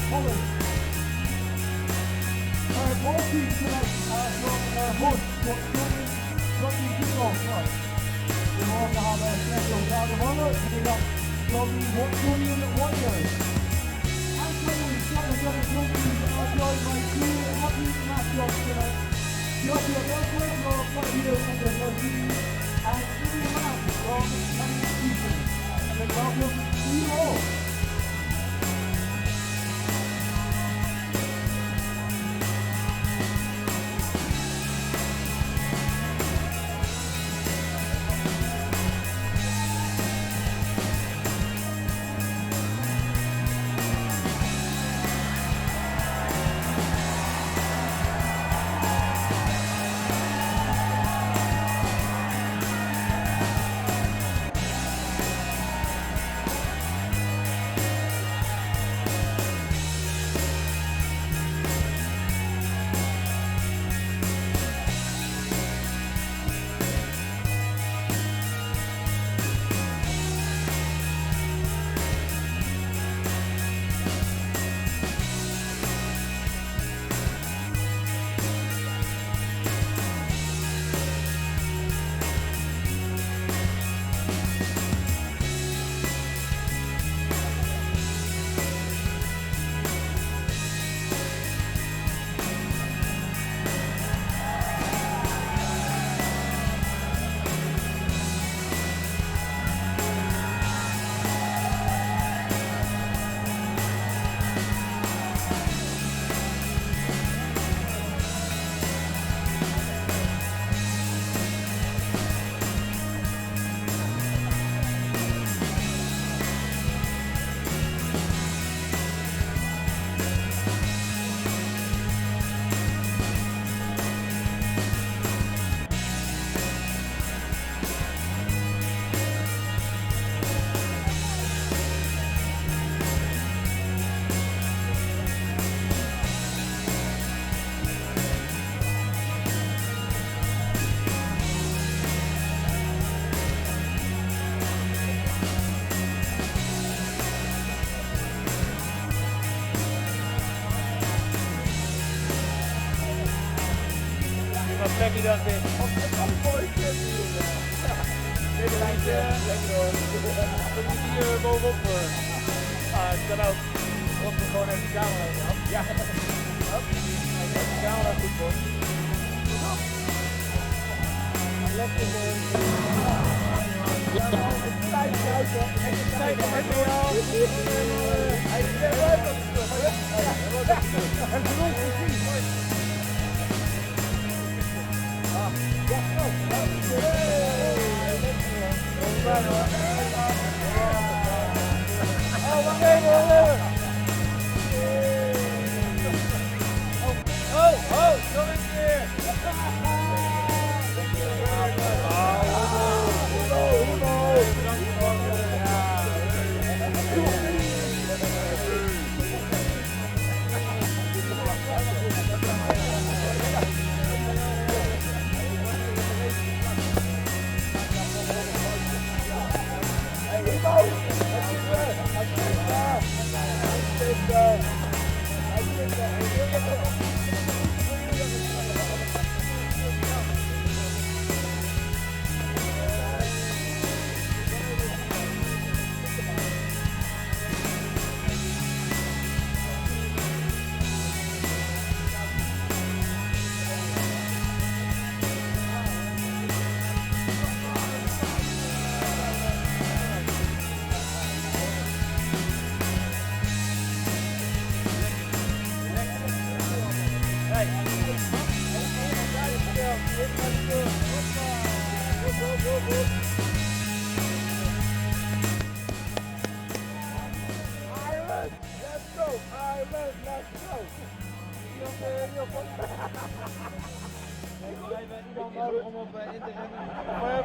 Holland. Both teams tonight are from Hood, Watsonian Rugby Football Club. We also have a special guard of honour coming up from the Watsonian Warriors. And finally, Scotland U20 are joined by two happy mascots tonight. Joshua Belford from Scotland U20 and Jimmy Mann from England U20. And welcome to you all. Becky does it. Dit lijntje, lekker hoor. Dan moet hij hier bovenop. Het kan ook. Of we gewoon even de camera over. Ja. Even de camera goed voor. Lekker tijd buiten. Even tijd met jou. Hij is er leuk op de stoel. En voor ons precies.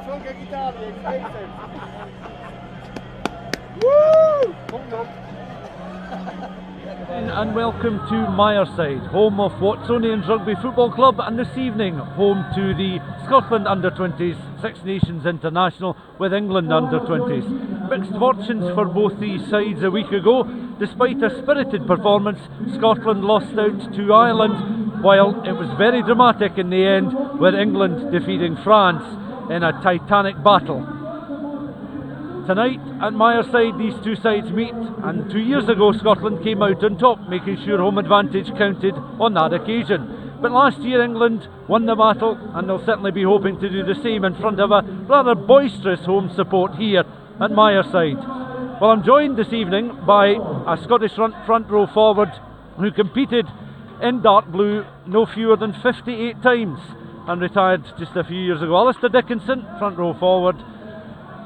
Frankrijk-Italië, ik weet het. And welcome to Myreside, home of Watsonian Rugby Football Club, and this evening home to the Scotland Under-20s Six Nations International with England Under-20s. Mixed fortunes for both these sides a week ago. Despite a spirited performance, Scotland lost out to Ireland, while it was very dramatic in the end, with England defeating France in a titanic battle. Tonight at Myreside, these two sides meet, and 2 years ago Scotland came out on top, making sure home advantage counted on that occasion. But last year England won the battle, and they'll certainly be hoping to do the same in front of a rather boisterous home support here at Myreside. Well, I'm joined this evening by a Scottish front row forward who competed in dark blue no fewer than 58 times and retired just a few years ago. Alistair Dickinson, front row forward.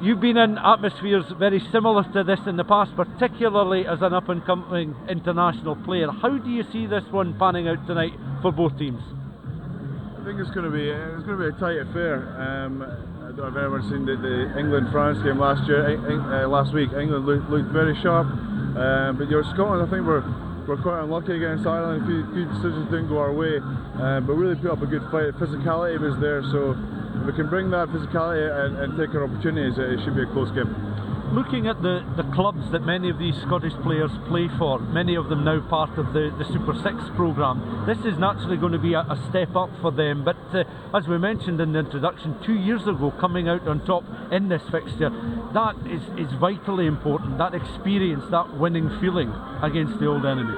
You've been in atmospheres very similar to this in the past, particularly as an up-and-coming international player. How do you see this one panning out tonight for both teams? I think it's going to be a tight affair. I don't know if anyone's seen the England-France game last week. England looked very sharp, but Scotland, I think we're quite unlucky against Ireland. A few decisions didn't go our way, but really put up a good fight. Physicality was there, so if we can bring that physicality and take our opportunities, it should be a close game. Looking at the clubs that many of these Scottish players play for, many of them now part of the Super 6 programme, this is naturally going to be a step up for them. But as we mentioned in the introduction, 2 years ago coming out on top in this fixture, that is vitally important, that experience, that winning feeling against the old enemy.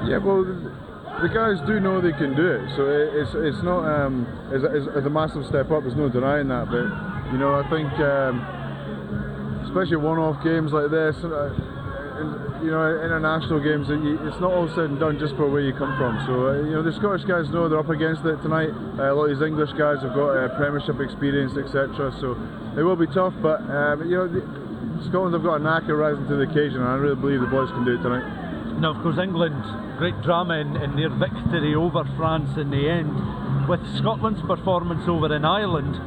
Yeah, well, the guys do know they can do it, so it's not it's a massive step up, there's no denying that, but you know, I think especially one-off games like this, you know, international games, it's not all said and done just for where you come from. So you know, the Scottish guys know they're up against it tonight. A lot of these English guys have got Premiership experience, etc. So it will be tough, but you know, Scotland have got a knack of rising to the occasion, and I really believe the boys can do it tonight. Now, of course, England, great drama in their victory over France in the end. With Scotland's performance over in Ireland,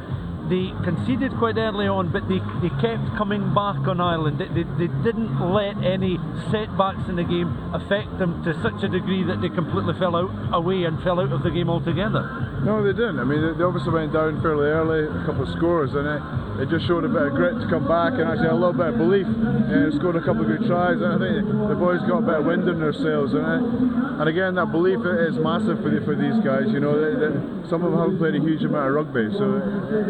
they conceded quite early on, but they kept coming back on Ireland. They didn't let any setbacks in the game affect them to such a degree that they completely fell away and fell out of the game altogether. No, they didn't. I mean, they obviously went down fairly early, a couple of scores, and it just showed a bit of grit to come back and actually a little bit of belief. And scored a couple of good tries, and I think the boys got a bit of wind in their sails. And again, that belief is massive for these guys. You know, some of them haven't played a huge amount of rugby, so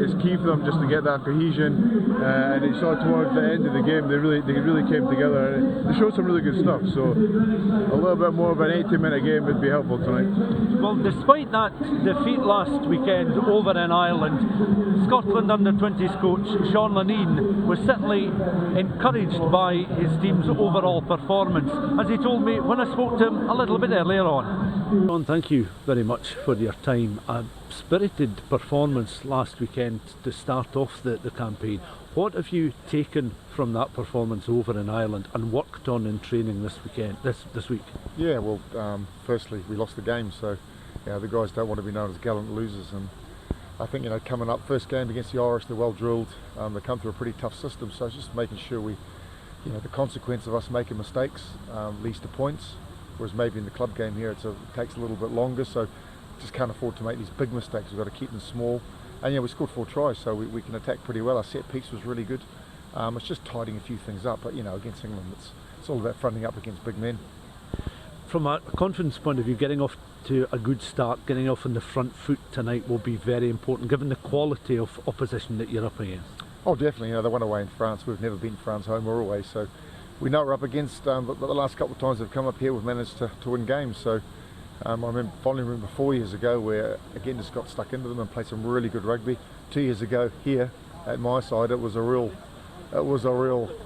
it's key for them just to get that cohesion. And you saw towards the end of the game, they really came together. And they showed some really good stuff. So a little bit more of an 80-minute game would be helpful tonight. Well, despite that defeat last weekend over in Ireland, Scotland under-20s coach Sean Lanine was certainly encouraged by his team's overall performance, as he told me when I spoke to him a little bit earlier on. Sean, thank you very much for your time. A spirited performance last weekend to start off the campaign. What have you taken from that performance over in Ireland and worked on in training this week? Yeah, well, firstly we lost the game, so you know, the guys don't want to be known as gallant losers, and I think, you know, coming up first game against the Irish, they're well drilled, they come through a pretty tough system, so it's just making sure we, you know, the consequence of us making mistakes leads to points, whereas maybe in the club game here it takes a little bit longer, so just can't afford to make these big mistakes. We've got to keep them small, and yeah, we scored 4 tries, so we can attack pretty well. Our set piece was really good. It's just tidying a few things up, but you know, against England it's all about fronting up against big men. From a confidence point of view, getting off to a good start, getting off on the front foot tonight will be very important, given the quality of opposition that you're up against. Oh, definitely. You know, they went away in France. We've never beaten France home or away, so we know what we're up against. But the last couple of times they've come up here, we've managed to win games. So I fondly remember 4 years ago where again just got stuck into them and played some really good rugby. 2 years ago here at Myreside, it was a real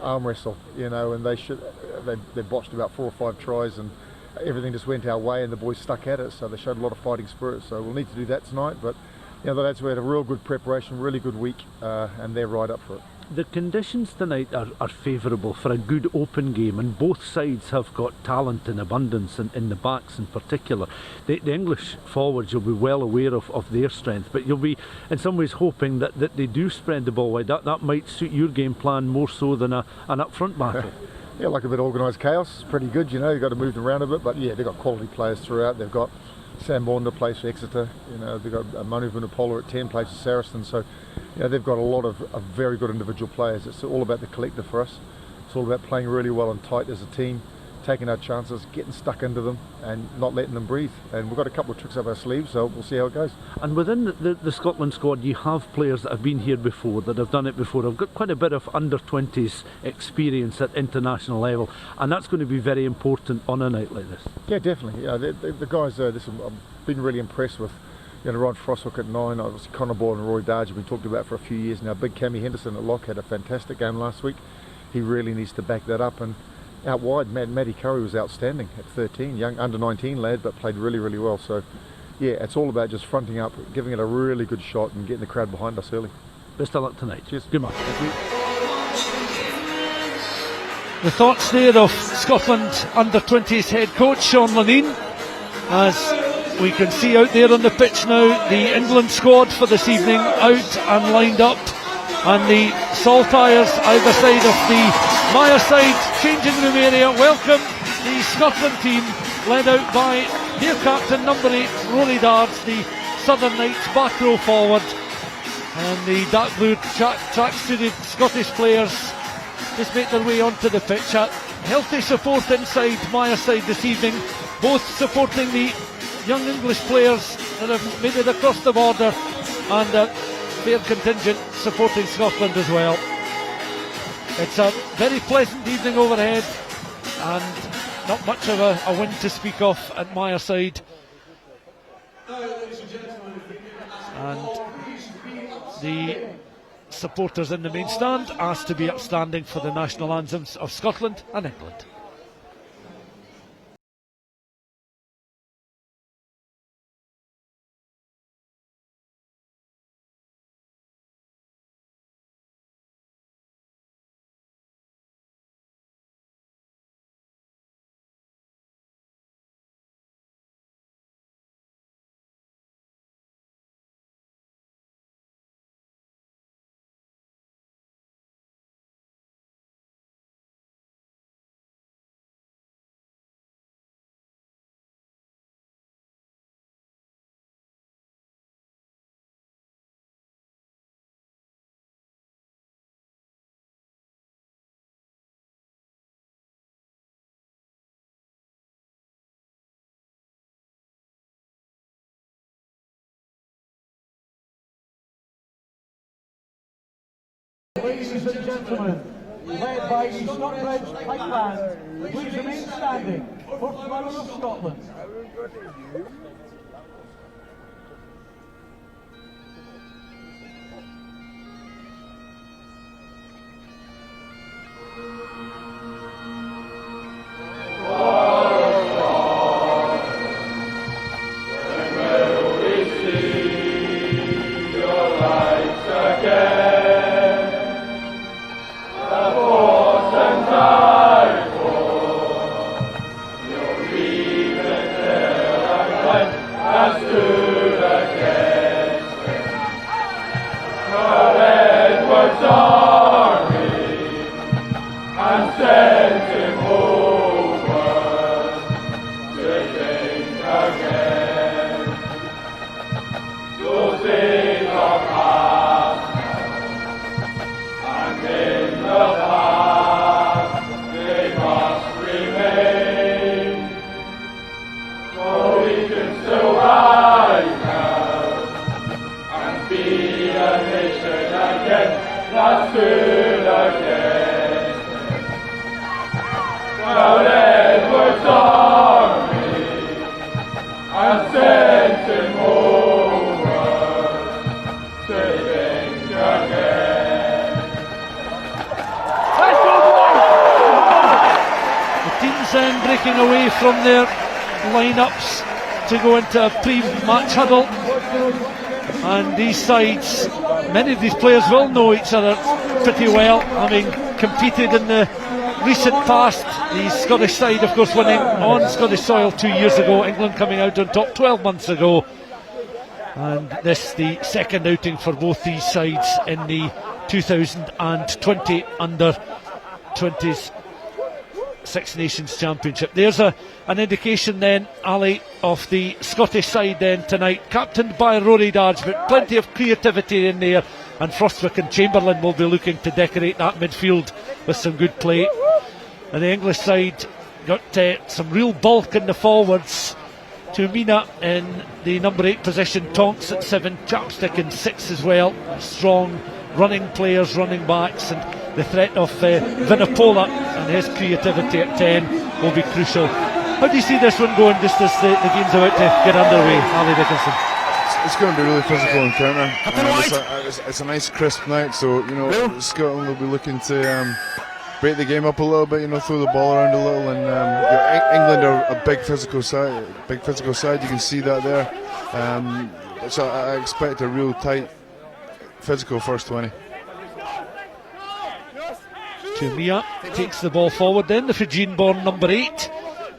arm wrestle, you know, and they botched about 4 or 5 tries and everything just went our way, and the boys stuck at it, so they showed a lot of fighting spirit. So we'll need to do that tonight, but you know, the lads, we had a real good preparation, really good week, and they're right up for it. The conditions tonight are favourable for a good open game, and both sides have got talent in abundance, in the backs in particular. The English forwards, you'll be well aware of their strength, but you'll be in some ways hoping that they do spread the ball wide. That might suit your game plan more so than an up-front battle. Yeah, like a bit of organised chaos. It's pretty good, you know, you've got to move them around a bit, but yeah, they've got quality players throughout. They've got Sam Bond plays for Exeter, you know, they've got Manu Vunipola at 10 plays for Saracen, so you know, they've got a lot of very good individual players. It's all about the collective for us. It's all about playing really well and tight as a team, taking our chances, getting stuck into them and not letting them breathe. And we've got a couple of tricks up our sleeves, so we'll see how it goes. And within the Scotland squad, you have players that have been here before, that have done it before. I've got quite a bit of under-20s experience at international level, and that's going to be very important on a night like this. Yeah, definitely. Yeah, the guys, I've been really impressed with. Rod Frosthook at 9, obviously Connor Boyle and Roy Darge have been talked about for a few years now. Big Cammy Henderson at lock had a fantastic game last week. He really needs to back that up. And out wide, Matty Curry was outstanding at 13, young under 19 lad, but played really, really well. So yeah, it's all about just fronting up, giving it a really good shot and getting the crowd behind us early. Best of luck tonight. Cheers. Good match. Thank you. The thoughts there of Scotland under-20s head coach Sean Lanine, as we can see out there on the pitch now the England squad for this evening out and lined up, and the Saltires either side of the Myreside changing room area welcome the Scotland team, led out by their captain number 8 Rory Darge, the Southern Knights back row forward, and the dark blue track-suited Scottish players just make their way onto the pitch. A healthy support inside Myreside this evening, both supporting the young English players that have made it across the border, and a fair contingent supporting Scotland as well. It's a very pleasant evening overhead, and not much of a wind to speak of at Myreside. And the supporters in the main stand asked to be upstanding for the national anthems of Scotland and England. Ladies and gentlemen, led by the Stockbridge Pipe Band, please remain standing for Flower of Scotland. Breaking away from their lineups to go into a pre-match huddle, and these sides, many of these players will know each other pretty well, having competed in the recent past. The Scottish side of course winning on Scottish soil 2 years ago, England coming out on top 12 months ago, and this the second outing for both these sides in the 2020 under-20s Six Nations Championship. There's an indication then, Ali, of the Scottish side then tonight, captained by Rory Darge, but plenty of creativity in there, and Frostwick and Chamberlain will be looking to decorate that midfield with some good play. And the English side, got some real bulk in the forwards. To Mina in the number 8 position, Tonks at 7, Chapstick in 6 as well. Strong running players, running backs, and the threat of Vinapola and his creativity at 10 will be crucial. How do you see this one going just as the game's about to get underway, Ali Dickinson? It's going to be really physical encounter. It's a nice crisp night, so Scotland will be looking to break the game up a little bit, throw the ball around a little, and England are a big physical side. You can see that there. So I expect a real tight, physical first 20. Tumia takes the ball forward then, the Fijian-born number 8,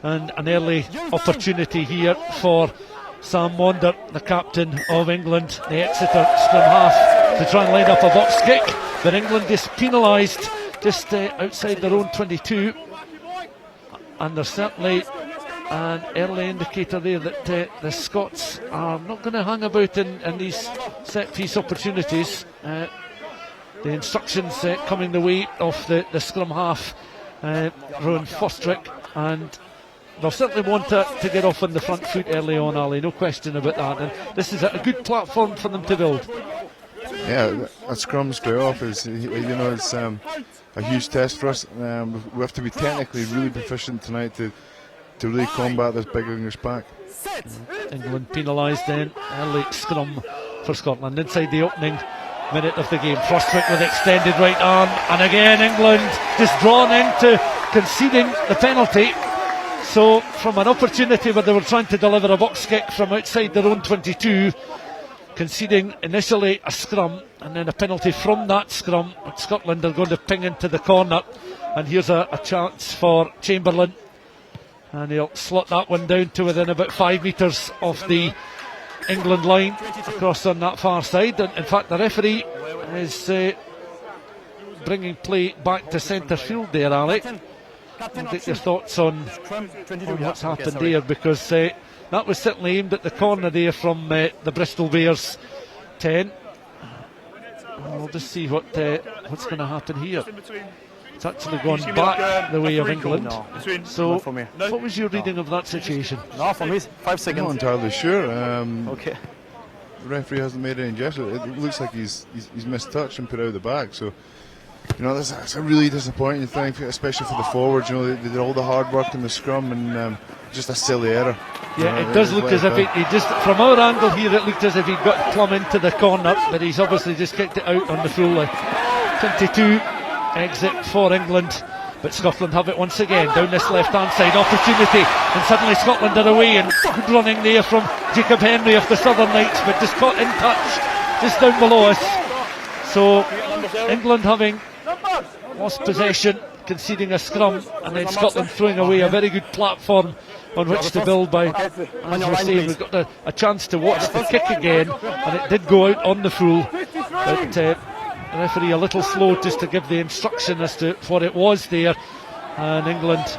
and an early opportunity here for Sam Wander, the captain of England, the Exeter scrum half, to try and line up a box kick, but England is penalised just outside their own 22, and there's certainly an early indicator there that the Scots are not going to hang about in these set piece opportunities. The instructions coming the way of the scrum half, Rowan Fostrick, and they'll certainly want to get off on the front foot early on, Ali, no question about that, and this is a good platform for them to build. Yeah, a scrum straight off is, it's a huge test for us. We have to be technically really proficient tonight to really combat this big English pack. England penalised then, early scrum for Scotland inside the opening minute of the game. Frostwick with extended right arm, and again England just drawn into conceding the penalty. So from an opportunity where they were trying to deliver a box kick from outside their own 22, conceding initially a scrum and then a penalty from that scrum, but Scotland are going to ping into the corner, and here's a chance for Chamberlain, and he'll slot that one down to within about 5 metres of the England line across on that far side. And in fact the referee is bringing play back to centre field there, Ali. I'll get your thoughts on what's happened there, because that was certainly aimed at the corner there from the Bristol Bears 10. We'll just see what's going to happen here. It's actually gone back the way of England. So, what was your reading of that situation? No, for me, 5 seconds. I'm not entirely sure. Okay. The referee hasn't made any gesture. It looks like he's missed touch and put out of the bag. So, that's a really disappointing thing, especially for the forwards. They did all the hard work in the scrum, and just a silly error. Yeah, it does look as if he just, from our angle here, it looked as if he'd got plumb into the corner, but he's obviously just kicked it out on the full 22 exit for England. But Scotland have it once again down this left hand side, opportunity, and suddenly Scotland are away, and good running there from Jacob Henry of the Southern Knights, but just caught in touch just down below us. So England having lost possession, conceding a scrum, and then Scotland throwing away a very good platform on which to build by, as we're saying, we've got a chance to watch the kick again, and it did go out on the full, but the referee a little slow just to give the instruction as to what it was there, and England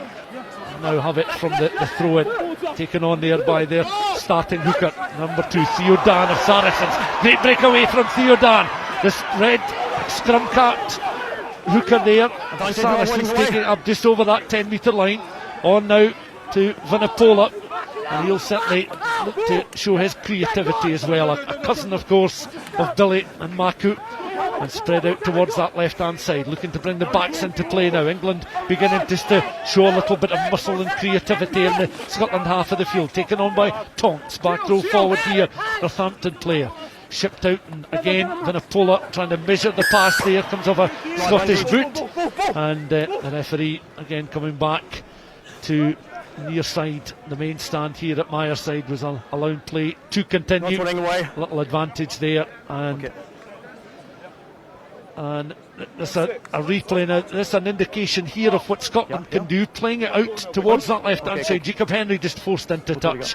now have it from the throw-in, taken on there by their starting hooker, number 2, Theo Dan of Saracens. Great breakaway from Theo Dan, this red scrum-capped hooker there. Saracens taking it up just over that 10-metre line. On now to Vinapola, and he'll certainly look to show his creativity as well. A cousin, of course, of Billy and Maku, and spread out towards that left-hand side, looking to bring the backs into play now. England beginning just to show a little bit of muscle and creativity in the Scotland half of the field, taken on by Tonks, back row forward here, Northampton player. Shipped out, and again Vinapola trying to measure the pass there, comes off a Scottish boot, and the referee again coming back to near side. The main stand here at Myreside was allowing play to continue. Little advantage there, and and there's a replay now. There's an indication here of what Scotland can do, playing it out towards that left hand side. Jacob Henry just forced into touch,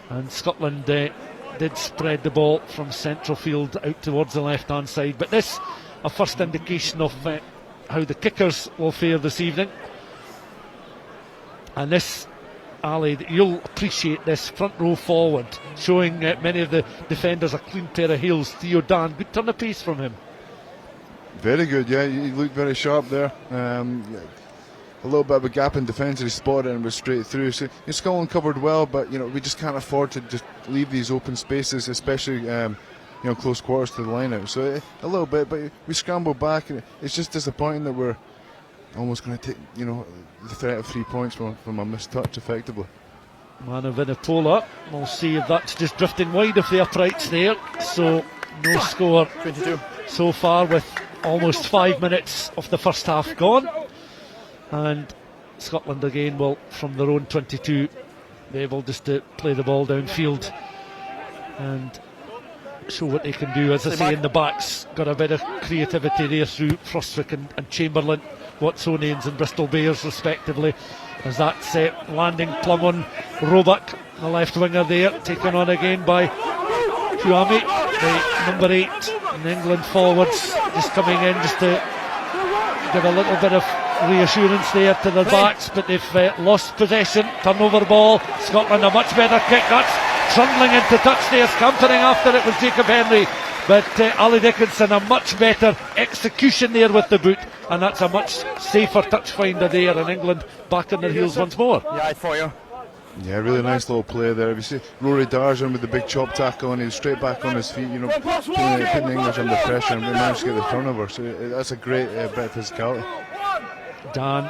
and Scotland did spread the ball from central field out towards the left hand side. But this a first indication of how the kickers will fare this evening. And this, Ali, you'll appreciate this front row forward, showing many of the defenders a clean pair of heels. Theo Dan, good turn of pace from him. Very good, yeah, he looked very sharp there. a little bit of a gap in defence, and he spotted it and was straight through. So Scotland covered well, but we just can't afford to just leave these open spaces, especially close quarters to the line out. So a little bit, but we scrambled back, and it's just disappointing that we're almost going to take the threat of 3 points from a missed touch effectively. Man of Vinipola, we'll see if that's just drifting wide of the uprights there. So no score 22 so far, with almost 5 minutes of the first half gone. And Scotland again will, from their own 22, be able just to play the ball downfield and show what they can do. As I say, in the backs, got a bit of creativity there through Frostwick and Chamberlain, Watsonians and Bristol Bears respectively, as that's landing plumb on Roebuck, the left winger there, taken on again by Huami, the number 8 in England forwards, just coming in just to give a little bit of reassurance there to their backs, but they've lost possession. Turnover ball, Scotland a much better kick. That's trundling into touch there, scampering after it was Jacob Henry, but Ali Dickinson a much better execution there with the boot, and that's a much safer touch finder there, and England back on their heels once more. Yeah, for you. Yeah, really nice little play there. If you see Rory Darjan with the big chop tackle, and he was straight back on his feet, putting the English under pressure, and we managed to get the turnover. So that's a great bit of physicality. Dan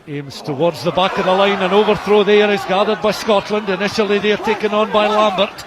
aims towards the back of the line, and overthrow there is gathered by Scotland. Initially they're taken on by Lambert,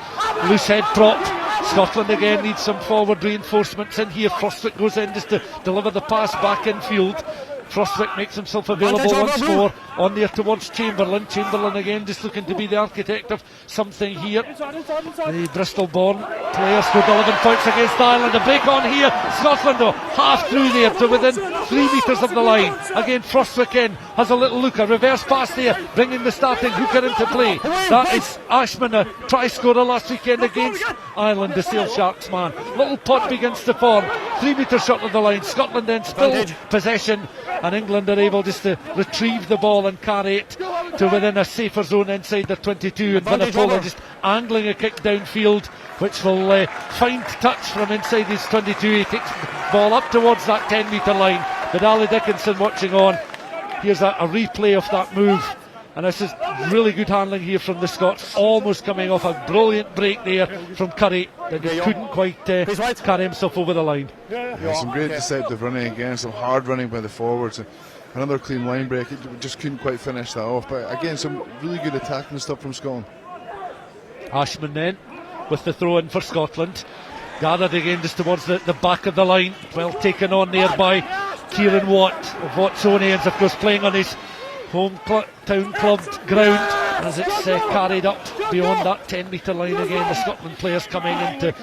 loose head prop. Scotland again needs some forward reinforcements in here. Frostwick goes in just to deliver the pass back in field. Frostwick makes himself available once more on there towards Chamberlain. Chamberlain again just looking to be the architect of something here. The Bristol-born players scored 11 points against Ireland. A break on here. Scotland though, half through there to within 3 metres of the line. Again Frostwick in, has a little look, a reverse pass there, bringing the starting hooker into play. That is Ashman, a try scorer last weekend against Ireland, the Sale Sharks man. Little pot begins to form, 3 metres short of the line. Scotland then still possession, and England are able just to retrieve the ball and carry it to within a safer zone inside the 22, and Vinipola just angling a kick downfield, which will find touch from inside his 22. He takes the ball up towards that 10 metre line, but Ali Dickinson watching on. Here's a replay of that move, and this is really good handling here from the Scots, almost coming off a brilliant break there from Curry, that he couldn't quite carry himself over the line. Yeah, some great deceptive running again, some hard running by the forwards. Another clean line break, it just couldn't quite finish that off, but again some really good attacking stuff from Scotland. Ashman then with the throw in for Scotland, gathered again just towards the back of the line, well taken on there by Kieran Watt of Watsonians, of course playing on his hometown club ground, as it's carried up beyond that 10 metre line again. The Scotland players coming into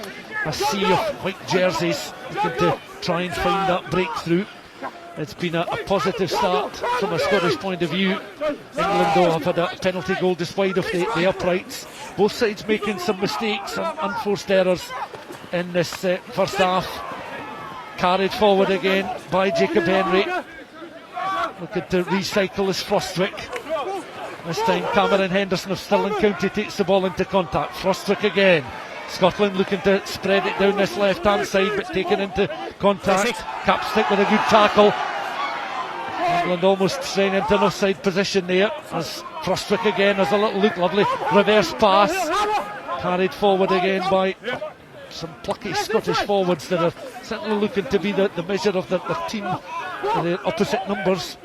a sea of white jerseys, looking to try and find that breakthrough. It's been a positive start from a Scottish point of view. England though have had a penalty goal just wide of the uprights. Both sides making some mistakes and unforced errors in this first half. Carried forward again by Jacob Henry, looking to recycle his Frostwick. This time Cameron Henderson of Stirling County takes the ball into contact. Frostwick again. Scotland looking to spread it down this left hand side, but taken into contact. Capstick with a good tackle. England almost straying into an offside position there, as Frostwick again has a little look. Lovely reverse pass, carried forward again by some plucky Scottish forwards that are certainly looking to be the measure of their team, the opposite numbers.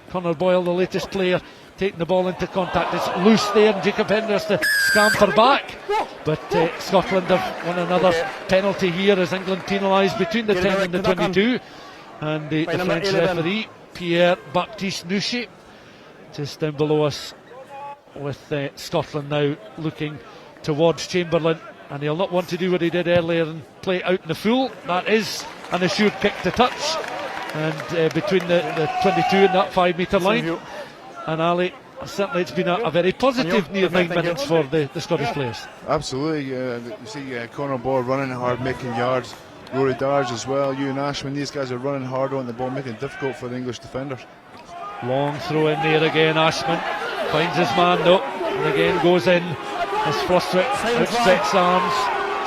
Conor Boyle, the latest player, taking the ball into contact. It's loose there, and Jacob Henry has to scamper back, but Scotland have won another penalty here as England penalised between the 10 and the 22, and the French referee Pierre Baptiste Nouchet just down below us, with Scotland now looking towards Chamberlain, and he'll not want to do what he did earlier and play out in the full. That is an assured kick to touch, and between the 22 and that 5 metre line. And Ali, certainly it's been a very positive near 9 minutes for the Scottish players. Absolutely, you see Conor Boyle running hard, making yards. Rory Darge as well, Ewan Ashman, these guys are running hard on the ball, making it difficult for the English defenders. Long throw in there again, Ashman finds his man though, and again goes in as Frostwick outstretched arms.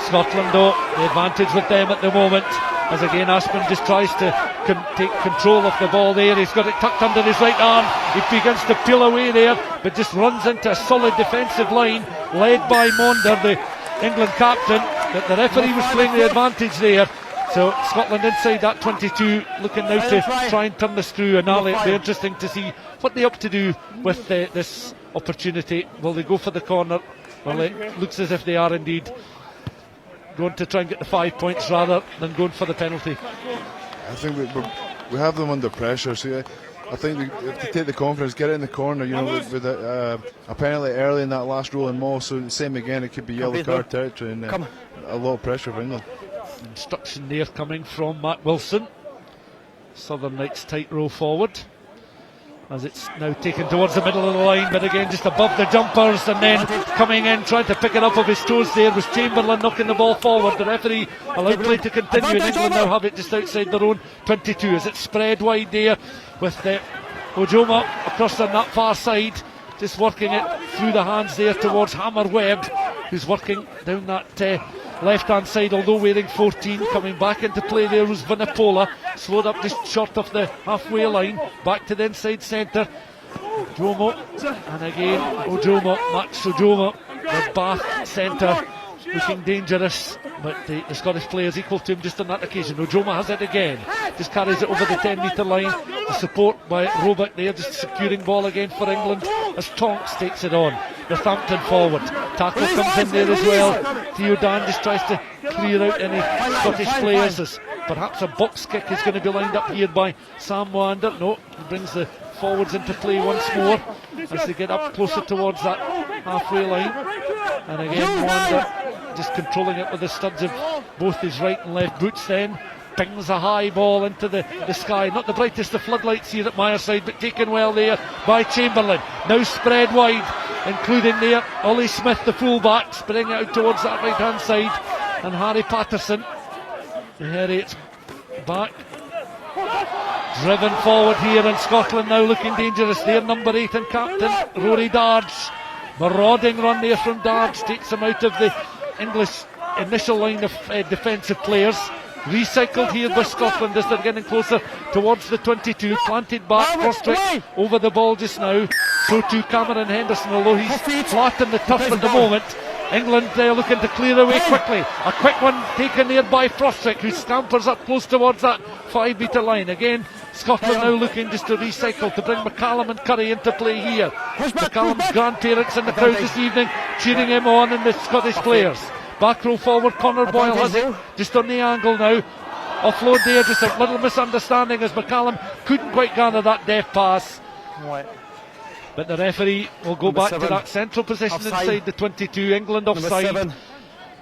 Scotland though, the advantage with them at the moment, as again Ashman just tries to can take control of the ball there. He's got it tucked under his right arm. He begins to peel away there, but just runs into a solid defensive line led by Monder, the England captain. But the referee was playing the advantage there. So Scotland inside that 22, looking now to try and turn the screw. And it'll be interesting to see what they up to do with this opportunity. Will they go for the corner? Well, it looks as if they are indeed going to try and get the 5 points rather than going for the penalty. I think we have them under pressure. So I think we have to take the confidence, get it in the corner. You know, with a penalty early in that last rolling maul. So the same again, it could be yellow card territory and a lot of pressure for England. Instruction there coming from Matt Wilson. Southern Knights tight row forward as it's now taken towards the middle of the line, but again just above the jumpers, and then coming in trying to pick it up of his toes there was Chamberlain knocking the ball forward. The referee allowed play to continue, and England now have it just outside their own 22 as it's spread wide there with Ojoma across on that far side, just working it through the hands there towards Hammer Webb, who's working down that left hand side, although wearing 14. Coming back into play there was Vunipola, slowed up just short of the halfway line, back to the inside centre. Ojomo, and again Ojoma, Max Ojoma, the Bath centre, looking dangerous, but the Scottish players equal to him just on that occasion. Ojoma has it again, just carries it over the 10 metre line. The support by Roebuck there, just securing ball again for England as Tonks takes it on. Northampton forward, tackle comes in there as well. Theo Dan just tries to clear out any Scottish players as perhaps a box kick is going to be lined up here by Sam Wander. No, he brings the forwards into play once more as they get up closer towards that halfway line. And again Wander just controlling it with the studs of both his right and left boots, then pings a high ball into the sky. Not the brightest of floodlights here at Myreside, but taken well there by Chamberlain. Now spread wide, including there Ollie Smith, the fullback, spreading it out towards that right hand side, and Harry Patterson. It's back, driven forward here, and Scotland now looking dangerous. Their number 8 and captain Rory Darge, marauding run there from Darge takes him out of the English initial line of defensive players. Recycled here by Scotland as they're getting closer towards the 22. Planted back, Frostwick over the ball just now. So too Cameron Henderson, although he's flat in the turf at the moment. England looking to clear away quickly. A quick one taken there by Frostwick, who scampers up close towards that 5 metre line. Again, Scotland now looking just to recycle, to bring McCallum and Curry into play here. McCallum's grandparents in the crowd this evening cheering him on, and the Scottish players. Back row forward, Connor Boyle has it just on the angle now. Offload there, just a little misunderstanding as McCallum couldn't quite gather that deft pass. But the referee will go back to that central position inside the 22. England offside.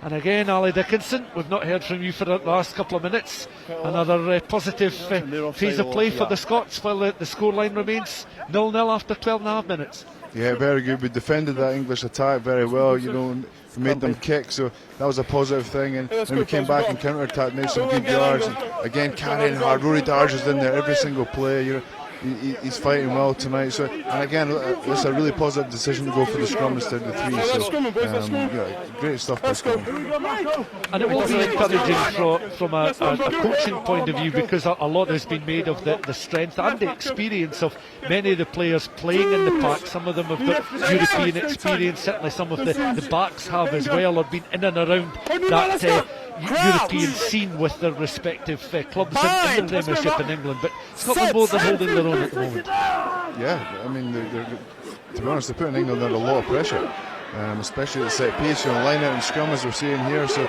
And again, Ali Dickinson, we've not heard from you for the last couple of minutes. Another positive phase of play for the Scots, while the scoreline remains 0-0 after 12.5 minutes. Yeah, very good. We defended that English attack very well, you know, and made them kick, so that was a positive thing. And then we came back and counter-attacked, made some good yards. And again, carrying hard. Rory Darge is in there every single play. You know, he's fighting well tonight. So, and again, it's a really positive decision to go for the scrum instead of the 3. So, yeah, great stuff by Scotland. And it will be encouraging from a coaching point of view, because a lot has been made of the strength and the experience of many of the players playing in the pack. Some of them have got European experience, certainly some of the backs have as well, or been in and around that European scene with their respective clubs in the Premiership in England. But Scotland more than holding their own at the moment. Yeah, I mean, to be honest, they're putting England under a lot of pressure, especially at the set piece, line out and scrum as we're seeing here. So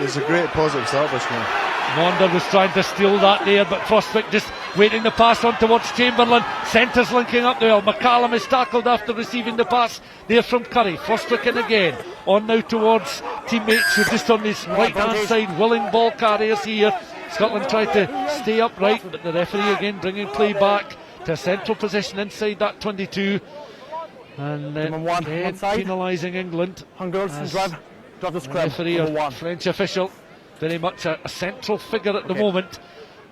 it's a great positive start by Scotland. Monder was trying to steal that there, but Frostwick just waiting the pass on towards Chamberlain. Centres linking up there. McCallum is tackled after receiving the pass there from Curry. Frostwick in again. On now towards teammates who are just on his right hand side, willing ball carriers here. Scotland tried to stay upright, but the referee again bringing play back to a central position inside that 22. And again penalising England. The referee, a French official, very much a central figure at the moment.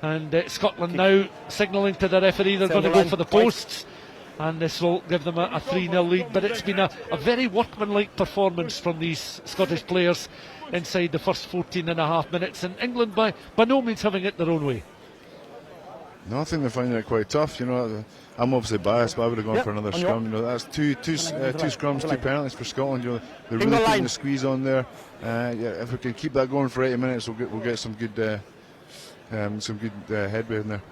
And Scotland now signalling to the referee they're going to go for the posts, and this will give them a 3-0 lead. But it's been a very workmanlike performance from these Scottish players inside the first 14.5 minutes, and England by no means having it their own way. No, I think they're finding it quite tough. You know, I'm obviously biased, but I would have gone for another scrum. You know, that's two scrums, 2 penalties for Scotland. You know, they're really putting the squeeze on there. Yeah, if we can keep that going for 80 minutes, we'll get some good headway in there.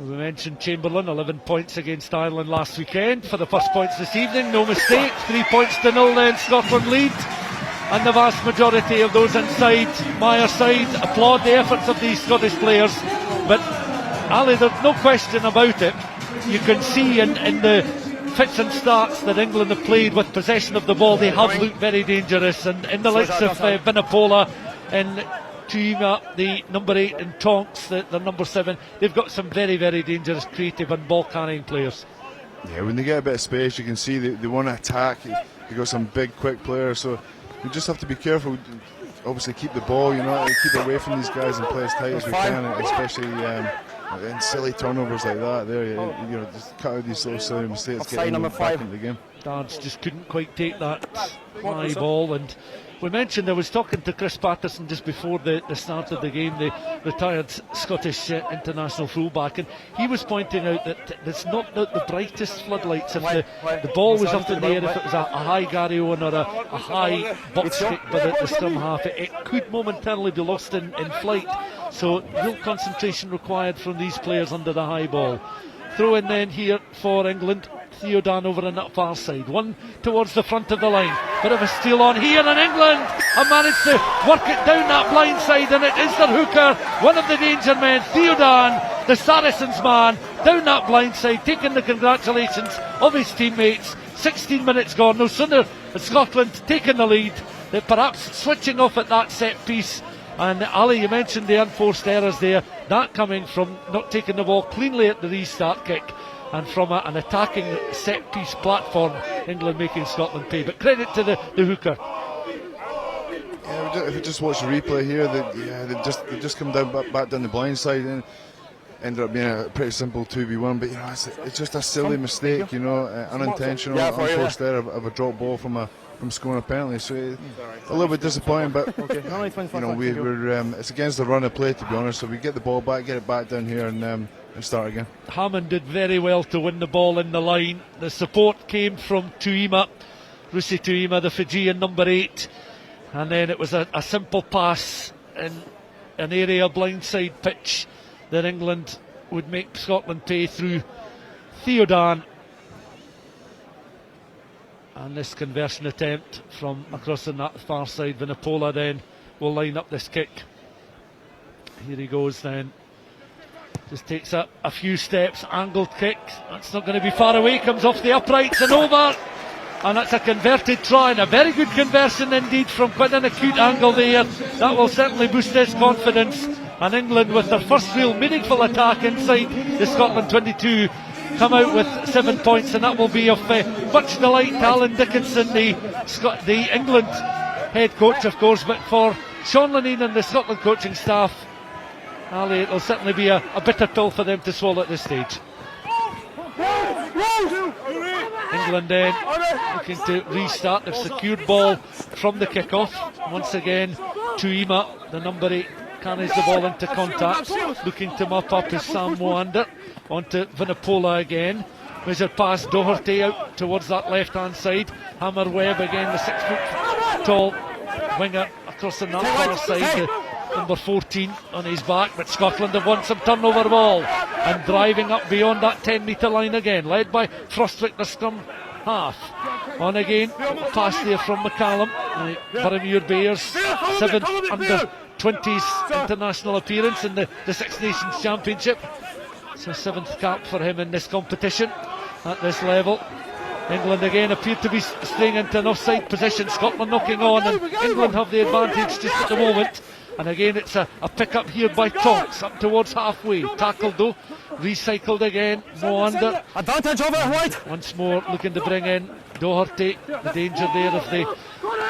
As we mentioned, Chamberlain 11 points against Ireland last weekend for the first points this evening. No mistake, 3 points to 0 then Scotland lead. And the vast majority of those inside Myreside applaud the efforts of these Scottish players. But Ali, there's no question about it. You can see in the fits and starts that England have played with possession of the ball, they have looked very dangerous. And in the likes of Vunipola and Tuima, the number 8, and Tonks, the number 7, they've got some very, very dangerous, creative and ball carrying players. Yeah, when they get a bit of space, you can see they want to attack. They've got some big, quick players, so we just have to be careful. Obviously, keep the ball, you know, keep away from these guys and play as tight as we can, especially in silly turnovers like that. There, you know, just cut out these little silly mistakes, get them back into the game. Dance just couldn't quite take that high ball, and we mentioned, I was talking to Chris Patterson just before the start of the game, the retired Scottish international fullback, and he was pointing out that it's not the brightest floodlights. If the ball was up in the air, if it was a high Gary Owen or a high box kick by the scrum half, it could momentarily be lost in flight. So real concentration required from these players under the high ball. Throw in then here for England. Theodan over on that far side, one towards the front of the line, bit of a steal on here, and England have managed to work it down that blind side, and it is their hooker, one of the danger men, Theodan, the Saracens man, down that blind side, taking the congratulations of his teammates. 16 minutes gone, no sooner has Scotland taken the lead, they're perhaps switching off at that set piece. And Ali, you mentioned the unforced errors there, that coming from not taking the ball cleanly at the restart kick, and from an attacking set-piece platform, England making Scotland pay. But credit to the hooker. Yeah, if you just watch the replay here, they just come down back down the blind side and ended up being a pretty simple 2v1. But you know, it's just a silly mistake, you know, unintentional, unforced error of a drop ball from scoring a penalty. So a little bit disappointing, but you know, it's against the run of play, to be honest. So we get the ball back, get it back down here, and start again. Hammond did very well to win the ball in the line. The support came from Tuima, Rusi Tuima, the Fijian number 8, and then it was a simple pass in an area blindside pitch that England would make Scotland pay through Theodan. And this conversion attempt from across on that far side, Vunipola then will line up this kick. Here he goes then. Just takes a few steps, angled kick. That's not going to be far away, comes off the uprights and over. And that's a converted try, and a very good conversion indeed from quite an acute angle there. That will certainly boost his confidence. And England, with their first real meaningful attack inside the Scotland 22, come out with 7 points, and that will be of much delight to Alan Dickinson, the England head coach, of course, but for Sean Lenine and the Scotland coaching staff, Ali, it'll certainly be a bitter pill for them to swallow at this stage. England then looking to restart. They've secured ball from the kick-off. Once again, Tuima, the number 8, carries the ball into contact. Looking to mop up is Sam Moander. Onto Vunipola again. Measured pass, Doherty out towards that left-hand side. Hammer Webb again, the 6-foot-tall winger across on that far side. Number 14 on his back, but Scotland have won some turnover ball and driving up beyond that 10-metre line again, led by Frostwick, the scrum half. On again, pass there from McCallum, the Boroughmuir Bears, 7th under 20s international appearance in the Six Nations Championship. So 7th cap for him in this competition at this level. England again appear to be staying into an offside position. Scotland knocking on, and England have the advantage just at the moment. And again it's a pick-up here by Tonks, up towards halfway. Tackled though, recycled again, Moander. Advantage over White. Once more looking to bring in Doherty. The danger there of the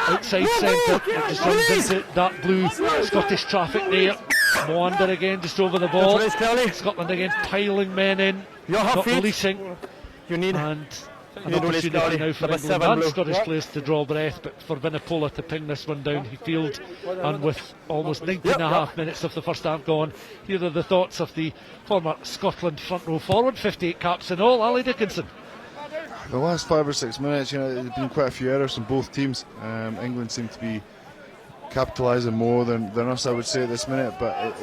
outside centre. It just runs into dark blue Scottish traffic there. Moander again just over the ball. Scotland again piling men in, not releasing. You need. And An opportunity now for England and Scottish players to draw breath, but for Vunipola to ping this one down, he field, and with almost 19.5 minutes of the first half gone, here are the thoughts of the former Scotland front row forward, 58 caps in all, Ali Dickinson. The last 5 or 6 minutes, there's been quite a few errors from both teams. England seem to be capitalising more than us, I would say, at this minute, but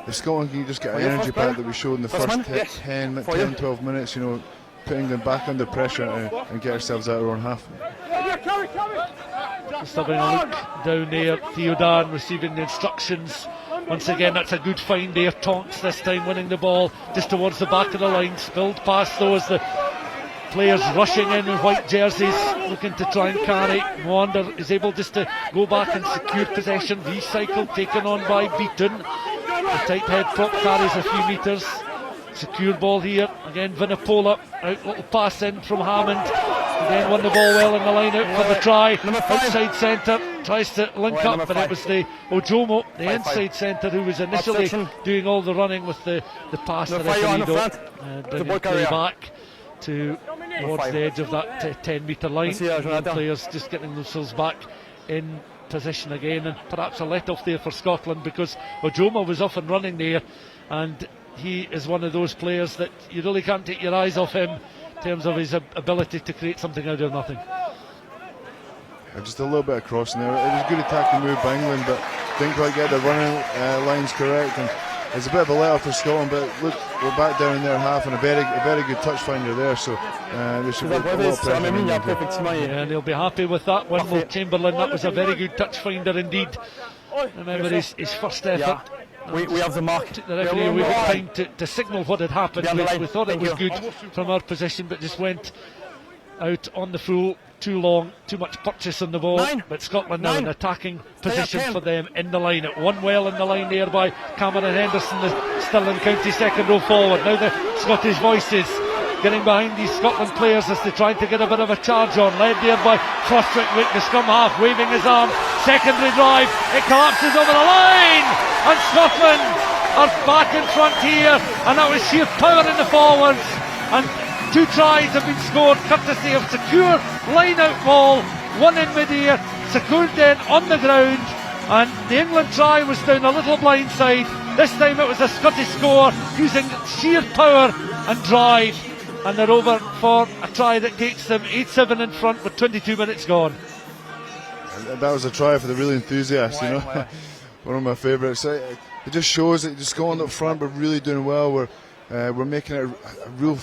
if Scotland can just get an energy back that we showed in the first 10-12 minutes, putting them back under pressure and get ourselves out of our own half. Just having a look down there, Theodan receiving the instructions. Once again, that's a good find there. Tonks this time winning the ball just towards the back of the line. Spilled past though as the players rushing in white jerseys, looking to try and carry. Wander is able just to go back and secure possession. Recycle taken on by Beaton. The tight head prop carries a few metres. Secure ball here. Again, Vunipola out, little pass in from Hammond. Again, won the ball well in the line out for the try. Outside centre, tries to link up, but it was the Ojomo, the inside centre, who was initially doing all the running with the pass to Referido. Bringing the play back towards the edge of that 10-metre line. Players just getting themselves back in position again, and perhaps a let off there for Scotland because Ojomo was off and running there, and he is one of those players that you really can't take your eyes off him in terms of his ability to create something out of nothing. Just a little bit of crossing there. It was a good attacking move by England, but didn't quite get the running lines correct, and it's a bit of a let off for Scotland, but look, we're back down in their half and a very good touch finder there, so there should be a lot of pressure. Yeah, and he'll be happy with that one. Will Chamberlain, that was a very good touch finder indeed. Remember his first effort. We have the mark. The referee, we got time to signal what had happened. We thought it was good from our position, but just went out on the full too long, too much purchase on the ball. But Scotland now in attacking position for them in the line. It won well in the line there by Cameron Henderson, the Stirling County second row forward. Now the Scottish voices getting behind these Scotland players as they try to get a bit of a charge on. Led there by Frostwick, the scrum half, waving his arm. Secondary drive, it collapses over the line, and Scotland are back in front here, and that was sheer power in the forwards, and 2 tries have been scored courtesy of secure line out ball, one in mid-air, secured then on the ground, and the England try was down a little blind side. This time it was a Scottish score using sheer power and drive, and they're over for a try that takes them 8-7 in front with 22 minutes gone. And that was a try for the real enthusiasts, one of my favourites. It just shows that just going up front, but really doing well. We're making it a real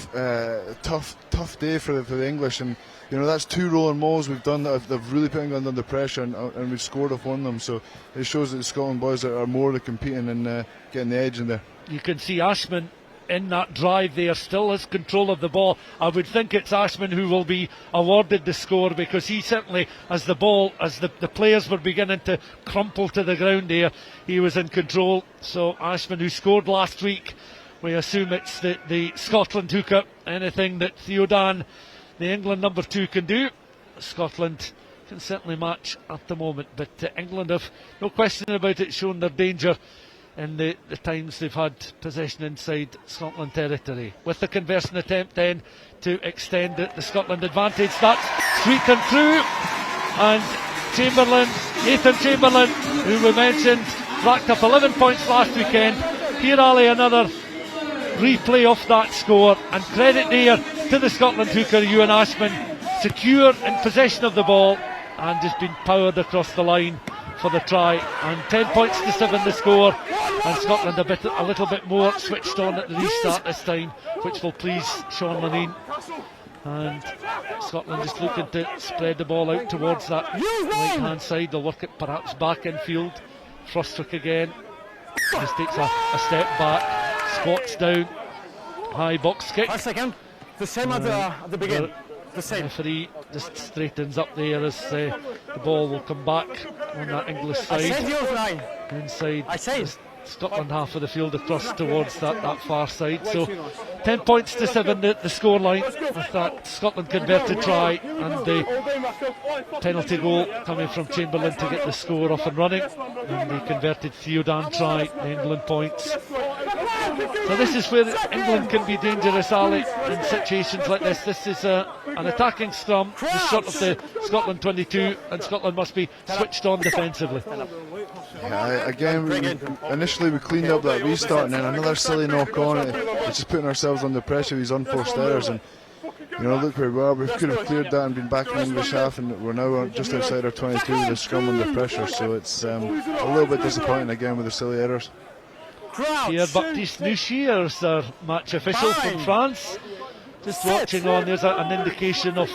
tough day for the English, and that's 2 rolling mauls we've done that have really put England under pressure, and we've scored off one of them. So it shows that the Scotland boys are more than competing and getting the edge in there. You can see Ashman in that drive there, still has control of the ball. I would think it's Ashman who will be awarded the score, because he certainly, as the players were beginning to crumple to the ground there, he was in control. So Ashman, who scored last week, we assume it's the Scotland hooker. Anything that Theodan, the England number 2, can do, Scotland can certainly match at the moment. But England have, no question about it, shown their danger in the times they've had possession inside Scotland territory. With the conversion attempt then to extend the Scotland advantage, that's sweet and true, and Nathan Chamberlain, who we mentioned, racked up 11 points last weekend. Here, Ali, another replay of that score, and credit there to the Scotland hooker Ewan Ashman, secure in possession of the ball and just been powered across the line for the try. And 10 points to 7 the score, and Scotland a little bit more switched on at the restart this time, which will please Sean Lanine. And Scotland just looking to spread the ball out towards that right hand side. They'll work it perhaps back in field. Frostwick again just takes a step back, squats down, high box kick. The same at the beginning. The same. Referee just straightens up there as the ball will come back on that English side. Inside the Scotland half of the field across towards that far side. So 10 points to 7 the score line with that Scotland converted try, and the penalty goal coming from Chamberlain to get the score off and running, and the converted Theodan try, the England points. So this is where England can be dangerous, Ali, in situations like this. This is an attacking scrum, just short of the Scotland 22, and Scotland must be switched on defensively. Yeah, again, initially we cleaned up that restart, and then another silly knock on it. We're just putting ourselves under pressure with these unforced errors, and look where we are. We could have cleared that and been back in the English half, and we're now just outside our 22 with the scrum under pressure. So it's a little bit disappointing again with the silly errors. Pierre-Baptiste Nuchiers, our match official from France, just watching on. There's an indication of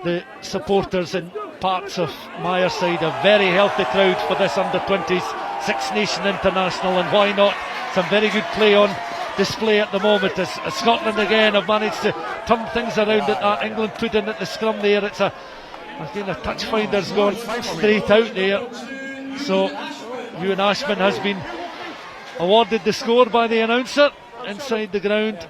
the supporters in parts of Myreside. A very healthy crowd for this under-20s Six Nation International, and why not? Some very good play on display at the moment as Scotland again have managed to turn things around at that England put in at the scrum there. It's a touch finder's gone straight out there. So Ewan Ashman has been awarded the score by the announcer inside the ground.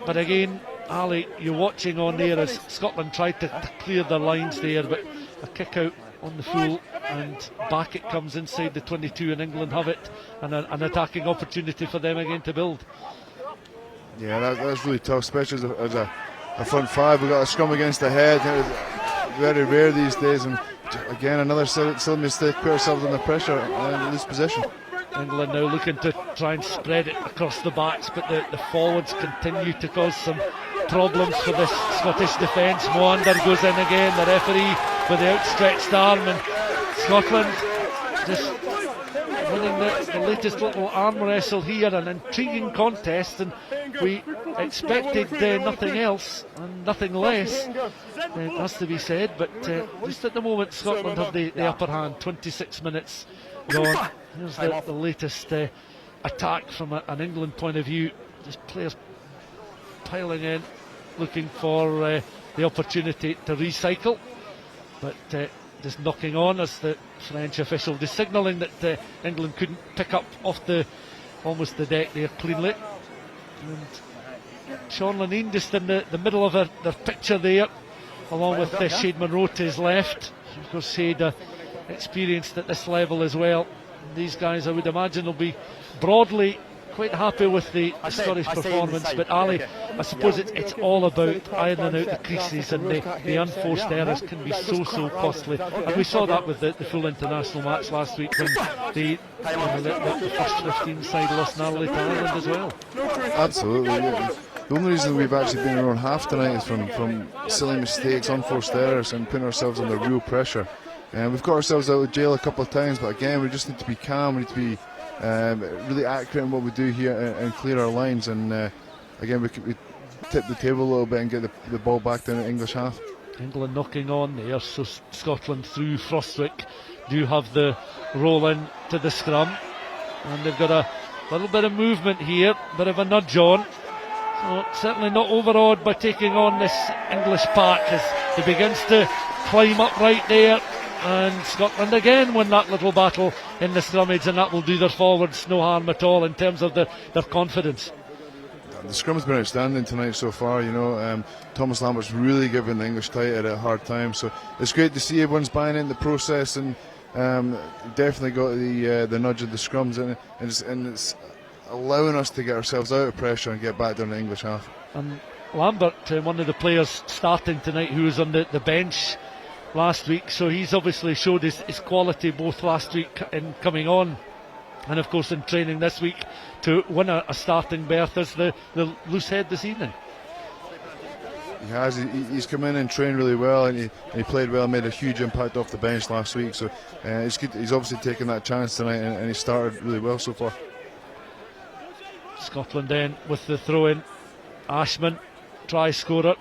But again, Ali, you're watching on there as Scotland tried to clear their lines there, but a kick out on the full, and back it comes inside the 22, and England have it, and an attacking opportunity for them again to build. Yeah, that's really tough, especially as a front five. We've got a scrum against the head. It's very rare these days, and again another silly mistake, put ourselves under pressure and lose possession. England now looking to try and spread it across the backs, but the forwards continue to cause some problems for this Scottish defence. Moander goes in again, the referee with the outstretched arm, and Scotland just winning the latest little arm wrestle here. An intriguing contest, and we expected nothing else and nothing less, it has to be said, but just at the moment Scotland have the upper hand. 26 minutes gone. Here's the latest attack from an England point of view. Just players piling in, looking for the opportunity to recycle, but just knocking on as the French official just signalling that England couldn't pick up off almost the deck there cleanly. And Sean Lenine just in the middle of their picture there, along with Shade Munro to his left. Of course, Shade experienced at this level as well. And these guys, I would imagine, will be broadly quite happy with the Scottish performance. But Ali, I suppose it's all about ironing out the creases, and the unforced errors can be so costly. And we saw that with the full international match last week, when the first 15 side lost narrowly to Ireland as well. Absolutely, yeah. The only reason we've actually been around half tonight is from silly mistakes, unforced errors, and putting ourselves under real pressure. And we've got ourselves out of jail a couple of times, but again, we just need to be calm. We need to be really accurate in what we do here and clear our lines. And again, we tip the table a little bit and get the ball back down the English half. England knocking on there, so Scotland through Frostwick do have the roll in to the scrum, and they've got a little bit of movement here, bit of a nudge on. So certainly not overawed by taking on this English pack as he begins to climb up right there. And Scotland again win that little battle in the scrummage, and that will do their forwards no harm at all in terms of their confidence. The scrum's been outstanding tonight so far. Thomas Lambert's really giving the English tight a hard time, so it's great to see everyone's buying into the process, and definitely got the nudge of the scrums, and it's allowing us to get ourselves out of pressure and get back down the English half. And Lambert, one of the players starting tonight, who was on the bench last week, so he's obviously showed his quality both last week in coming on and of course in training this week to win a starting berth as the loose head this evening. He has. He's come in and trained really well, and he played well, made a huge impact off the bench last week, so it's good. He's obviously taken that chance tonight, and he started really well so far. Scotland then with the throw in. Ashman, try scorer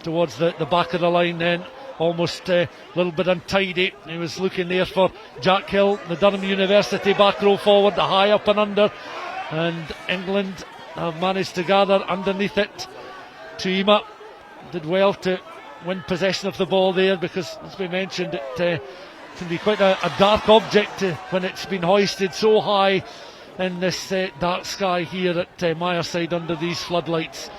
towards the back of the line, then almost a little bit untidy. He was looking there for Jack Hill, the Durham University back row forward, the high up and under, and England have managed to gather underneath it. Tuima did well to win possession of the ball there, because as we mentioned, it can be quite a dark object when it's been hoisted so high in this dark sky here at Myreside under these floodlights.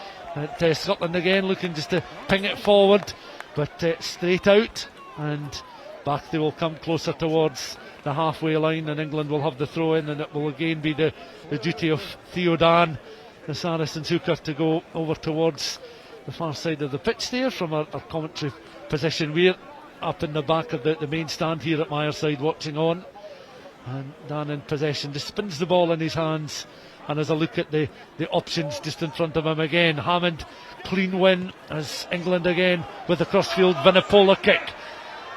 Scotland again looking just to ping it forward, but straight out, and back they will come closer towards the halfway line, and England will have the throw in, and it will again be the duty of Theo Dan, the Saracens hooker, to go over towards the far side of the pitch there from our commentary position. We're up in the back of the main stand here at Myreside watching on, and Dan in possession just spins the ball in his hands and has a look at the options just in front of him again. Hammond, clean win as England again with the crossfield Vinipola kick.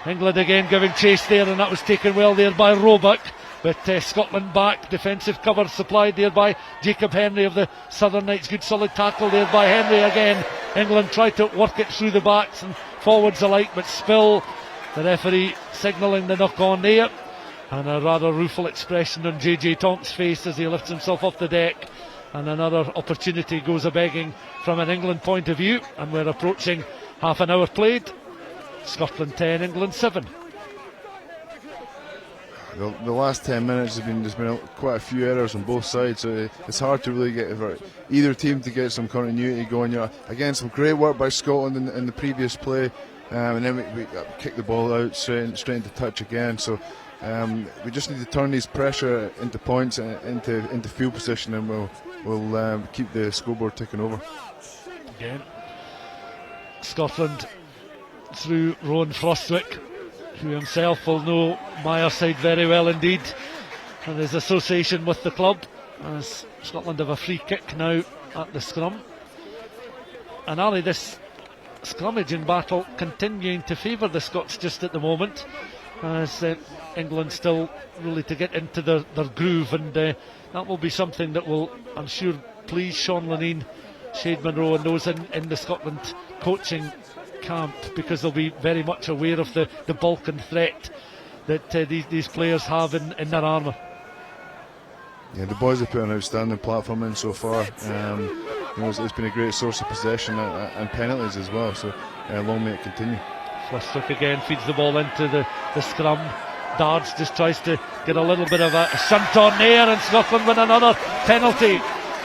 England again giving chase there, and that was taken well there by Roebuck. But Scotland back, defensive cover supplied there by Jacob Henry of the Southern Knights. Good solid tackle there by Henry again. England tried to work it through the backs and forwards alike, but Spill, the referee, signalling the knock on there. And a rather rueful expression on JJ Tonk's face as he lifts himself off the deck. And another opportunity goes a-begging from an England point of view. And we're approaching half an hour played. Scotland 10, England 7. The last 10 minutes there's been quite a few errors on both sides, so it's hard to really get for either team to get some continuity going. You know, again, some great work by Scotland in the previous play, and then we kick the ball out straight into touch again. So we just need to turn these pressure into points and into field position, and we'll keep the scoreboard ticking over. Again, Scotland through Rowan Frostwick, who himself will know Myreside very well indeed, and his association with the club, as Scotland have a free kick now at the scrum. And Ali, this scrummaging battle continuing to favour the Scots just at the moment, as England still really to get into their groove, and that will be something that will, I'm sure, please Sean Lanine, Shade Monroe and those in the Scotland coaching camp, because they'll be very much aware of the Balkan threat that these players have in their armour. Yeah, the boys have put an outstanding platform in so far. It's been a great source of possession and penalties as well, so long may it continue. Frostwick again feeds the ball into the scrum. Dards just tries to get a little bit of a shunt on there, and Scotland win another penalty.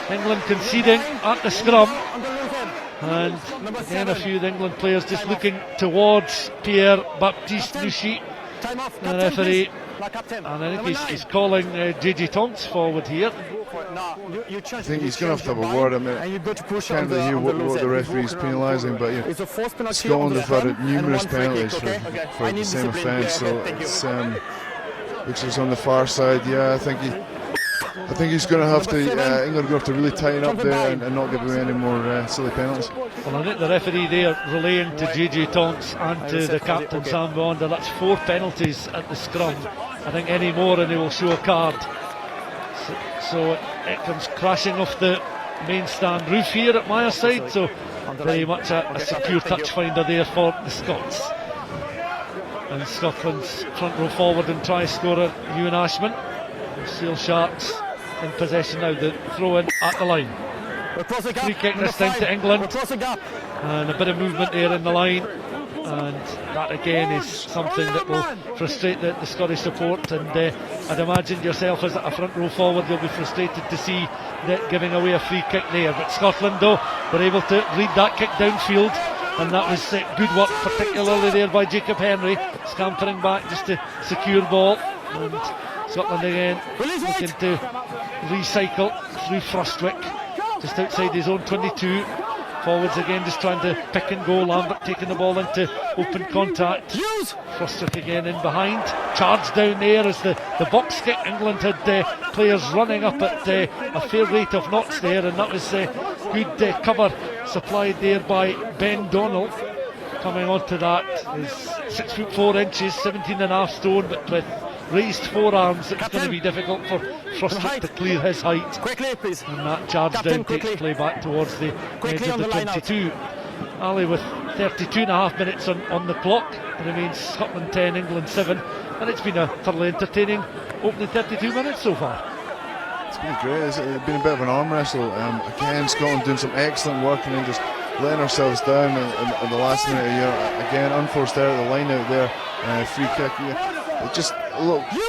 England conceding at the scrum. And again, a few of the England players just looking towards Pierre-Baptiste Nuchy, the referee, and I think he's calling JJ Tonks forward here. I think he's going to have a word. I mean, I can't really hear what the referee's penalising, but Scotland have had numerous penalties for the same offence, so it's which is on the far side. Yeah, I think he's going to have to, England are going to have to really tighten up there and not give away any more silly penalties. Well, I think the referee there relaying to JJ Tonks and to the captain Sam Bonder, that's 4 penalties at the scrum. I think any more and he will show a card. So it comes crashing off the main stand roof here at Myreside, so very much a secure touch finder there for the Scots. And Scotland's front row forward and try scorer Ewan Ashman. Seal Sharks in possession now, the throw in at the line. Free kick this time to England, and a bit of movement there in the line, and that again is something that will frustrate the Scottish support, and I'd imagine yourself as a front row forward you'll be frustrated to see that giving away a free kick there. But Scotland though were able to read that kick downfield, and that was good work particularly there by Jacob Henry, scampering back just to secure ball. And Scotland again looking to recycle through Frostwick just outside his own 22. Forwards again just trying to pick and go. Lambert taking the ball into open contact. Frostwick again in behind. Charge down there as the box kick. England had players running up at a fair rate of knots there, and that was good cover supplied there by Ben Donnell. Coming onto that is 6 foot 4 inches, 17.5 stone, but with raised forearms, it's going to be difficult for Frostwick to clear his height. Quickly, please. And that charge down takes play back towards the edge of the 22. Ali with 32.5 minutes on the clock. It remains Scotland 10, England 7, and it's been a thoroughly entertaining opening 32 minutes so far. It's been great. It's been a bit of an arm wrestle. Again, Scotland doing some excellent work and then just letting ourselves down in the last minute. Again, unforced error at the line out there. Free kick. It just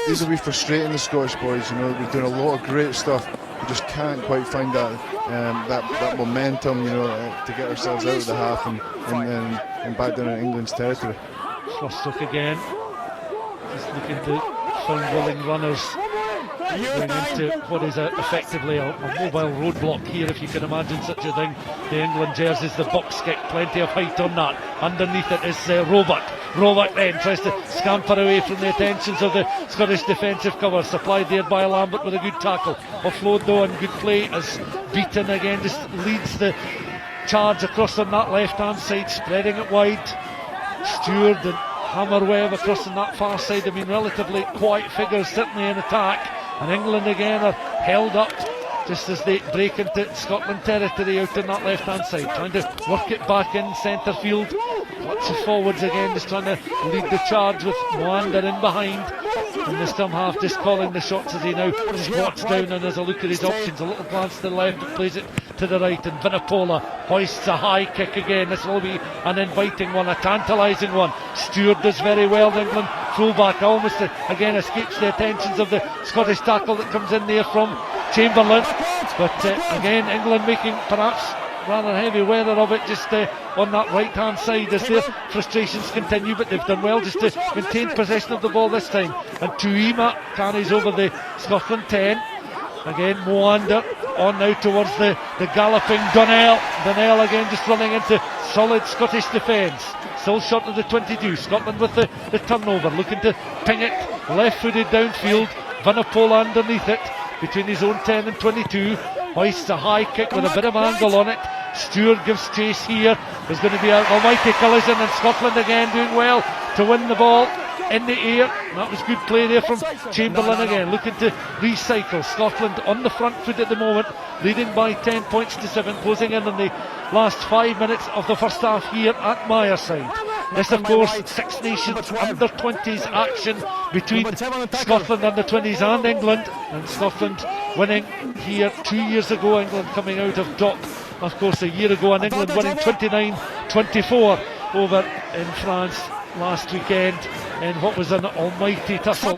these will be frustrating the Scottish boys. We're doing a lot of great stuff. We just can't quite find that momentum, to get ourselves out of the half and back down in England's territory. Frostwick again, just looking to found willing runners going into what is effectively a mobile roadblock here, if you can imagine such a thing. The England jerseys, the box kick, plenty of height on that. Underneath it is Roebuck. Roebuck then tries to scamper away from the attentions of the Scottish defensive cover, supplied there by Lambert with a good tackle. Offload though and good play as Beaton again just leads the charge across on that left hand side, spreading it wide. Stewart and Hammerweb across on that far side. I mean, relatively quiet figures certainly in attack, and England again are held up just as they break into Scotland territory out on that left hand side, trying to work it back in centre field. Lots of forwards again, just trying to lead the charge with Moanda in behind. And the scrum half just calling the shots as he now squats down and has a look at his options. A little glance to the left, plays it to the right, and Vinapola hoists a high kick again. This will be an inviting one, a tantalising one. Stewart does very well, the England fullback almost again escapes the attentions of the Scottish tackle that comes in there from Chamberlain. But again, England making perhaps rather heavy weather of it just on that right hand side as their frustrations continue, but they've done well just to maintain possession of the ball this time. And Tuima carries over the Scotland 10. Again Moanda on now towards the galloping Donnell. Donnell again just running into solid Scottish defence, still short of the 22. Scotland with the turnover, looking to ping it left footed downfield. Vinapola underneath it between his own 10 and 22, hoists a high kick with a bit of angle on it. Stewart gives chase here. There's going to be an almighty collision, and Scotland again doing well to win the ball in the air. That was good play there from Chamberlain again, looking to recycle. Scotland on the front foot at the moment, leading by 10 points to 7, closing in on the last 5 minutes of the first half here at Myreside. This of course Six Nations under 20s action between Scotland under 20s and England, and Scotland winning here 2 years ago, England coming out of drop of course a year ago, and England winning 29-24 over in France last weekend in what was an almighty tussle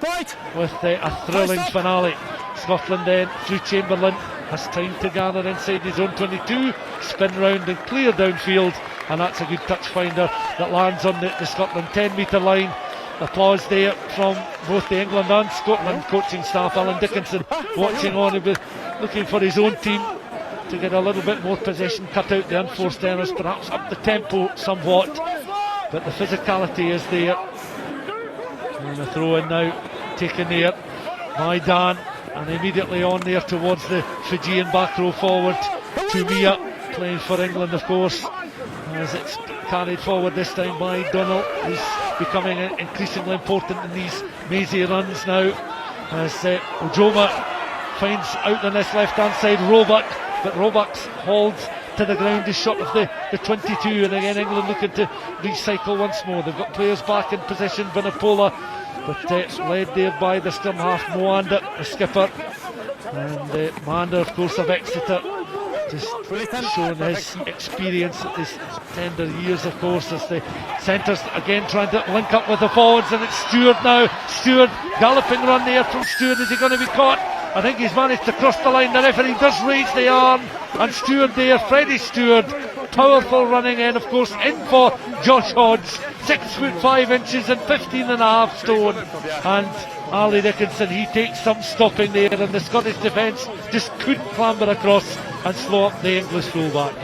with a thrilling finale. Scotland then through Chamberlain has time to gather inside his own 22, spin round and clear downfield, and that's a good touch finder that lands on the Scotland 10 metre line. Applause there from both the England and Scotland coaching staff. Alan Dickinson watching on, looking for his own team to get a little bit more possession, cut out the unforced errors, perhaps up the tempo somewhat, but the physicality is there. And a throw in now taken there by Dan, and immediately on there towards the Fijian back row forward. Tumia playing for England of course, as it's carried forward this time by Donald, who's becoming increasingly important in these mazy runs now, as Ojoma finds out on this left hand side Roebuck, but Roebuck's hauled to the ground is short of the 22, and again England looking to recycle once more. They've got players back in position, Vinapola, but led there by the scrum half Moanda, the skipper, and Moanda of course of Exeter, just showing his experience at his tender years of course, as the centres again trying to link up with the forwards, and it's Stewart now. Stewart, galloping run there from Stewart. Is he going to be caught? I think he's managed to cross the line. The referee does raise the arm, and Stewart there, Freddie Stewart, powerful running in, of course, in for Josh Hodge, 6 foot 5 inches and 15.5 stone, and Ali Dickinson, he takes some stopping there, and the Scottish defence just couldn't clamber across and slow up the English fullback.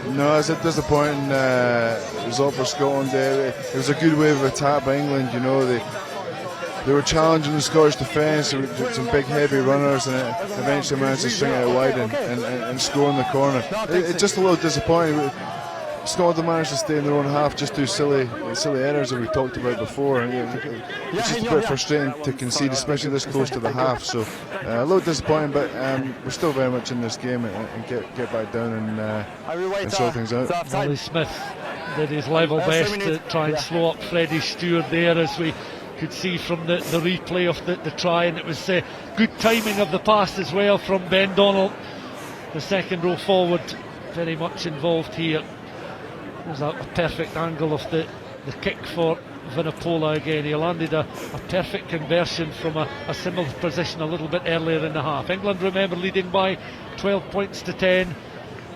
No, it's a disappointing result for Scotland. It was a good wave of attack by England, you know. They were challenging the Scottish defence with some big heavy runners, and it eventually managed to swing it out wide and score in the corner. It's just a little disappointing. Scotland managed to stay in their own half, just do silly errors that we talked about before. It's just a bit frustrating to concede, especially this close to the half. So a little disappointing, but we're still very much in this game and get back down and sort things out. Ollie Smith did his level best to try and slow up Freddie Stewart there, as we could see from the replay of the try, and it was good timing of the pass as well from Ben Donald, the second row forward, very much involved here. There's a perfect angle of the kick for Vinapola again. He landed a perfect conversion from a similar position a little bit earlier in the half. England, remember, leading by 12 points to 10,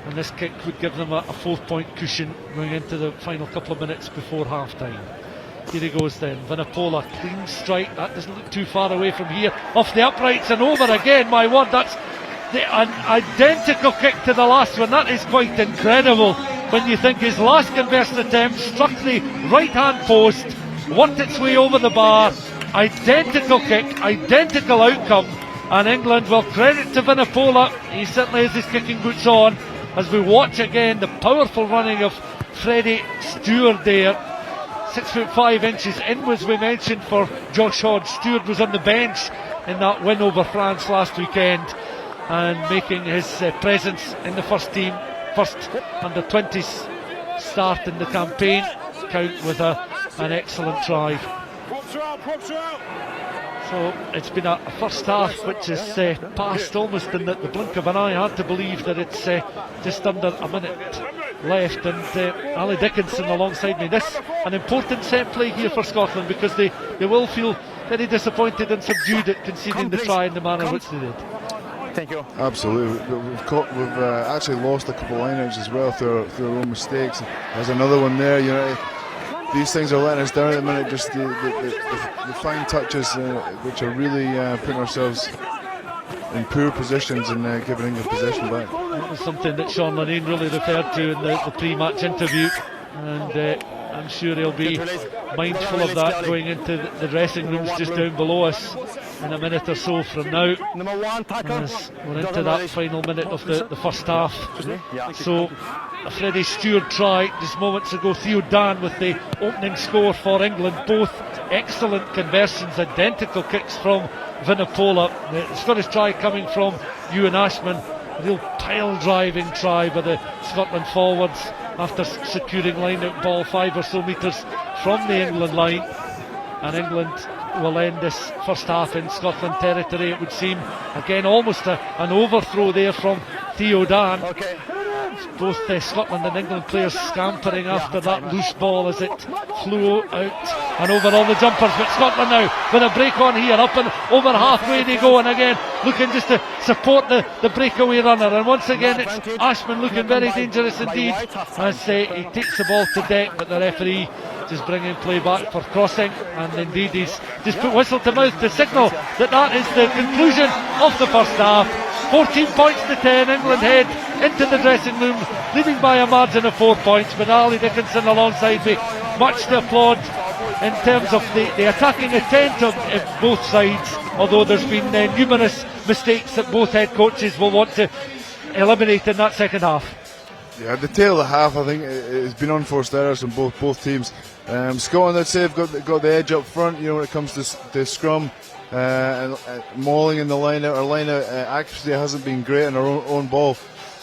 and this kick would give them a 4-point cushion going into the final couple of minutes before half time. Here he goes then, Vanapola, clean strike, that doesn't look too far away from here, off the uprights and over again, my word, that's an identical kick to the last one. That is quite incredible when you think his last conversion attempt struck the right hand post, worked its way over the bar, identical kick, identical outcome, and England will credit to Vanapola, he certainly has his kicking boots on, as we watch again the powerful running of Freddie Stewart there. 6'5" in, as we mentioned, for Josh Hodge. Stewart was on the bench in that win over France last weekend, and making his presence in the first team, first under 20s start in the campaign count with an excellent try. So it's been a first half which is passed almost in the blink of an eye. Hard to believe that it's just under a minute left, and Ali Dickinson alongside me. This an important set play here for Scotland, because they will feel very disappointed and subdued at conceding the try in the manner which they did. Thank you. Absolutely, we've actually lost a couple of lineouts as well through our own mistakes. There's another one there. You know, these things are letting us down at the minute. Just the fine touches, which are really putting ourselves in poor positions and giving England possession back. That was something that Sean Lanine really referred to in the pre-match interview, and I'm sure he'll be mindful of that going into the dressing rooms just down below us in a minute or so from now, as we're into that final minute of the first half. So a Freddie Stewart try just moments ago, Theo Dan with the opening score for England, both excellent conversions, identical kicks from Vanapola. The Scottish try coming from Ewan Ashman, a real pile driving try by the Scotland forwards after securing line out ball 5 or so metres from the England line, and England will end this first half in Scotland territory, it would seem. Again, almost an overthrow there from Theo Dan. Both Scotland and England players scampering after that loose ball as it flew out and over all the jumpers, but Scotland now with a break on here, up and over halfway they go, and again looking just to support the breakaway runner, and once again it's Ashman looking very dangerous indeed as he takes the ball to deck, but the referee just bringing play back for crossing, and indeed he's just put whistle to mouth to signal that is the conclusion of the first half. 14 points to 10, England head into the dressing room leading by a margin of 4 points, but Ali Dickinson alongside me, much to applaud in terms of the attacking intent of both sides, although there's been numerous mistakes that both head coaches will want to eliminate in that second half. Yeah, the tail of the half, I think, has been unforced errors from both teams. Scotland, I'd say, have got the edge up front, you know, when it comes to scrum. And mauling in the line out. Our line out accuracy hasn't been great on our own ball,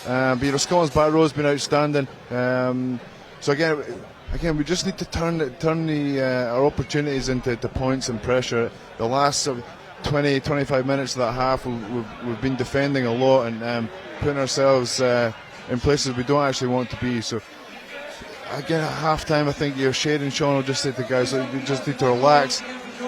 but you know, Scotland's back row has been outstanding. So again, we just need to turn our opportunities into points and pressure. The last 20-25 minutes of that half, we've been defending a lot and putting ourselves in places we don't actually want to be. So again, at half time, I think Shade and Sean will just say to the guys, you just need to relax.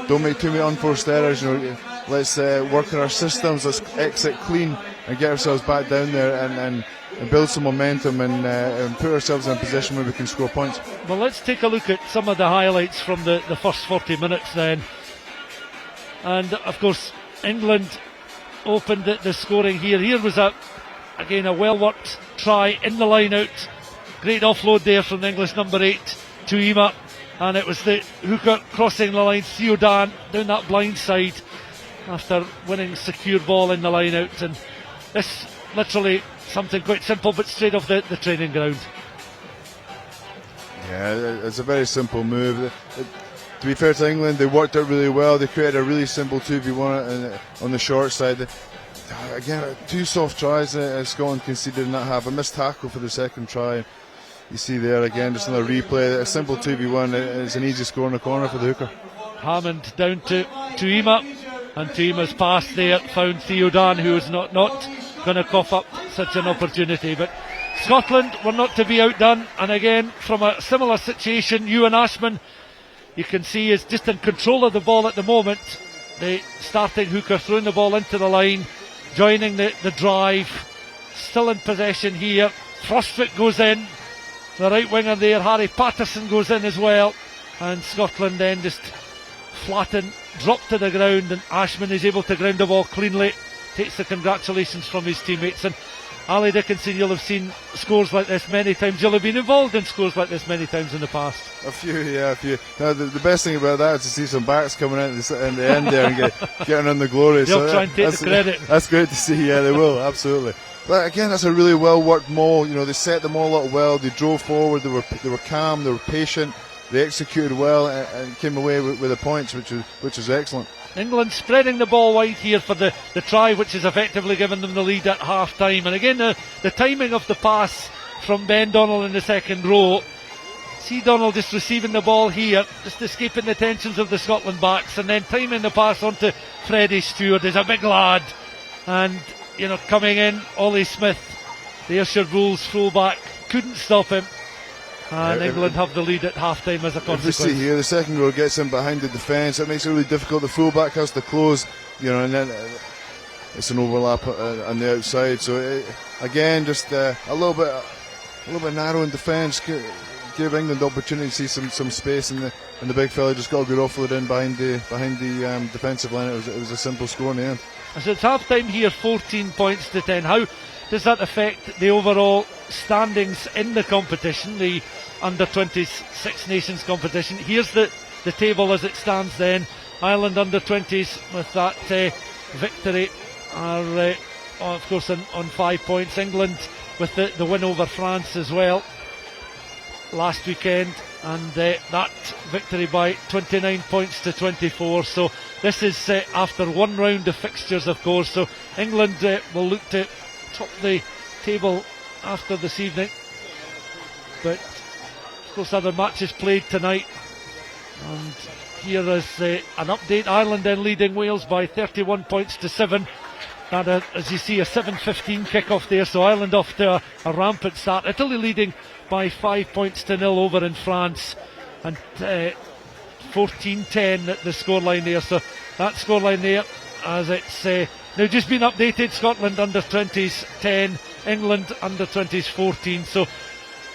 Don't make too many unforced errors. You know, let's work on our systems. Let's exit clean and get ourselves back down there and build some momentum and put ourselves in a position where we can score points. Well, let's take a look at some of the highlights from the first 40 minutes then. And of course, England opened the scoring here. Here was again a well-worked try in the line out. Great offload there from the English number 8, Tuima. And it was the hooker crossing the line, Theo Dan, down that blind side after winning secure ball in the line out. And this literally something quite simple, but straight off the training ground. Yeah, it's a very simple move. To be fair to England, they worked out really well. They created a really simple 2v1 on the short side. Again, 2 soft tries Scotland conceded in that half. A missed tackle for the second try. You see there again, just another replay. A simple 2v1 is an easy score in the corner for the hooker. Hammond down to Tuima, and Tuima's pass there found Theo Dan, who is not going to cough up such an opportunity. But Scotland were not to be outdone, and again from a similar situation, Ewan Ashman, you can see, is just in control of the ball at the moment. The starting hooker throwing the ball into the line, joining the drive, still in possession here. Frostwick goes in. The right winger there, Harry Patterson, goes in as well. and Scotland then just flattened, dropped to the ground, and Ashman is able to ground the ball cleanly, takes the congratulations from his teammates. And Ali Dickinson, you'll have seen scores like this many times. You'll have been involved in scores like this many times in the past. A few. Now, the best thing about that is to see some backs coming in at the end there and getting on the glory. They'll try and take the credit. That's great to see. Yeah, they will, absolutely. But again, that's a really well worked maul. You know, they set the maul up well. They drove forward. They were calm. They were patient. They executed well and came away with the points, which was excellent. England spreading the ball wide here for the try, which has effectively given them the lead at half time. And again, the timing of the pass from Ben Donnell in the second row. See Donnell just receiving the ball here, just escaping the tensions of the Scotland backs, and then timing the pass onto Freddie Stewart. He's a big lad, and you know, coming in, Ollie Smith, the Ayrshire Rules fullback, couldn't stop him. And England have the lead at half-time as a consequence. If we see here, the second row gets in behind the defence. It makes it really difficult. The fullback has to close, you know, and then it's an overlap on the outside. So again, just a little bit narrow in defence. Give England the opportunity to see some space, and the big fella just got a good offload in behind the defensive line. It was a simple score in the end. So it's half-time here, 14 points to 10. How does that affect the overall standings in the competition, the under-20s Six Nations competition? Here's the table as it stands then. Ireland under-20s with that victory are of course on 5 points. England with the win over France as well last weekend, and that victory by 29 points to 24. So this is after one round of fixtures, of course. So England will look to top the table after this evening, but of course other matches played tonight. And here is an update. Ireland then leading Wales by 31 points to 7. And as you see, a 7:15 kick-off there, so Ireland off to a rampant start. Italy leading by 5 points to 0 over in France, and 14-10 at the scoreline there. So that scoreline there, as it's now just been updated. Scotland under-20s 10, England under-20s 14. So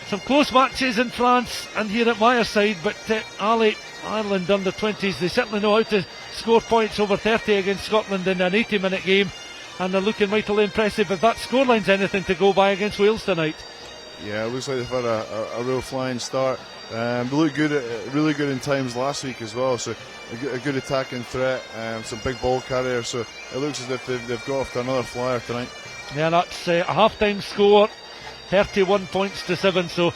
some close matches in France and here at Myreside, but Ali, Ireland under-20s, they certainly know how to score points over 30 against Scotland in an 80-minute game, and they're looking mightily impressive if that scoreline's anything to go by against Wales tonight. Yeah, it looks like they've had a real flying start. They look good, really good in times last week as well. So a good attacking threat, some big ball carriers. So it looks as if they've got off to another flyer tonight. Yeah, that's a half-time score, 31 points to 7. So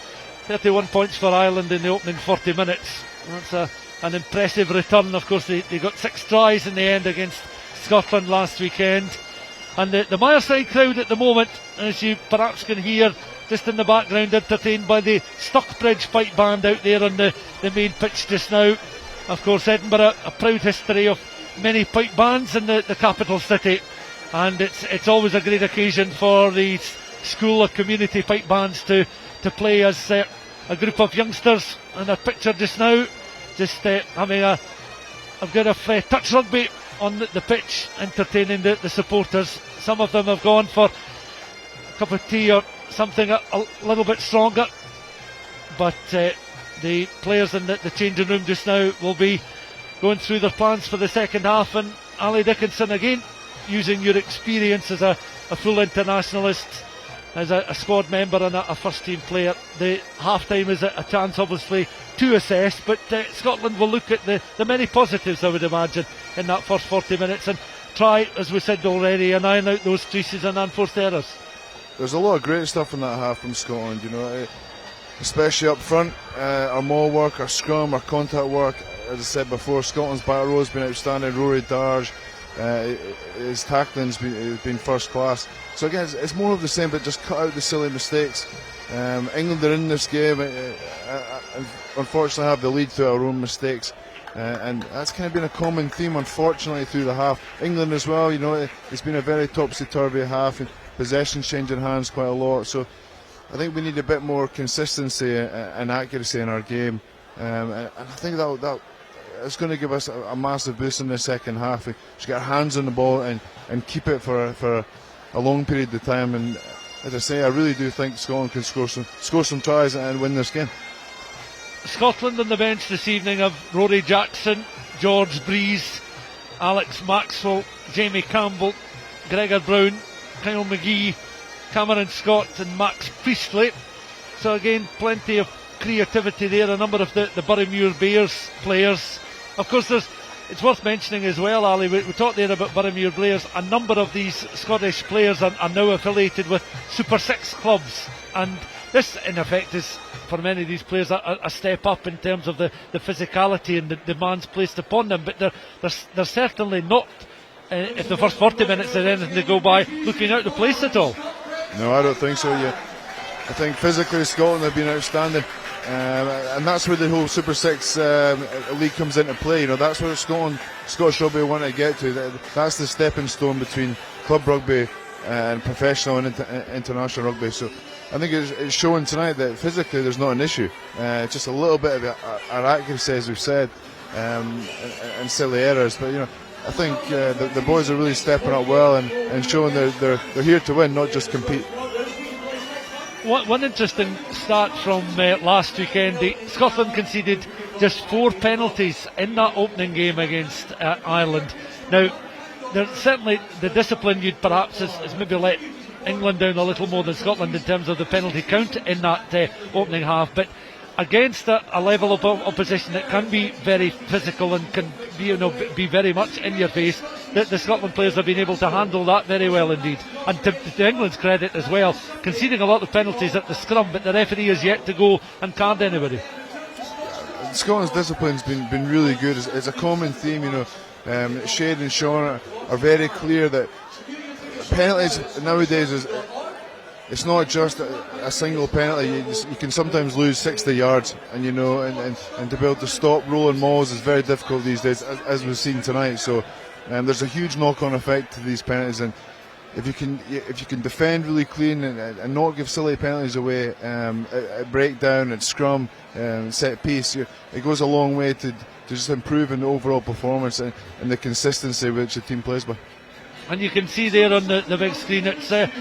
31 points for Ireland in the opening 40 minutes. That's an impressive return. Of course, they got 6 tries in the end against Scotland last weekend. And the Myreside crowd at the moment, as you perhaps can hear just in the background, entertained by the Stockbridge pipe band out there on the main pitch just now. Of course, Edinburgh, a proud history of many pipe bands in the capital city, and it's always a great occasion for the school or community pipe bands to play as a group of youngsters. And a picture just now, just having a bit of touch rugby on the pitch, entertaining the supporters. Some of them have gone for a cup of tea or something a little bit stronger, but the players in the changing room just now will be going through their plans for the second half. And Ali Dickinson, again using your experience as a full internationalist, as a squad member and a first team player, the half time is a chance obviously to assess, but Scotland will look at the many positives, I would imagine, in that first 40 minutes and try, as we said already, and iron out those creases and unforced errors. There's a lot of great stuff in that half from Scotland, you know, especially up front. Our maul work, our scrum, our contact work. As I said before, Scotland's back row has been outstanding. Rory Darge, his tackling's been first class. So again, it's more of the same, but just cut out the silly mistakes. England are in this game, unfortunately have the lead through our own mistakes. And that's kind of been a common theme, unfortunately, through the half. England as well, you know, it's been a very topsy-turvy half. Possession changing hands quite a lot, so I think we need a bit more consistency and accuracy in our game, and I think that it's going to give us a massive boost in the second half. We should get our hands on the ball and keep it for a long period of time. And as I say, I really do think Scotland can score some tries and win this game. Scotland on the bench this evening have Rory Jackson, George Breeze, Alex Maxwell, Jamie Campbell, Gregor Brown, Kyle McGee, Cameron Scott and Max Priestley. So again, plenty of creativity there. A number of the Boroughmuir Bears players. Of course, it's worth mentioning as well, Ali, we talked there about Boroughmuir Bears. A number of these Scottish players are now affiliated with Super 6 clubs, and this in effect is, for many of these players, a step up in terms of the physicality and the demands placed upon them. But they're certainly not, if the first 40 minutes are anything to go by, looking out of place at all. No, I don't think so. Yeah, I think physically Scotland have been outstanding, and that's where the whole Super 6 league comes into play. You know, that's where Scottish rugby want to get to. That's the stepping stone between club rugby and professional and international rugby. So I think it's showing tonight that physically there's not an issue. Just a little bit of our accuracy, as we've said, and silly errors. But you know, I think the boys are really stepping up well and showing they're here to win, not just compete. One interesting stat from last weekend: Scotland conceded just 4 penalties in that opening game against Ireland. Now, certainly the discipline you'd perhaps has maybe let England down a little more than Scotland in terms of the penalty count in that opening half, but against a level of opposition that can be very physical and can be very much in your face, the Scotland players have been able to handle that very well indeed. And to England's credit as well, conceding a lot of penalties at the scrum, but the referee has yet to go and card anybody. Scotland's discipline's been really good. It's a common theme, you know. Shade and Sean are very clear that penalties nowadays it's not just a single penalty. You can sometimes lose 60 yards, and you know, and to be able to stop rolling mauls is very difficult these days, as we've seen tonight. So there's a huge knock-on effect to these penalties, and if you can defend really clean and not give silly penalties away at breakdown, at scrum, set piece, it goes a long way to just improving the overall performance and the consistency which the team plays by. And you can see there on the big screen, it's a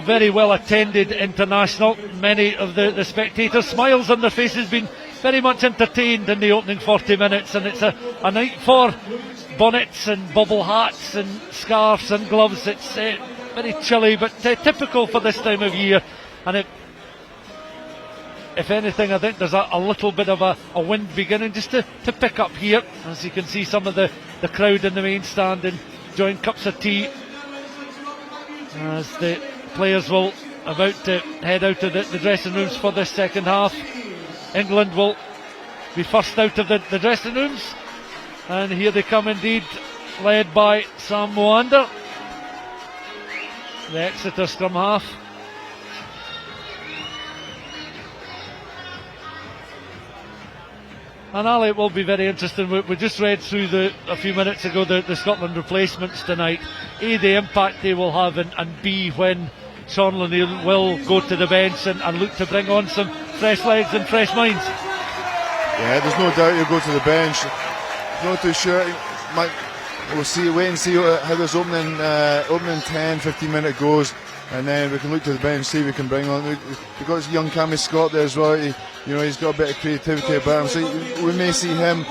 very well attended international. Many of the spectators, smiles on their faces, been very much entertained in the opening 40 minutes, and it's a night for bonnets and bubble hats and scarves and gloves. It's very chilly, but typical for this time of year. And if anything, I think there's a little bit of a wind beginning just to pick up here, as you can see some of the crowd in the main stand enjoying cups of tea as the players will about to head out of the dressing rooms for this second half. England will be first out of the dressing rooms, and here they come indeed, led by Sam Moander, the Exeter scrum half. And Ali, it will be very interesting. We just read through a few minutes ago the Scotland replacements tonight. A, the impact they will have, and B, when Sean Lanier will go to the bench and look to bring on some fresh legs and fresh minds. Yeah, there's no doubt he'll go to the bench. Not too sure. We'll wait and see how this opening 10-15 minute goes, and then we can look to the bench, see if we can bring on. We've got young Cammy Scott there as well. He's got a bit of creativity about him, so we may see him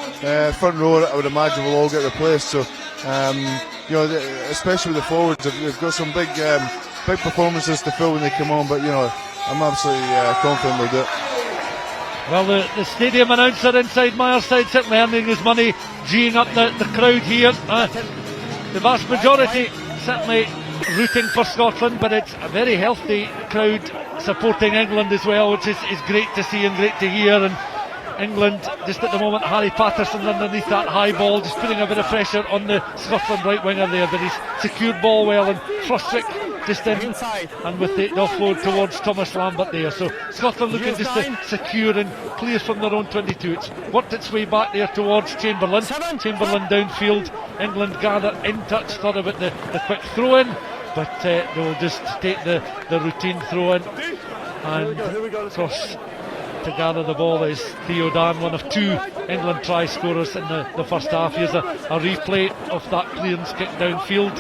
front row. I would imagine will all get replaced. So especially with the forwards, they've got some big performances to fill when they come on. But I'm absolutely confident they'll do it. Well, the stadium announcer inside Myreside certainly earning his money, geeing up the crowd here. The vast majority certainly rooting for Scotland, but it's a very healthy crowd supporting England as well, which is great to see and great to hear. And England, just at the moment, Harry Patterson underneath that high ball, just putting a bit of pressure on the Scotland right winger there, but he's secured ball well, and Frostwick just in, and with the offload towards Thomas Lambert there. So Scotland looking just to secure and clear from their own 22. It's worked its way back there towards Chamberlain downfield. England gather in touch, thought about the quick throw in, but they will just take the routine throw in, and across to gather the ball is Theo Dan, one of 2 England try scorers in the first half. Here's a replay of that clearance kick downfield,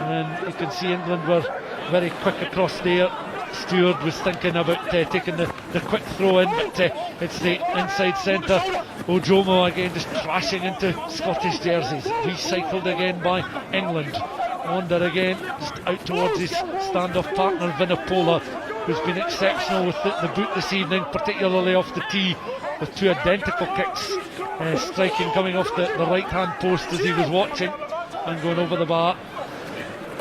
and you can see England were very quick across there Stewart was thinking about taking the quick throw in, but it's the inside centre. Ojomo again just crashing into Scottish jerseys. Recycled again by England. Wonder again, just out towards his standoff partner Vinipola, who's been exceptional with the boot this evening, particularly off the tee, with 2 identical kicks, striking coming off the right hand post as he was watching and going over the bar.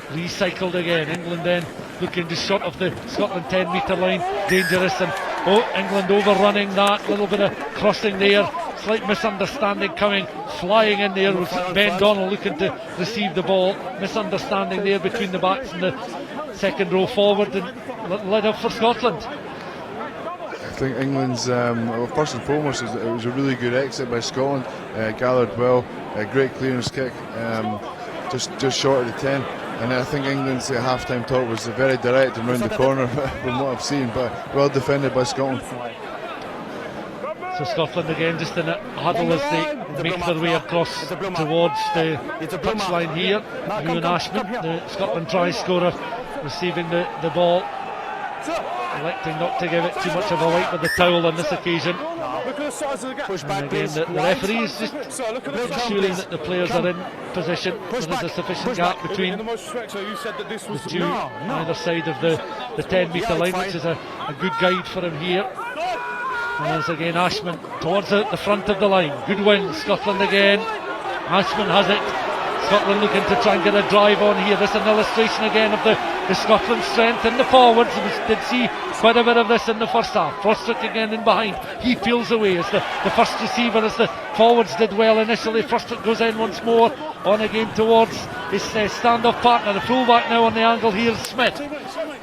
Recycled again. England then looking just short of the Scotland 10 metre line, dangerous, and England overrunning that, little bit of crossing there, slight misunderstanding coming, flying in there was Ben Donnell looking to receive the ball, misunderstanding there between the backs and the second row forward, and led up for Scotland. I think England's, well, first and foremost, it was a really good exit by Scotland, gathered well, a great clearance kick, just short of the 10. And I think England's half-time talk was very direct and round the corner from what I've seen, but well defended by Scotland. So Scotland again just in a huddle as they make their way across towards the touchline here. Ewan Ashman, the Scotland try scorer, receiving the ball, electing not to give it too much of a wipe with the towel on this occasion. And again the referee is just ensuring that the players are in position, so there's a sufficient gap between the two either side of the 10 metre line, which is a good guide for him here. And as again Ashman towards the front of the line. Good win, Scotland again. Ashman has it. Scotland looking to try and get a drive on here. This is an illustration again of the Scotland strength in the forwards. We did see quite a bit of this in the first half. Frostwick again in behind. He peels away as the first receiver, as the forwards did well initially. Frostwick goes in once more. On again towards his stand-off partner. The fullback now on the angle here is Smith.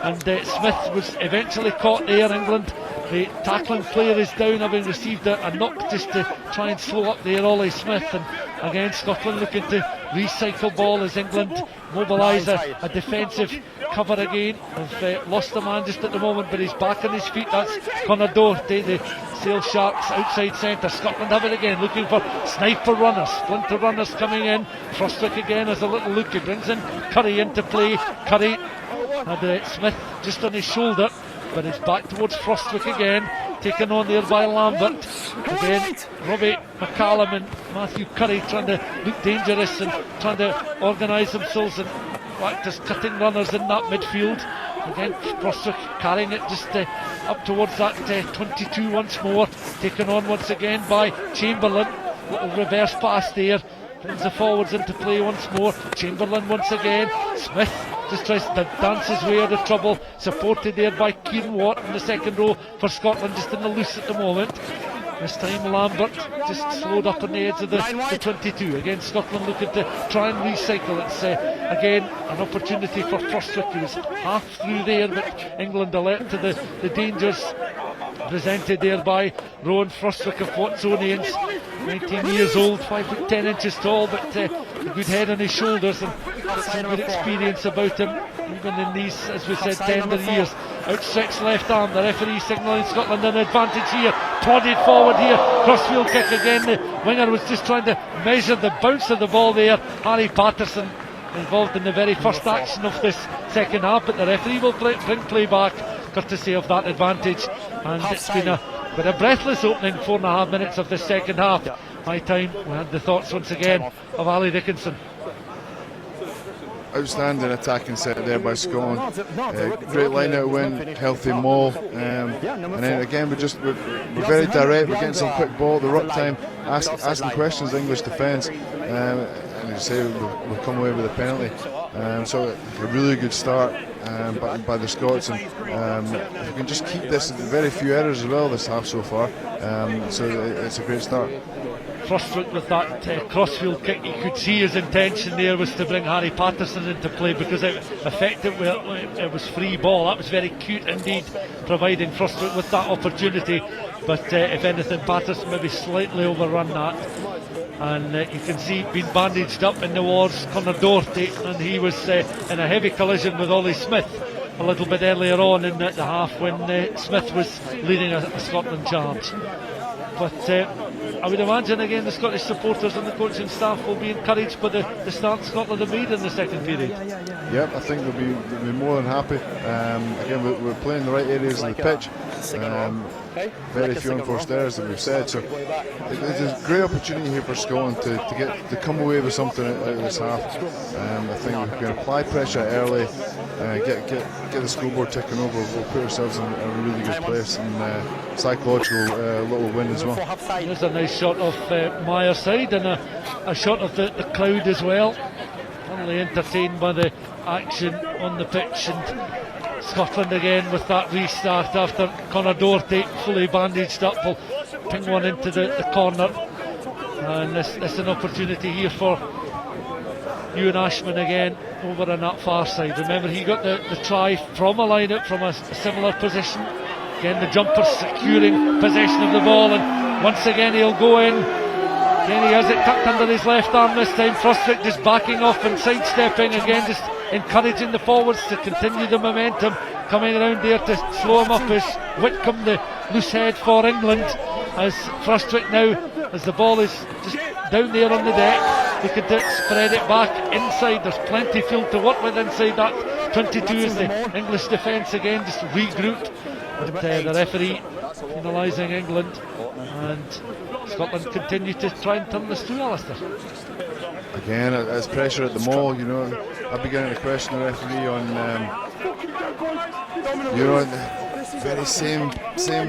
And Smith was eventually caught there. England, the tackling player, is down, having received a knock just to try and slow up there Ollie Smith. And again Scotland looking to recycle ball as England mobilise a defensive cover again. They've lost a man just at the moment, but he's back on his feet. That's Conor Doherty, the Sale Sharks outside centre. Scotland have it again, looking for sniper runners, splinter runners coming in. Frostwick again has a little look. He brings in Curry into play. Curry had Smith just on his shoulder, but it's back towards Frostwick again, taken on there by Lambert. Again Robbie McCallum and Matthew Curry trying to look dangerous and trying to organise themselves and act as cutting runners in that midfield. Again Frostwick carrying it just up towards that 22 once more, taken on once again by Chamberlain. Little reverse pass there, brings the forwards into play once more. Chamberlain once again. Smith just tries to dance his way out of trouble, supported there by Kieran Watt in the second row for Scotland, just in the loose at the moment. This time Lambert just slowed up on the edge of the 22. Again Scotland looking to try and recycle. It's again an opportunity for Frostwick, who was half through there, but England alert to the dangers presented there by Rowan Frostwick of Watsonians. 19 years old, 5 foot 10 inches tall, but a good head on his shoulders and some good experience about him, even in these, as we said, tender years. Outstretched left arm, the referee signalling Scotland an advantage here. Prodded forward here, crossfield kick again. The winger was just trying to measure the bounce of the ball there. Harry Patterson involved in the very first action of this second half, but the referee will bring play back courtesy of that advantage. And it's been a breathless opening 4.5 minutes of the second half. High time we had the thoughts once again of Ali Dickinson. Outstanding attacking set there by Scotland. Great line out win, healthy maul, and then again we're very direct. We're getting some quick ball at the ruck time, asking questions of English defence, and as you say, we'll come away with a penalty. So a really good start by the Scots, and if we can just keep this, very few errors as well this half so far, so it's a great start. Frostwick with that crossfield kick, you could see his intention there was to bring Harry Patterson into play, because it was free ball. That was very cute indeed, providing Frostwick with that opportunity, but if anything Patterson maybe slightly overrun that. And you can see being bandaged up in the wards Conor Doherty, and he was in a heavy collision with Ollie Smith a little bit earlier on in the half when Smith was leading a Scotland charge. But I would imagine again the Scottish supporters and the coaching staff will be encouraged by the start Scotland have made in the second period. Yep, I think they'll be more than happy. Again, we're playing the right areas of the pitch. Very few unforced errors that we've said, so it's a great opportunity here for Scotland to come away with something out of this half. I think we can apply pressure early, get the scoreboard ticking over. We'll put ourselves in a really good place, and psychological little win as well. There's a nice shot of Myreside and a shot of the crowd as well. Thoroughly entertained by the action on the pitch, and Scotland again with that restart after Conor Doherty fully bandaged up will ping one into the corner, and this an opportunity here for Ewan Ashman again over on that far side. Remember, he got the try from a line-out from a similar position. Again the jumper securing possession of the ball, and once again he'll go in. Again he has it tucked under his left arm this time. Frostwick just backing off and sidestepping again, just encouraging the forwards to continue the momentum, coming around there to slow him up as Whitcomb, the loose head for England, as Frostwick now, as the ball is just down there on the deck, they could spread it back inside. There's plenty field to work with inside that 22 as the English defence again just regrouped, but the referee penalising England, and Scotland continue to try and turn this through, Alistair. Again, it's pressure at the maul, you know. I'm beginning to question the referee on, the very same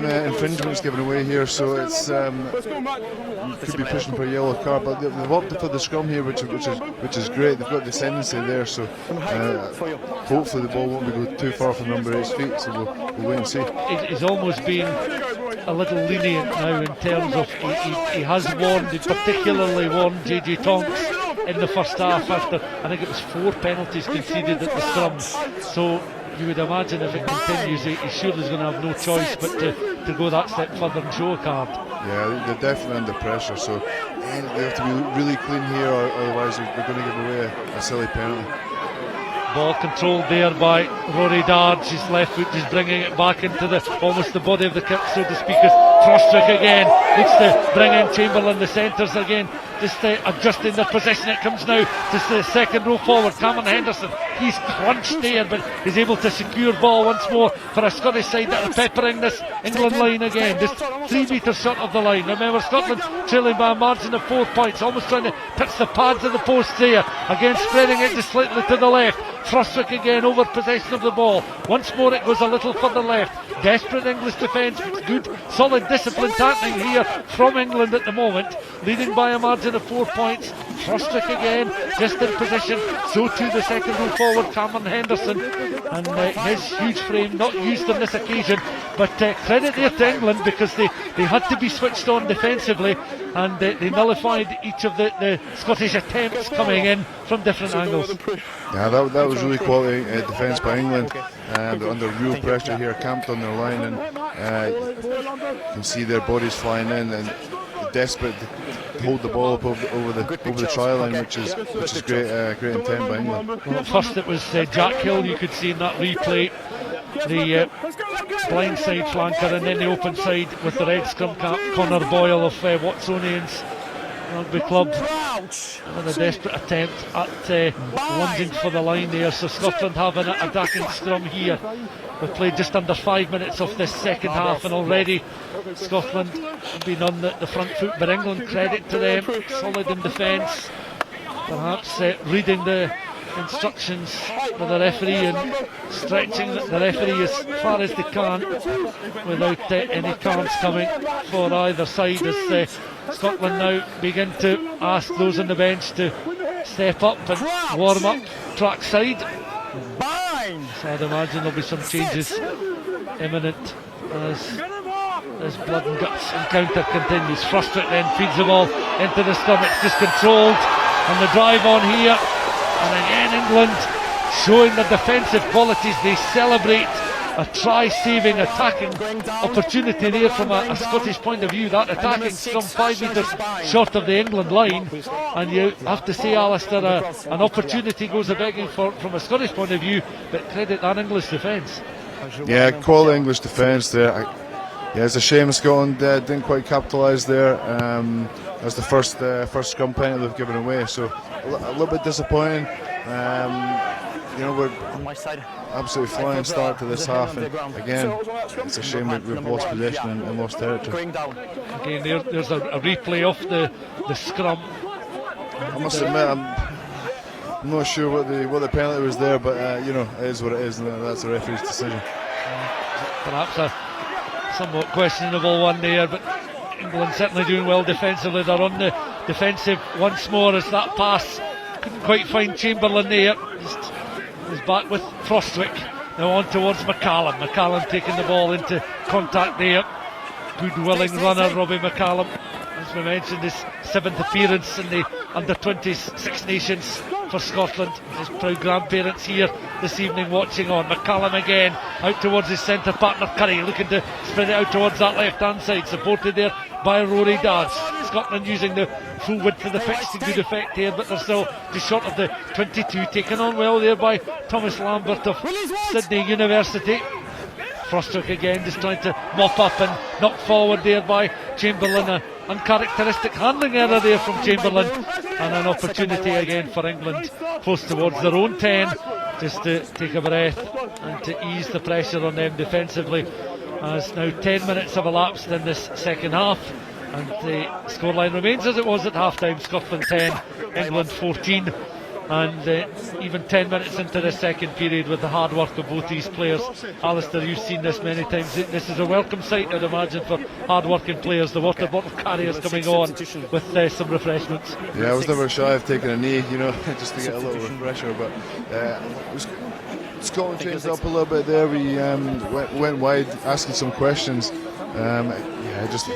infringements given away here. So it's could be pushing for a yellow card, but they've opted for the scrum here, which is great. They've got the ascendancy there, so hopefully the ball won't go too far from number 8's feet. So we'll wait and see. He's almost being a little lenient now in terms of he has warned, he particularly warned JJ Tonks in the first half after I think it was 4 penalties conceded at the scrums. So you would imagine if it continues, he surely is going to have no choice but to go that step further and show a card. Yeah, they're definitely under pressure, so they have to be really clean here, or otherwise they're going to give away a silly penalty. Ball controlled there by Rory Darge. His left foot just bringing it back into almost the body of the kit, so to speak, as Frostwick again looks to bring in Chamberlain. The centres again just adjusting their position. It comes now to the second row forward, Cameron Henderson. He's crunched there, but he's able to secure ball once more for a Scottish side that are peppering this England line again, just 3 metres short of the line. Remember, Scotland trailing by a margin of 4 points, almost trying to pitch the pads of the post there, again spreading it just slightly to the left. Frostwick again over possession of the ball. Once more it goes a little further left. Desperate English defence, good solid discipline tackling here from England at the moment, leading by a margin of 4 points. Frostwick again just in position, so too the second row forward Cameron Henderson, and his huge frame not used on this occasion, but credit there to England because they had to be switched on defensively, and they nullified each of the Scottish attempts coming in from different angles. Yeah, that was really quality defence by England. They're under real pressure here, camped on their line, and you can see their bodies flying in and desperate to hold the ball up over the try line, which is great intent by England. Well, at first it was Jack Hill, you could see in that replay, the blind side flanker, and then the open side with the red scrum cap Conor Boyle of Watsonians Rugby Club, and a desperate attempt at lunging for the line there. So Scotland have an attacking scrum here. We've played just under 5 minutes of this second half, and already Scotland have been on the front foot, but England, credit to them, solid in defence, perhaps reading the instructions for the referee and stretching the referee as far as they can without any cards coming for either side, as Scotland now begin to ask those on the bench to step up and warm up track side. So I'd imagine there'll be some changes imminent as this blood and guts encounter continues. Frostwick then feeds the ball into the scrum. It's just controlled, and the drive on here, and again England showing their defensive qualities. They celebrate a try-saving, attacking opportunity there from a Scottish point of view. That attacking scrum 5 metres short of the England line, and you have to say, Alistair, an opportunity goes a-begging from a Scottish point of view, but credit that English defence. Yeah, quality English defence there. Yeah, it's a shame Scotland didn't quite capitalise there. That's the first scrum penalty they've given away, so a little bit disappointing. We're on my side. Absolutely flying start to this half, and again, it's a shame that we've lost possession and lost territory. Again, there's a replay of the scrum. I must admit, I'm not sure what the penalty was there, but it is what it is, and that's the referee's decision. Perhaps a somewhat questionable one there, but England certainly doing well defensively. They're on the defensive once more as that pass couldn't quite find Chamberlain there. He's back with Frostwick. Now on towards McCallum. McCallum taking the ball into contact there. Good willing runner, Robbie McCallum. As we mentioned, his 7th appearance in the under-20s Six Nations for Scotland. His proud grandparents here this evening watching on. McCallum again out towards his centre partner Curry, looking to spread it out towards that left-hand side, supported there by Rory Dodds. Scotland using the full width of the pitch to good effect here, but they're still just short of the 22. Taken on well there by Thomas Lambert of Sydney University. Frostwick again just trying to mop up and knock forward there by Chamberlain. An uncharacteristic handling error there from Chamberlain, and an opportunity again for England close towards their own 10 just to take a breath and to ease the pressure on them defensively, as now 10 minutes have elapsed in this second half and the scoreline remains as it was at half time. Scotland 10, England 14. And even 10 minutes into the second period, with the hard work of both these players. Alistair, you've seen this many times. This is a welcome sight, I'd imagine, for hard-working players. The water bottle carriers coming on with some refreshments. Yeah, I was never shy of taking a knee, just to get a little refresher. But Scotland changed up a little bit there. We went wide, asking some questions. Just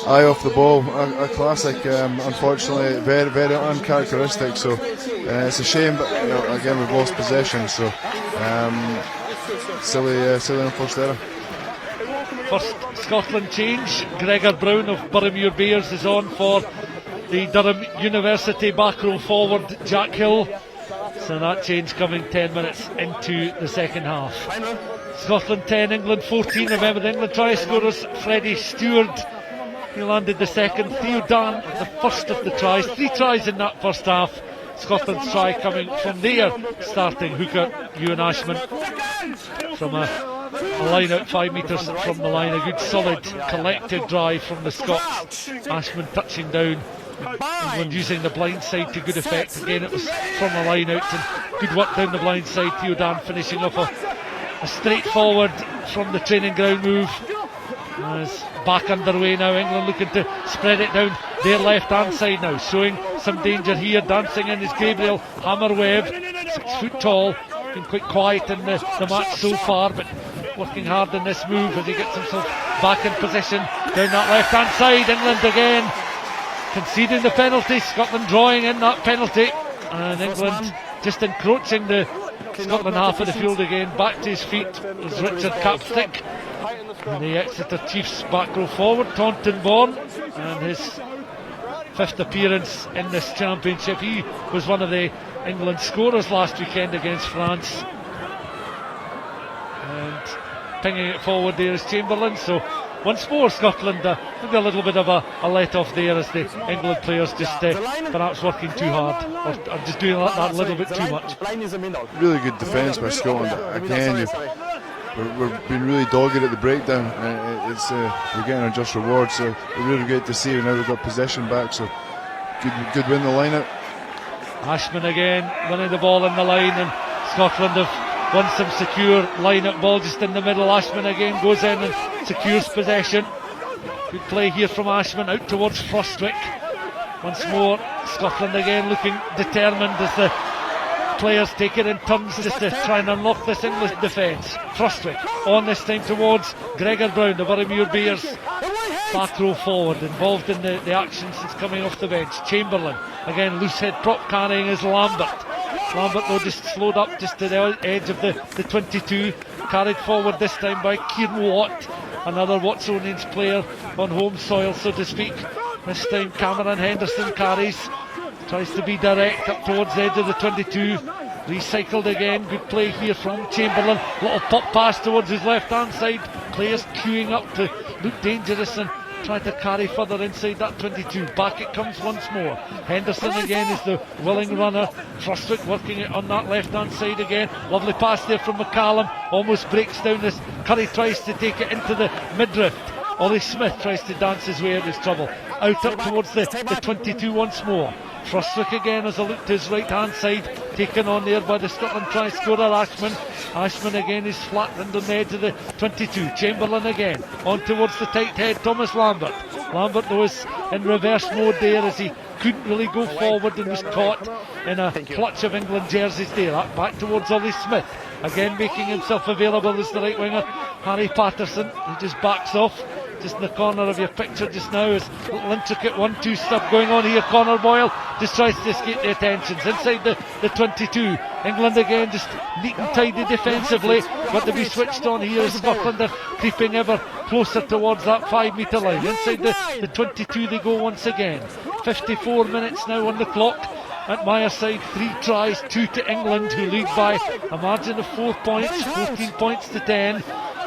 eye off the ball, a classic. Unfortunately, very, very uncharacteristic. So it's a shame, but again we've lost possession. So silly unforced error. First Scotland change. Gregor Brown of Boroughmuir Bears is on for the Durham University back row forward Jack Hill. So that change coming 10 minutes into the second half. Scotland 10, England 14. Remember the England try scorers Freddie Stewart. He landed the second. Theo Dan the first of the tries. 3 tries in that first half. Scotland's try coming from their starting hooker, Ewan Ashman, from a line out 5 metres from the line. A good solid collected drive from the Scots. Ashman touching down. England using the blind side to good effect. Again, it was from the line out and good work down the blind side. Theo Dan finishing off a straightforward from the training ground move. As back underway now, England looking to spread it down their left hand side now, showing some danger here. Dancing in is Gabriel Hammerweb, 6 foot tall, been quite quiet in the match so far, but working hard in this move as he gets himself back in position down that left hand side. England again conceding the penalty, Scotland drawing in that penalty, and England just encroaching the Scotland half of the field again. Back to his feet is Richard Capstick, and the Exeter Chiefs back row forward, Taunton born, and his 5th appearance in this championship. He was one of the England scorers last weekend against France, and pinging it forward there is Chamberlain. So once more Scotland maybe a little bit of a let off there, as the England players just perhaps working too hard, or just doing that a little bit too much. Really good defence by Scotland. Again, we're being really dogged at the breakdown. We're getting our just reward, so it's really great to see. Now we've got possession back, so good win the line out. Ashman again winning the ball in the line, and Scotland have won some secure line-up ball just in the middle. Ashman again goes in and secures possession. Good play here from Ashman out towards Frostwick. Once more Scotland again looking determined as the players take it in turns just to try and unlock this English defence. Frostwick on this time towards Gregor Brown, the Boroughmuir Bears back row forward, involved in the action since coming off the bench. Chamberlain again, loose head prop carrying is Lambert though just slowed up just to the edge of the 22, carried forward this time by Kieran Watt, another Watsonians player on home soil, so to speak. This time Cameron Henderson carries, tries to be direct up towards the edge of the 22. recycled again. Good play here from Chamberlain. Little pop pass towards his left hand side. Players queuing up to look dangerous and try to carry further inside that 22. Back it comes once more. Henderson again is the willing runner. Frostwick working it on that left hand side again. Lovely pass there from McCallum. Almost breaks down this. Curry tries to take it into the midriff. Ollie Smith tries to dance his way out of his trouble. Out up towards the 22 once more. Frostwick again has a look to his right hand side, taken on there by the Scotland try scorer Ashman. Ashman again is flattened on the edge of the 22. Chamberlain again on towards the tight head Thomas Lambert. Lambert though is in reverse mode there as he couldn't really go forward and was caught in a clutch of England jerseys there. Back towards Ollie Smith, again making himself available as the right winger Harry Patterson, who just backs off. Just in the corner of your picture just now is a little intricate 1-2 stuff going on here. Conor Boyle just tries to escape the attentions inside the 22. England again just neat and tidy defensively, but to be switched on here is Scotland. Are creeping ever closer towards that 5 metre line. Inside the 22 they go once again. 54 minutes now on the clock at Myreside. 3 tries, 2 to England, who lead by a margin of 4 points, 14 points to 10.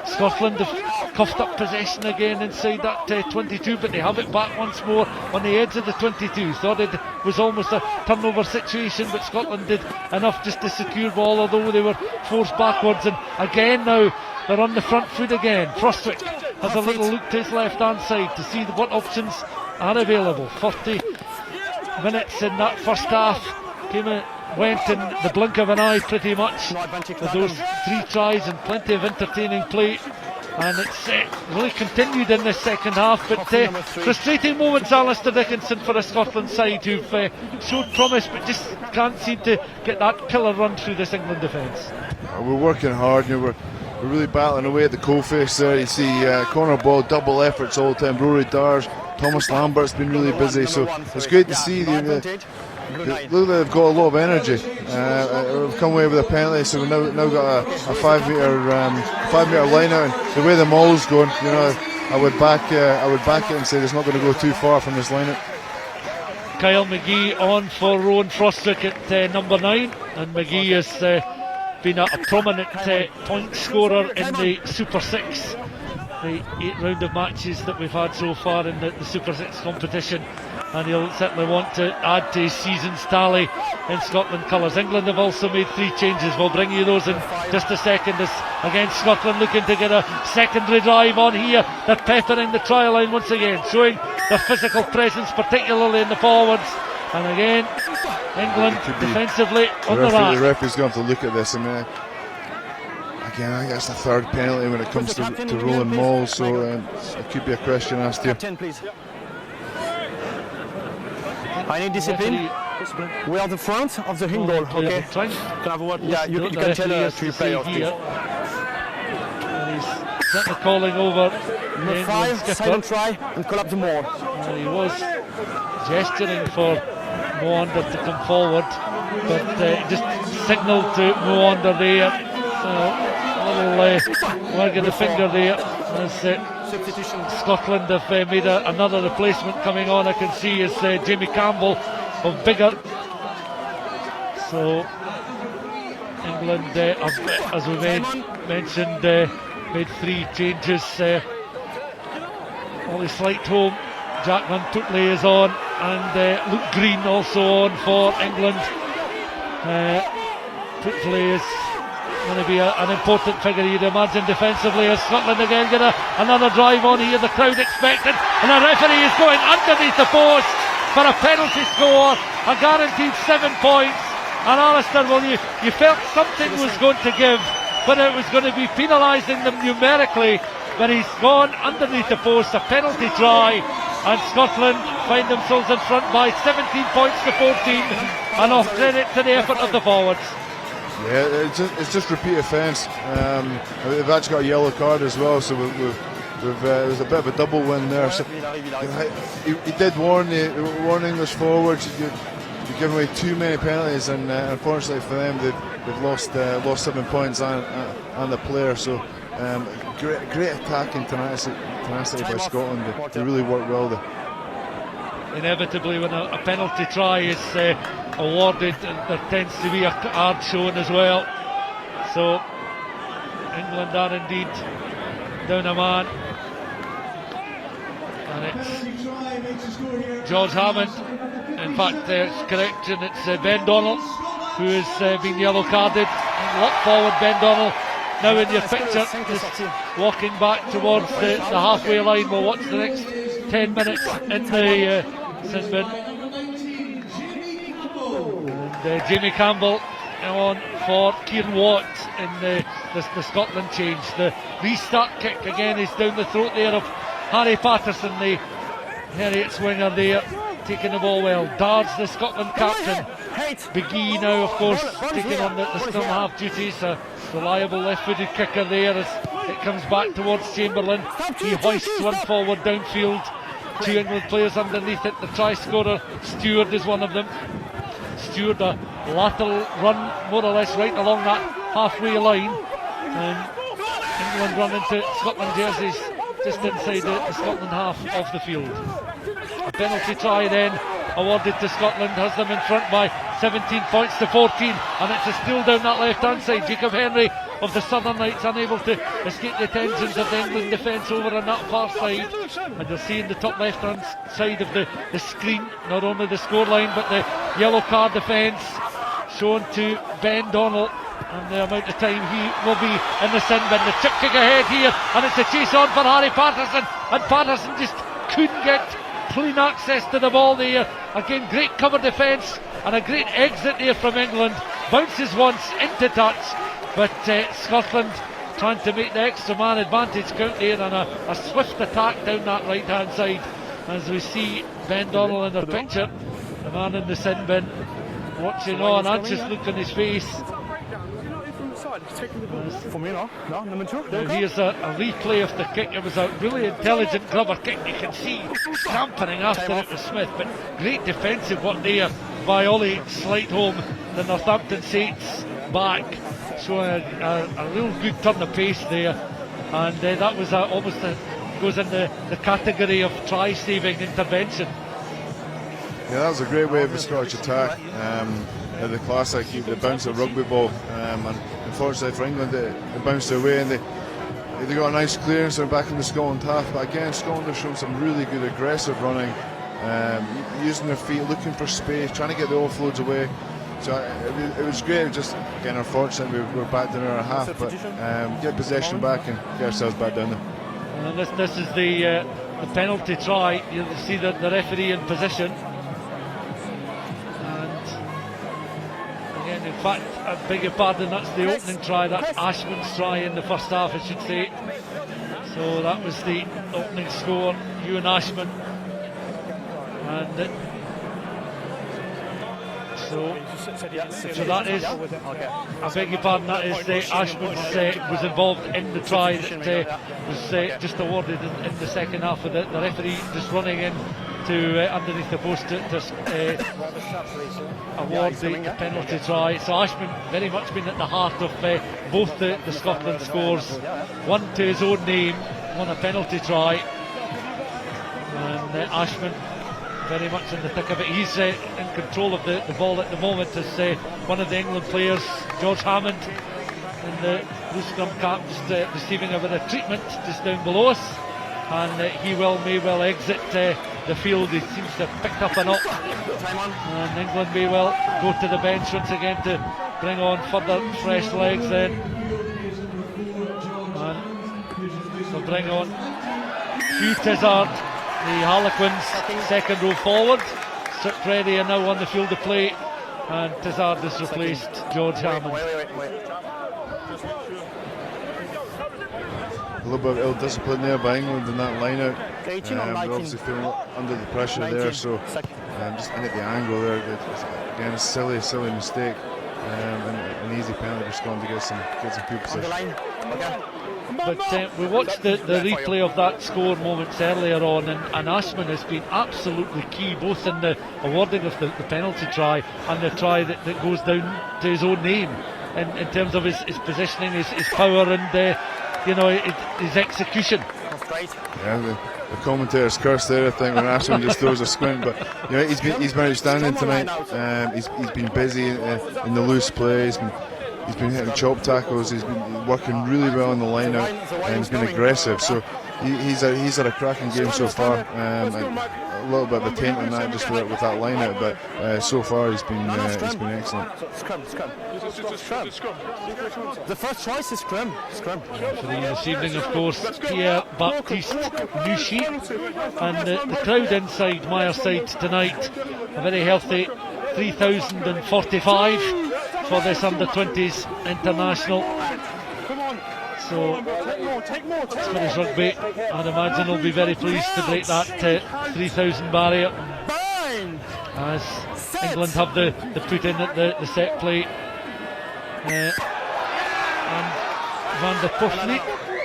Scotland have coughed up possession again inside that 22, but they have it back once more on the edge of the 22. Thought it was almost a turnover situation, but Scotland did enough just to secure ball, although they were forced backwards. And again now they're on the front foot again. Frostwick has a little look to his left hand side to see what options are available. 40 minutes in that first half went in the blink of an eye pretty much, with those 3 tries and plenty of entertaining play, and it's really continued in this second half. But frustrating moments, Alistair Dickinson, for a Scotland side who've showed promise but just can't seem to get that killer run through this England defence. We're working hard, we're really battling away at the coalface there. You see Conor Boyle, double efforts all the time. Rory Dars, Thomas Lambert's been really busy, so it's great to see look like they've got a lot of energy. We've come away with a penalty, so we've now got a 5 metre line out. And the way the maul's going, I would back it and say it's not going to go too far from this line out. Kyle McGee on for Rowan Frostwick at number 9, and McGee has been a prominent point scorer in the Super 6, the 8 round of matches that we've had so far in the Super 6 competition, and he'll certainly want to add to his season's tally in Scotland colours. England have also made 3 changes. We'll bring you those in just a second. As again, Scotland looking to get a secondary drive on here. They're peppering the try line once again, showing their physical presence, particularly in the forwards. And again, England defensively on the rack. The referee's going to have to look at this. Again, I think that's the 3rd penalty when it comes to Roland Maul, so it could be a question asked here. I need discipline. We are the front of the in goal, okay? Can I have a word? Yeah, you can tell us to play off here. And he's certainly calling over Number 5, silent try and collapse the Moore. He was gesturing for Moander to come forward, but just signalled to Moander there. A little wag of the finger there as Scotland have made another replacement coming on. I can see is Jamie Campbell of Biggar. So England have, as we mentioned, made 3 changes. Ollie Slight home, Jack Van Tootley is on, and Luke Green also on for England. Tootley is going to be an important figure, you'd imagine, defensively, as Scotland again get another drive on here. The crowd expected, and the referee is going underneath the post for a penalty score, a guaranteed 7 points. And Alistair, well, you felt something was going to give, but it was going to be penalising them numerically. But he's gone underneath the post, a penalty try, and Scotland find themselves in front by 17 points to 14, and off credit to the effort of the forwards. Yeah, it's just repeat offence. They've actually got a yellow card as well, so it was a bit of a double win there. So, he did warn English forwards. You're giving away too many penalties, and unfortunately for them, they've lost 7 points and the player. So great attacking tenacity by Scotland. They really worked well there. Inevitably, when a penalty try is awarded, there tends to be a card shown as well. So England are indeed down a man, and it's George Hammond. In fact, it's correction, it's Ben Donnell who has been yellow carded. Look forward, Ben Donnell. Now in your picture, just walking back towards the halfway line. We'll watch the next 10 minutes in the sin bin. And Jamie Campbell on for Kieran Watt in the Scotland change. The restart kick again is down the throat there of Harry Patterson, the Heriots winger there, taking the ball well. Dards, the Scotland captain. Begee now, of course, taking on the scrum half duties. A reliable left-footed kicker there as it comes back towards Chamberlain. He hoists one forward downfield. 2 England players underneath it. The try scorer, Stewart, is one of them. Stewart, a lateral run more or less right along that halfway line. And England run into Scotland jerseys just inside the Scotland half of the field. A penalty try then awarded to Scotland, has them in front by 17 points to 14, and it's still down that left hand side. Jacob Henry of the Southern Knights unable to escape the attentions of the England defence over on that far side, and you'll see in the top left hand side of the screen not only the scoreline but the yellow card defence shown to Ben Donnell and the amount of time he will be in the sin bin. The chip kick ahead here, and it's a chase on for Harry Patterson, and Patterson just couldn't get clean access to the ball there. Again, great cover defence and a great exit there from England. Bounces once into touch, but Scotland trying to make the extra man advantage count there, and a swift attack down that right hand side as we see Ben Donnell in the picture, the man in the sin bin, watching on, anxious look on his face. Now here's a replay of the kick. It was a really intelligent grubber kick. You can see scampering after it was Smith, but great defensive work there by Ollie Slightholm, the Northampton Saints back, showing a real good turn of pace there, and that was almost goes in the category of try-saving intervention. Yeah, that was a great way of the Scottish attack. The classic, the bounce of rugby ball, and unfortunately for England it bounced away, and they got a nice clearance. They're back in the Scotland half, but again Scotland have shown some really good aggressive running, using their feet, looking for space, trying to get the offloads away. So it was great. Just again, unfortunately we're back down our half, but get possession back and get ourselves back down there. And this is the penalty try. You'll see the referee in position. In fact, I beg your pardon, that's the opening try, that's Ashman's try in the first half, I should say. So that was the opening score, Ewan Ashman. And so that is, I beg your pardon, that is Ashman was involved in the try that was just awarded in the second half of the referee just running in to underneath the post to award the penalty try. So Ashman very much been at the heart of both the Scotland scores, one to his own name, one a penalty try, and Ashman very much in the thick of it. He's in control of the ball at the moment as one of the England players, George Hammond, in the blue scrum cap, just receiving a bit of treatment just down below us, and he may well exit the field. He seems to have picked up a knock, and England may well go to the bench once again to bring on further fresh legs then, and they'll bring on Hugh Tizard, the Harlequins second row forward. Stripped ready and now on the field of play, and Tizard has replaced George Hammond. A little bit of ill-discipline there by England in that line-out. They're obviously feeling under the pressure there, so just in at the angle there. Again, a silly mistake, and an easy penalty for Scotland to get some field position. But we watched the replay of that score moments earlier on, and Ashman has been absolutely key, both in the awarding of the penalty try and the try that goes down to his own name, in terms of his positioning, his power, and his execution. Yeah, the commentator's curse there, I think, when Ashwin just throws a squint. But you know, he's been outstanding tonight. He's been busy in the loose play. He's been hitting chop tackles. He's been working really well in the line-out, and he's been aggressive. So he's had a cracking game so far. A little bit of a taint on that just with that line-out, but so far he's been excellent. Scrum. The first choice is scrum. Referee this evening, of course, Pierre-Baptiste Nuchy, and the crowd inside Myreside tonight, a very healthy 3,045 for this under-20s international. So Scottish Rugby, I'd imagine, will be very pleased to break that 3,000 barrier, as England have the put in at the set play. And Van der Puffney,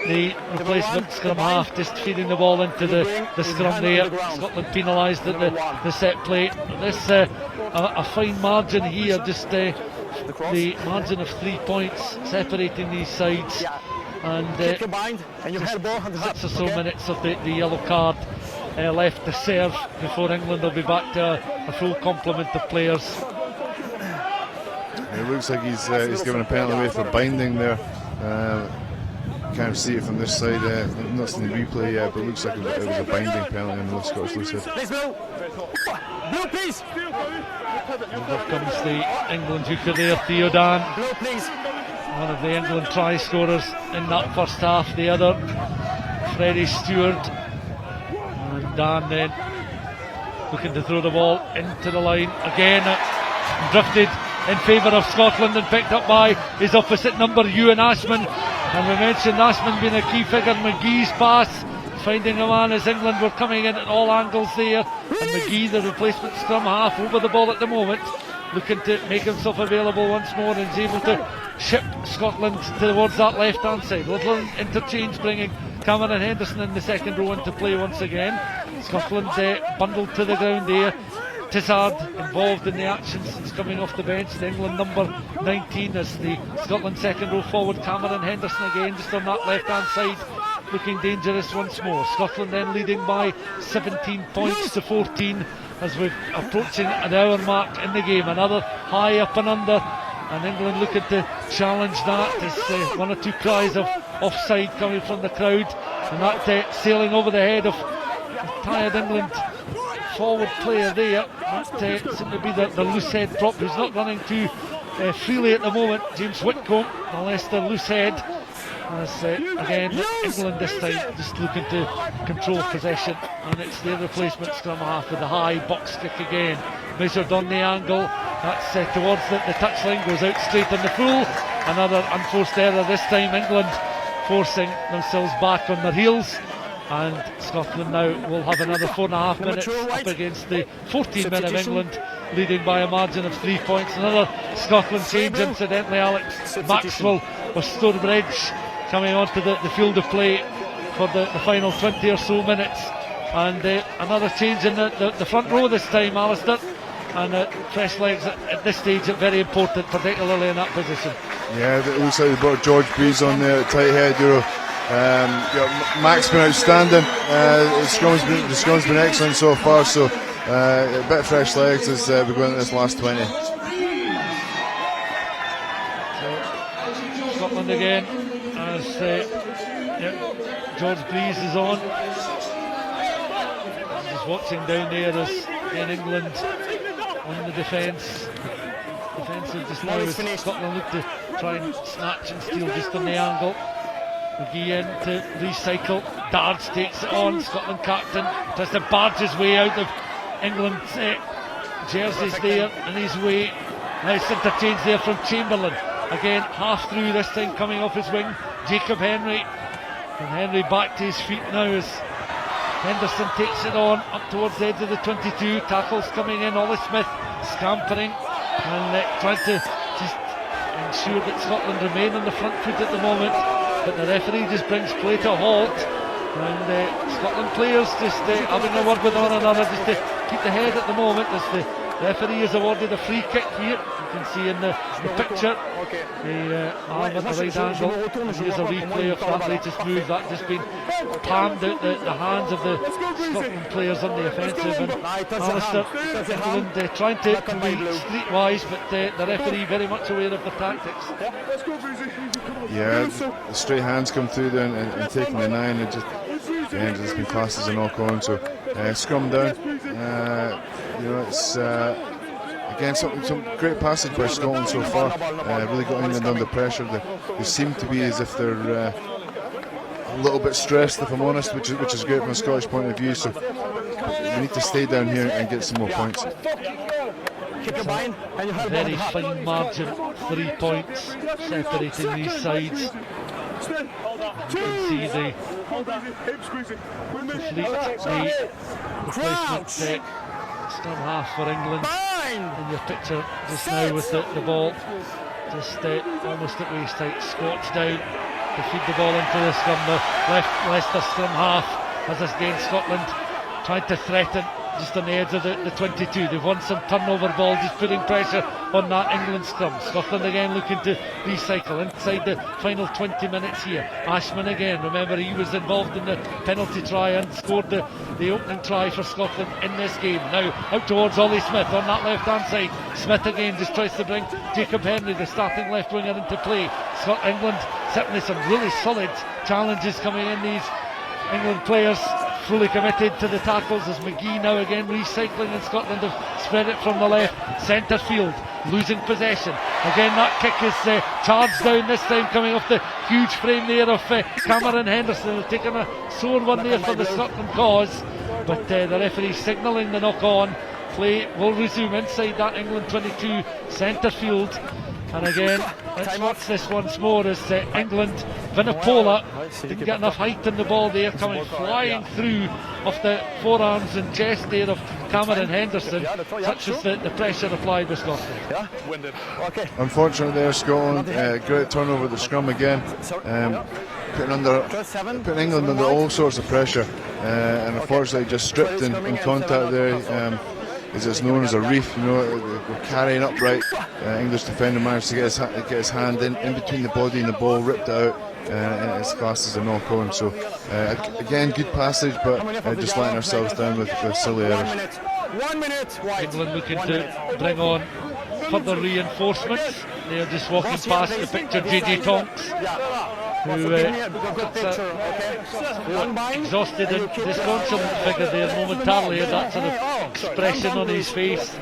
the replacement scrum half, just feeding the ball into the scrum there. Scotland penalised at the set play. This a fine margin here, just the margin of 3 points separating these sides. And just 6 or so minutes of the yellow card left to serve before England will be back to a full complement of players. It looks like he's given a penalty away for binding there. Can't see it from this side. Not seen the replay yet, but it looks like it was a binding penalty on the Scottish loose head. Blue, please. Here comes the England hooker there, Theo Dan. Blue, please. One of the England try scorers in that first half, the other Freddie Stewart. And Dan then looking to throw the ball into the line again, drifted in favour of Scotland and picked up by his opposite number, Ewan Ashman. And we mentioned Ashman being a key figure. McGee's pass finding a man as England were coming in at all angles there, and McGee, the replacement scrum half, over the ball at the moment, looking to make himself available once more, and is able to ship Scotland towards that left hand side. Little interchange bringing Cameron Henderson in the second row into play once again. Scotland bundled to the ground there. Tizard involved in the action since coming off the bench. The England number 19 as the Scotland second row forward. Cameron Henderson again just on that left hand side, looking dangerous once more. Scotland then leading by 17 points to 14 as we're approaching an hour mark in the game. Another high up and under, and England looking to challenge that. There's one or two cries of offside coming from the crowd, and that sailing over the head of tired England forward player there. That seemed to be the loose head prop, who's not running too freely at the moment, James Whitcomb, the Leicester loose head. As again, England this time just looking to control possession, and it's their replacement scrum half with the high box kick again, measured on the angle. That's towards the touchline, goes out straight on the full. Another unforced error this time, England forcing themselves back on their heels, and Scotland now will have another 4.5 minutes up against the 14 men of England, leading by a margin of 3 points. Another Scotland change, incidentally, Alex Maxwell of Stourbridge coming onto the field of play for the final 20 or so minutes, and another change in the front row this time, Alistair, and fresh legs at this stage are very important, particularly in that position. Yeah, it looks like they brought George Breeze on there at tight head. Mac's been outstanding. The scrum's been excellent so far, so a bit of fresh legs as we go into this last 20. So Scotland again, as George Breeze is on. Just watching down there as in England on the defence. Defensive just now as Scotland look to try and snatch and steal just on the angle. McGee in to recycle. Darts takes it on. Scotland captain tries to barge his way out of England's jerseys there in his way. Nice interchange there from Chamberlain. Again, half through this time, coming off his wing, Jacob Henry. And Henry back to his feet now as Henderson takes it on up towards the edge of the 22. Tackles coming in. Ollie Smith scampering and trying to just ensure that Scotland remain on the front foot at the moment. But the referee just brings play to a halt, and Scotland players just having a word with one another just to keep the head at the moment as the referee has awarded a free kick here. You can see in the picture the arm at the right angle. Here's a replay of that latest move. That just been palmed out the hands of the Scotland players on the offensive. And Alistair, England trying to be streetwise, but the referee very much aware of the tactics. Yeah, the straight hands come through there and taking the 9, and just it's been classed as a knock on. So scrum down. It's again some great passage by Scotland so far. Really got England under pressure. They seem to be as if they're a little bit stressed, if I'm honest, which is great from a Scottish point of view. So we need to stay down here and get some more points. Very fine margin, 3 points separating these sides. You can see the replacement scrum half for England in your picture just now with the ball just almost at waist height. Scott's down to feed the ball into the scrum. The left Leicester scrum half has this again Scotland trying to threaten just on the edge of the 22. They've won some turnover ball, just putting pressure on that England scrum. Scotland again looking to recycle inside the final 20 minutes here. Ashman again, remember he was involved in the penalty try and scored the opening try for Scotland in this game. Now out towards Ollie Smith on that left hand side. Smith again just tries to bring Jacob Henry, the starting left winger, into play. England certainly some really solid challenges coming in. These England players fully committed to the tackles as McGee now again recycling, and Scotland have spread it from the left centre field, losing possession. Again that kick is charged down, this time coming off the huge frame there of Cameron Henderson. They've taken a sore one there for the Scotland cause, but the referee signalling the knock on. Play will resume inside that England 22 centre field. And again, let's watch this once more as England, Vinipola didn't get enough height in the ball there, coming flying through off the forearms and chest there of Cameron Henderson, such as the pressure applied by Scotland. Unfortunately there, Scotland, great turnover at the scrum again, putting England under all sorts of pressure, and unfortunately just stripped in contact there. As it's known as a reef, we're carrying upright. English defender managed to get his hand in between the body and the ball, ripped it out, and it's classed as a knock on. So again, good passage, but just letting ourselves down with silly errors. England looking to bring on further reinforcements. They're just walking past the picture JJ Tonks, who exhausted and disconsolate figure there momentarily, and that sort of expression on his face,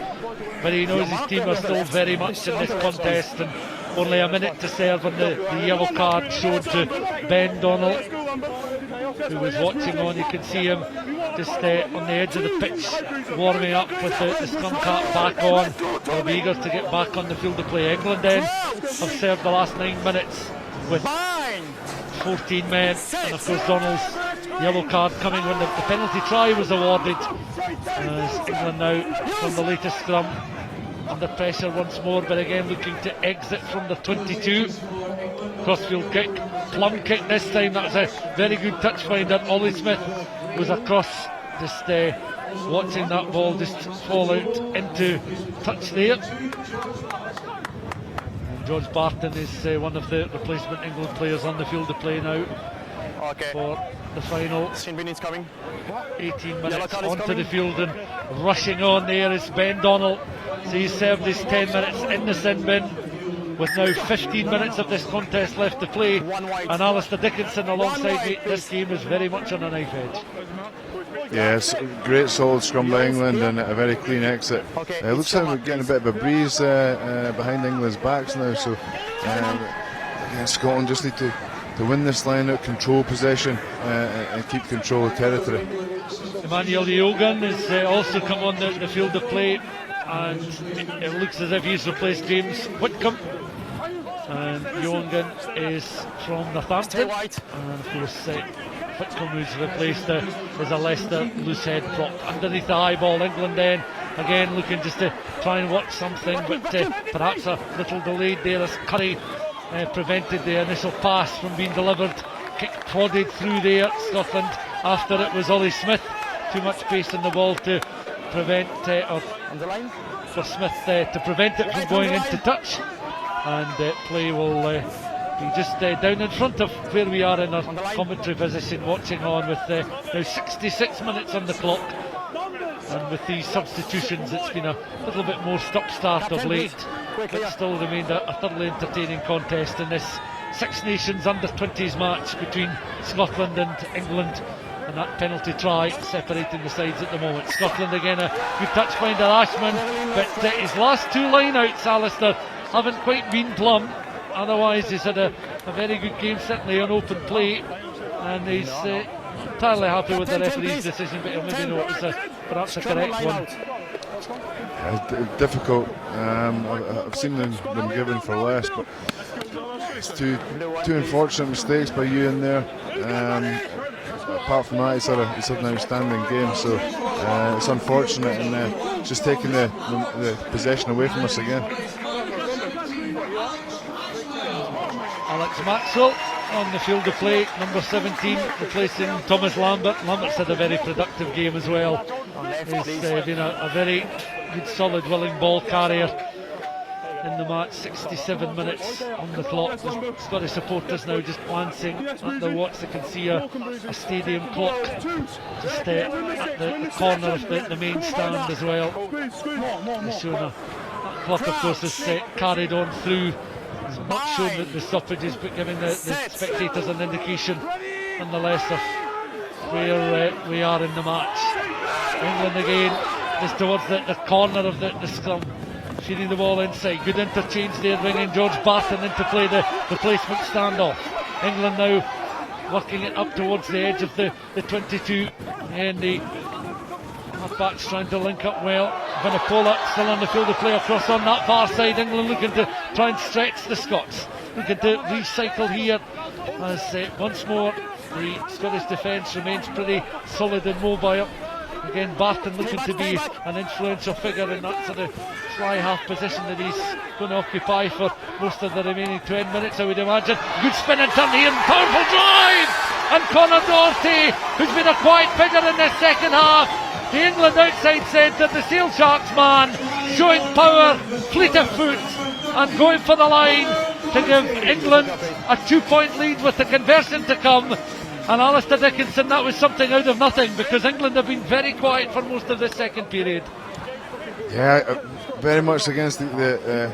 but he knows his team are still very much in this contest, and only a minute to serve, and the yellow card shown to Ben Donnell, who was watching on. You can see him just on the edge of the pitch warming up with the scrum cap back on. They'll be eager to get back on the field to play. England then have served the last 9 minutes with 14 men, and of course Donnell's yellow card coming when the penalty try was awarded, as England now from the latest scrum under pressure once more, but again looking to exit from the 22. Crossfield kick, plum kick this time. That was a very good touch finder. Ollie Smith was across, just watching that ball just fall out into touch there. George Barton is one of the replacement England players on the field to play now for the final 18 minutes onto the field, and rushing on there is Ben Donnell. So he's served his 10 minutes in the sin bin, with now 15 minutes of this contest left to play, and Alistair Dickinson alongside me. This game is very much on a knife edge. Yes, great solid scrum by England and a very clean exit. It looks like we're getting a bit of a breeze behind England's backs now, so Scotland just need to win this line out, control possession and keep control of territory. Emmanuel Yogan has also come on the field of play, and it looks as if he's replaced James Whitcomb. And Yogan is from Northampton, and of course Whitcomb, who's replaced, is a Leicester loose head prop. Underneath the high ball, England then again looking just to try and watch something, but perhaps a little delayed there as Curry prevented the initial pass from being delivered. Kick prodded through there, Scotland, after it was Ollie Smith. Too much pace in the ball to prevent or for Smith to prevent it from going into touch, and play will be just down in front of where we are in our commentary position, watching on with now 66 minutes on the clock. And with these substitutions, it's been a little bit more stop-start of late, but still remained a thoroughly entertaining contest in this Six Nations under-20s match between Scotland and England, and that penalty try separating the sides at the moment. Scotland again, a good touch finder, Ashman, but his last two line-outs, Alistair, haven't quite been plumb. Otherwise he's had a very good game, certainly on open play, and he's entirely happy with the referee's decision, but he'll maybe know it was perhaps a correct one. Difficult. I've seen them given for less, but it's two unfortunate mistakes by you in there. Apart from that, he's had an outstanding game, so it's unfortunate, and just taking the possession away from us again. Alex Maxwell on the field of play, number 17, replacing Thomas Lambert. Lambert's had a very productive game as well. He's been a very good, solid, willing ball carrier in the match. 67 minutes on the clock. The Scottish supporters now just glancing at their watch. They can see a stadium clock just at the corner of the main stand as well. Showing that clock, of course, is carried on through. It's not showing the stoppages, but giving the spectators an indication nonetheless of where we are in the match. England again is towards the corner of the scrum, feeding the ball inside. Good interchange there, bringing George Barton into play, the replacement standoff. England now working it up towards the edge of the 22, and the half-backs trying to link up well. Vanapola still on the field of play across on that far side. England looking to try and stretch the Scots, looking to recycle here as once more the Scottish defence remains pretty solid and mobile. Again, Barton looking to be an influential figure in that sort of fly half position that he's going to occupy for most of the remaining 10 minutes, I would imagine. Good spin and turn here, and powerful drive! And Conor Doherty, who's been a quiet figure in this second half, the England outside centre, the Seal Sharks man, showing power, fleet of foot, and going for the line to give England a 2-point lead with the conversion to come. And Alistair Dickinson, that was something out of nothing, because England have been very quiet for most of this second period. Yeah, very much against the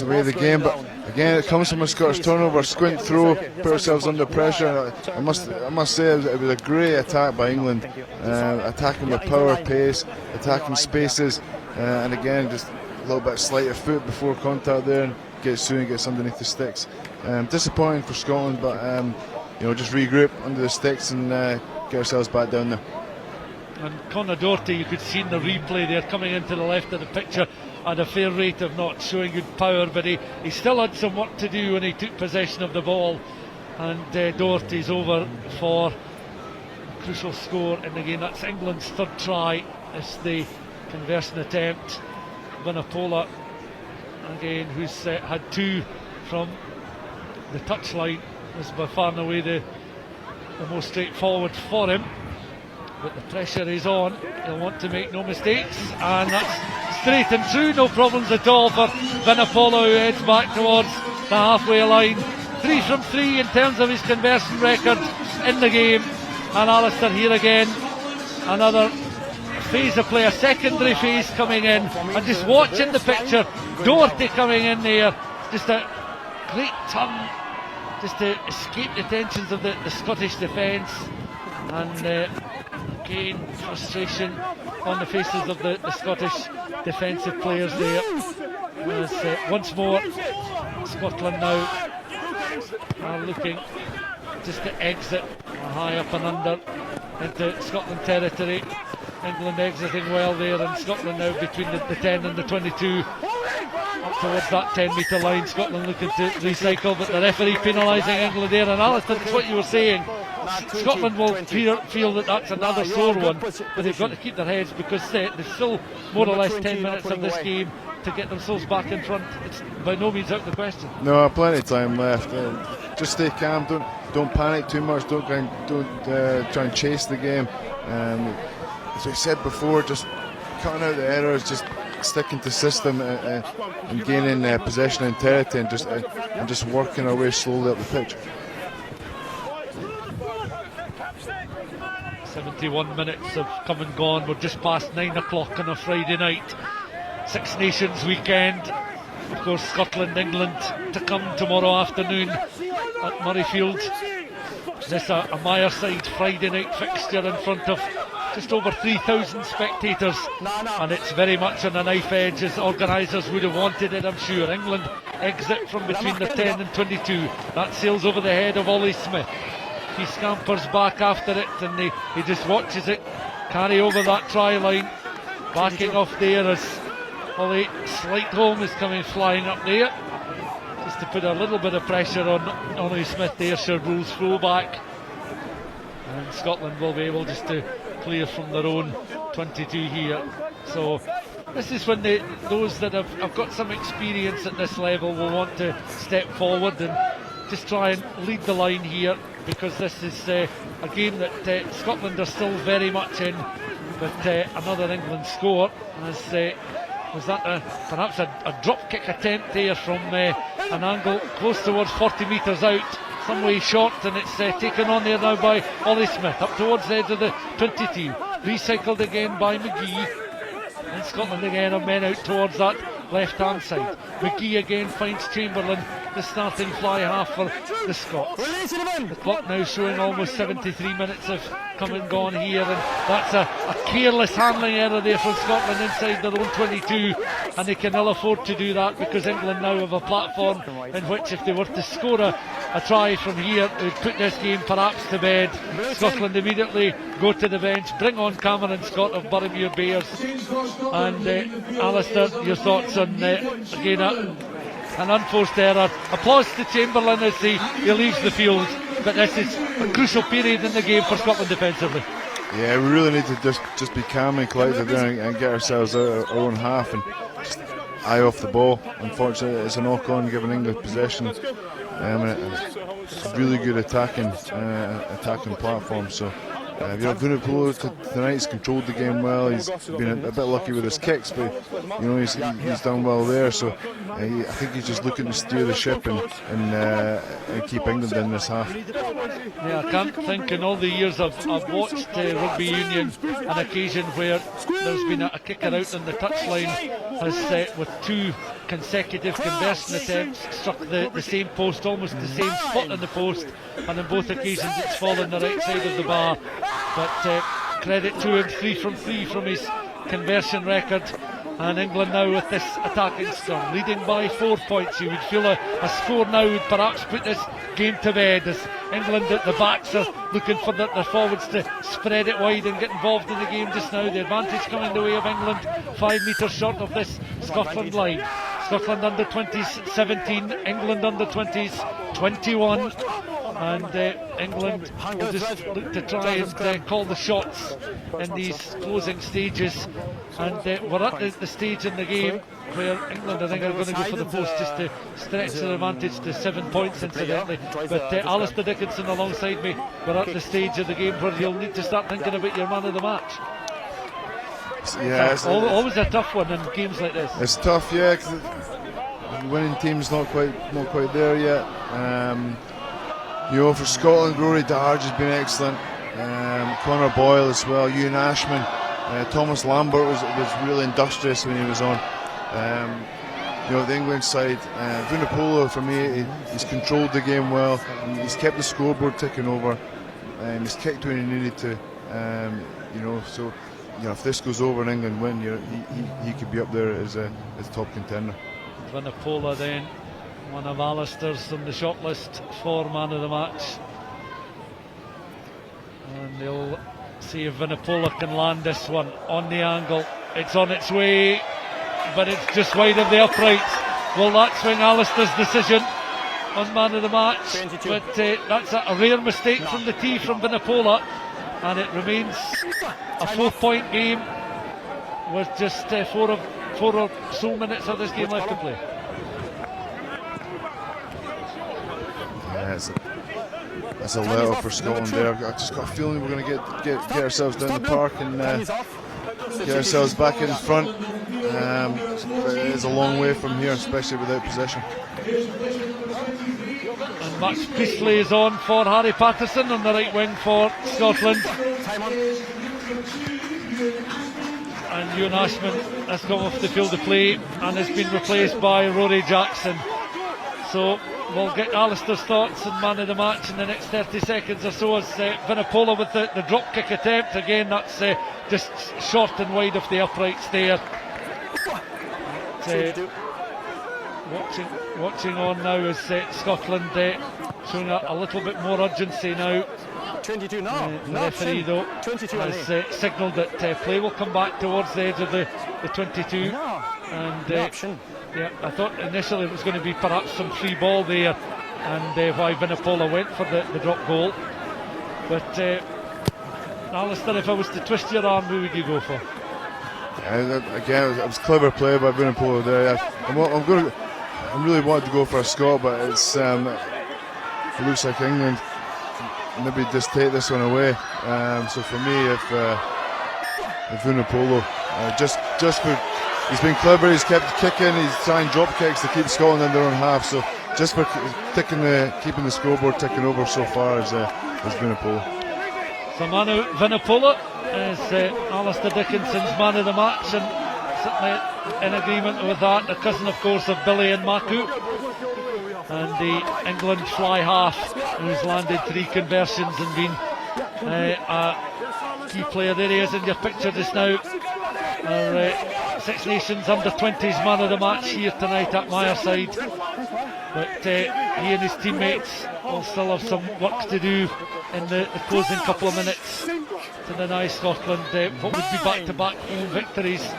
way of the game, but again it comes from a Scottish turnover, squint throw, put ourselves under pressure. I must say it was a great attack by England, attacking with power, pace, attacking spaces, and again just a little bit slight of foot before contact there, and gets underneath the sticks. Disappointing for Scotland, but just regroup under the sticks and get ourselves back down there. And Conor Doherty, you could see in the replay there, coming into the left of the picture at a fair rate of not showing good power, but he still had some work to do when he took possession of the ball. And Doherty's over for a crucial score, and again that's England's third try. It's the conversion attempt. Vanapola again, who's had two from the touchline, is by far and away the most straightforward for him, but the pressure is on. He'll want to make no mistakes, and that's straight and true, no problems at all for Vanapola, who heads back towards the halfway line. 3 from 3 in terms of his conversion record in the game. And Alistair here again, another phase of play, a secondary phase coming in, and just watching the picture, Doherty coming in there, just a great turn just to escape the tensions of the Scottish defence, and again frustration on the faces of the Scottish defensive players there, as once more Scotland now are looking just to exit high up and under into Scotland territory. England exiting well there, and Scotland now between the 10 and the 22, up towards that 10 metre line. Scotland looking to recycle, but the referee penalising England there. And Alistair, that's what you were saying, Scotland will feel that that's another sore one, but they've got to keep their heads, because there's still more or less 10 minutes of this game to get themselves back in front. It's by no means out of the question. No, plenty of time left. Just stay calm, don't panic too much, don't try and chase the game. As I said before, just cutting out the errors, just sticking to system and gaining possession and territory, and just working our way slowly up the pitch. 71 minutes have come and gone. We're just past 9 o'clock on a Friday night. Six Nations weekend. Of course, Scotland, England to come tomorrow afternoon at Murrayfield. This a Myreside Friday night fixture in front of just over 3,000 spectators, and it's very much on a knife edge, as organisers would have wanted it, I'm sure. England exit from between the 10 and 22. That sails over the head of Ollie Smith. He scampers back after it, and he just watches it carry over that try line, backing off there as Ollie Slightholm is coming flying up there, just to put a little bit of pressure on Ollie Smith there. Sir Rules full back, and Scotland will be able just to clear from their own 22 here. So this is when those that have got some experience at this level will want to step forward and just try and lead the line here, because this is a game that Scotland are still very much in. But another England score, as was that perhaps a drop kick attempt there from an angle close towards 40 metres out, some way short, and it's taken on there now by Ollie Smith up towards the edge of the 22, recycled again by McGee, and Scotland again are men out towards that left hand side. McGee again finds Chamberlain, the starting fly half for the Scots. The clock now showing almost 73 minutes have come and gone here, and that's a careless handling error there from Scotland inside their own 22, and they can ill afford to do that, because England now have a platform in which, if they were to score a try from here, it would put this game perhaps to bed. Scotland immediately go to the bench, bring on Cameron Scott of Boroughmuir Bears. And Alistair, your thoughts on again an unforced error. Applause to Chamberlain as he leaves the field, but this is a crucial period in the game for Scotland defensively. Yeah, we really need to just be calm and collected there and get ourselves out of our own half and just eye off the ball. Unfortunately, it's a knock-on giving England possession. It's a really good attacking platform. So Vunipola tonight's controlled the game well. He's been a bit lucky with his kicks, but he's done well there. So I think he's just looking to steer the ship and keep England in this half. Yeah, I can't think in all the years I've watched rugby union an occasion where there's been a kicker out on the touchline has with two consecutive conversion attempts struck the same post, almost the same spot on the post, and on both occasions it's fallen the right side of the bar. But credit to him, 3 from 3 from his conversion record. And England now with this attacking storm, leading by 4 points. You would feel a score now would perhaps put this game to bed, as England at the backs are looking for their forwards to spread it wide and get involved in the game just now. The advantage coming the way of England, 5 metres short of this Scotland line. Scotland under 20s 17, England under 20s 21. And England will just look to try and call the shots in these closing stages. And we're at the stage in the game where England, I think, are going to go for the post just to stretch their advantage to 7 points, incidentally. But Alistair Dickinson alongside me, we're at the stage of the game where you'll need to start thinking about your man of the match. Yeah, always a tough one in games like this. It's tough, yeah, because the winning team's not quite there yet. For Scotland, Rory Darge has been excellent. Conor Boyle as well. Ewan Ashman, Thomas Lambert was really industrious when he was on. The England side, Vunipola, for me, he's controlled the game well. He's kept the scoreboard ticking over. He's kicked when he needed to. So if this goes over and England win, he could be up there as a top contender. Vunipola then, one of Alistair's on the shortlist for man of the match, and they'll see if Vunipola can land this one on the angle. It's on its way, but it's just wide of the uprights. Will that swing Alistair's decision on man of the match? 22. But that's a rare mistake from the tee from Vunipola, and it remains a 4-point game with just 4 or so minutes of this game left to play. That's a let-off for Scotland there. I've just got a feeling we're going to get ourselves down the park and get ourselves back in front. It's a long way from here, especially without possession. And Max Priestley is on for Harry Patterson on the right wing for Scotland. And Ewan Ashman has come off the field of play and has been replaced by Rory Jackson. So we'll get Alistair's thoughts on man of the match in the next 30 seconds or so, as Vunipola with the drop kick attempt. Again, that's just short and wide of the uprights there. Watching on now is Scotland showing a little bit more urgency now. 22 now. The referee though has signalled that play will come back towards the edge of the 22. And yeah, I thought initially it was going to be perhaps some free ball there, and why Vunipola went for the drop goal. But Alistair, if I was to twist your arm, who would you go for? Again, it was clever play by Vunipola there. I'm really wanting to go for a Scot, but it looks like England maybe just take this one away. So for me, if Vunipola just for, he's been clever, he's kept kicking, he's trying drop kicks to keep Scotland in their own half. So just for keeping the scoreboard ticking over so far is Vunipola. So Manu Vunipola is Alistair Dickinson's man of the match, and certainly in agreement with that. The cousin, of course, of Billy and Maku, and the England fly half, who's landed 3 conversions and been a key player. There he is in your picture just now. Our Six Nations under-20s man of the match here tonight at Myreside. But he and his teammates will still have some work to do in the closing couple of minutes to deny Scotland what would be back-to-back home victories.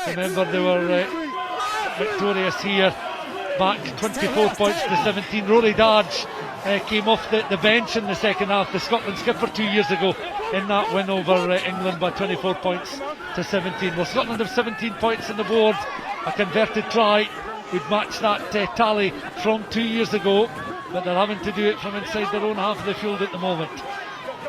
Remember, they were victorious here back 24 points to 17. Rory Darge came off the bench in the second half, the Scotland skipper 2 years ago, in that win over England by 24 points to 17. Well, Scotland have 17 points on the board. A converted try would match that tally from 2 years ago, but they're having to do it from inside their own half of the field at the moment.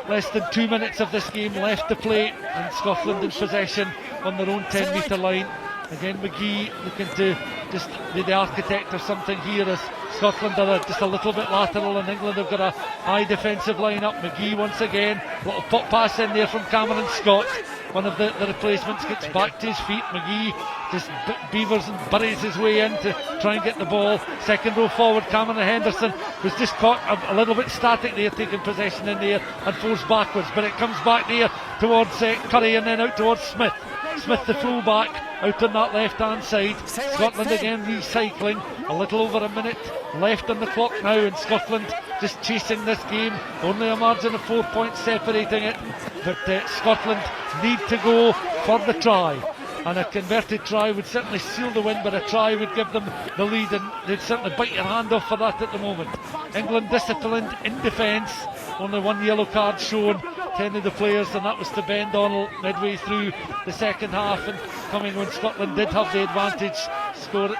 Less than 2 minutes of this game left to play, and Scotland in possession on their own 10-metre line. Again, McGee looking to just be the architect of something here, as Scotland are just a little bit lateral and England have got a high defensive line up. McGee once again, little pop pass in there from Cameron Scott. One of the replacements gets back to his feet. McGee just beavers and buries his way in to try and get the ball. Second row forward, Cameron Henderson was just caught a little bit static there, taking possession in there and forced backwards, but it comes back there towards Curry and then out towards Smith. Smith, the full-back, out on that left-hand side. Scotland again recycling. A little over a minute left on the clock now, and Scotland just chasing this game. Only a margin of 4 points separating it. But Scotland need to go for the try. And a converted try would certainly seal the win, but a try would give them the lead, and they'd certainly bite your hand off for that at the moment. England disciplined in defence. Only 1 yellow card shown, 10 of the players, and that was to Ben Donnell midway through the second half, and coming when Scotland did have the advantage, scored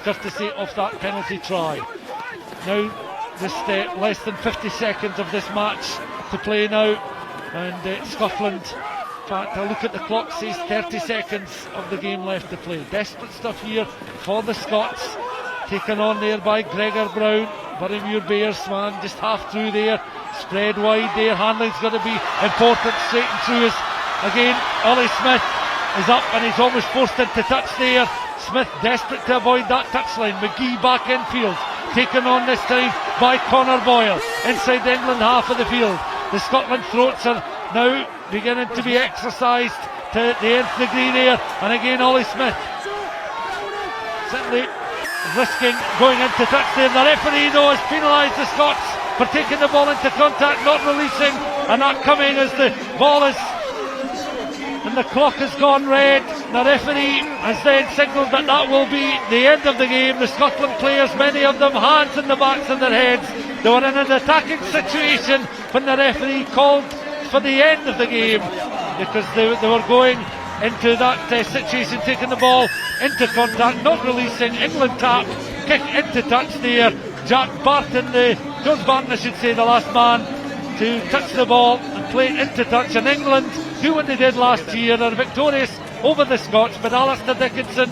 courtesy of that penalty try. Now just less than 50 seconds of this match to play now, and Scotland, in fact a look at the clock says 30 seconds of the game left to play. Desperate stuff here for the Scots, taken on there by Gregor Brown. Burrymuir Bears man just half through there, spread wide there. Handling's going to be important, straight and through us. Again, Ollie Smith is up and he's almost forced into touch there. Smith desperate to avoid that touchline. McGee back infield, taken on this time by Conor Boyle inside the England half of the field. The Scotland throats are now beginning to be exercised to the nth degree there, and again Ollie Smith certainly risking going into touch there. The referee though has penalised the Scots for taking the ball into contact, not releasing, and that coming as the ball is and the clock has gone red. The referee has then signalled that will be the end of the game. The Scotland players, many of them hands in the backs of their heads. They were in an attacking situation when the referee called for the end of the game, because they were going into that situation, taking the ball into contact, not releasing. England tap, kick into touch there. Jack Barton, George Barton I should say, the last man to touch the ball and play into touch, and England do what they did last year, are victorious over the Scots. But Alistair Dickinson,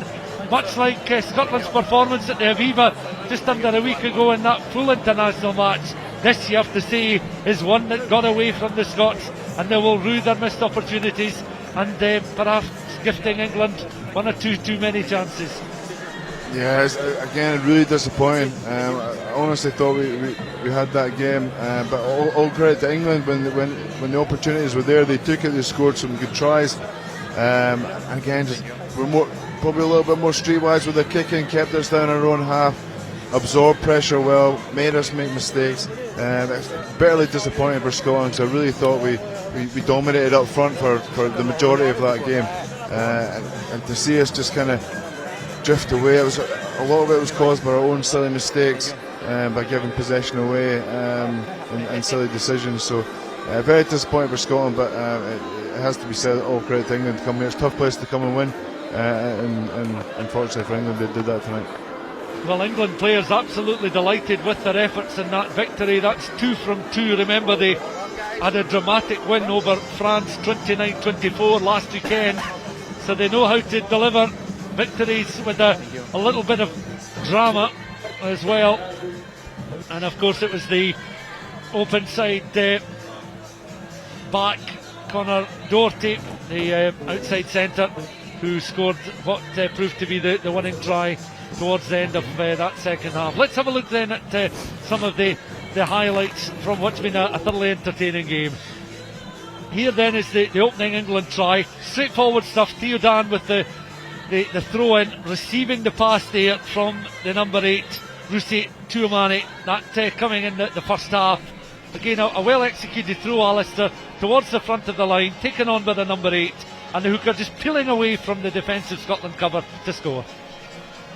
much like Scotland's performance at the Aviva just under a week ago in that full international match, this, you have to say, is one that got away from the Scots, and they will rue their missed opportunities and perhaps gifting England one or two too many chances. Yeah, again, really disappointing. I honestly thought we had that game, but all credit to England when the opportunities were there, they took it, they scored some good tries. Again, just we're probably a little bit more streetwise with the kicking, kept us down our own half, absorbed pressure well, made us make mistakes. It's bitterly disappointing for Scotland, because I really thought we dominated up front for the majority of that game, and to see us just kind of drift away, a lot of it was caused by our own silly mistakes, by giving possession away and silly decisions. So very disappointing for Scotland, but it has to be said, all credit to England to come here. It's a tough place to come and win, and unfortunately for England, they did that tonight. Well, England players absolutely delighted with their efforts in that victory. That's 2 from 2. Remember, they had a dramatic win over France 29-24 last weekend, so they know how to deliver victories with a little bit of drama as well. And of course it was the open side back Conor Doherty, the outside centre, who scored what proved to be the winning try towards the end of that second half. Let's have a look then at some of the highlights from what's been a thoroughly entertaining game. Here then is the opening England try. Straightforward stuff. Theo Dan with the throw in, receiving the pass there from the number 8, Rusi Tuamani. That coming in the first half. Again, a well executed throw, Alistair, towards the front of the line, taken on by the number 8, and the hooker just peeling away from the defensive Scotland cover to score.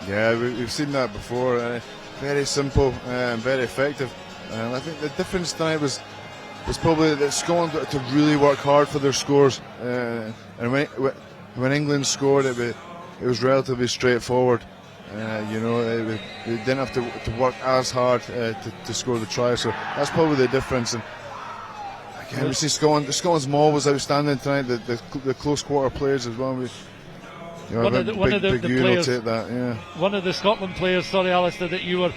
Yeah, we've seen that before. Very simple and very effective. I think the difference tonight was probably that Scotland had to really work hard for their scores. And when England scored, it was relatively straightforward. They didn't have to work as hard to score the try. So that's probably the difference. And again, we see Scotland's maul was outstanding tonight. The close quarter players as well. One of the players, take that, yeah. One of the Scotland players, sorry Alistair, that you were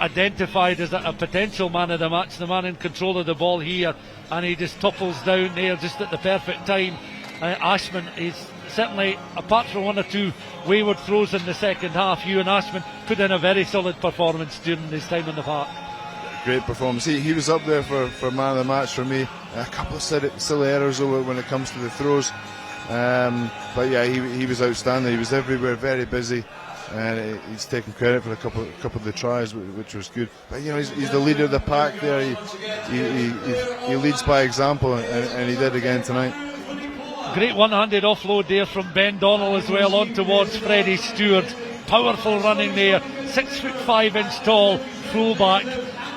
identified as a potential man of the match, the man in control of the ball here, and he just topples down there just at the perfect time. Ashman is certainly, apart from one or two wayward throws in the second half, Ewan Ashman put in a very solid performance during his time in the park. Great performance. He was up there for man of the match for me. A couple of silly errors though when it comes to the throws. But yeah, he was outstanding. He was everywhere, very busy, and he's taking credit for a couple of the tries, which was good. But he's the leader of the pack there. He leads by example, and he did again tonight. Great one-handed offload there from Ben Donnell as well, on towards Freddie Stewart. Powerful running there, 6'5" tall fullback.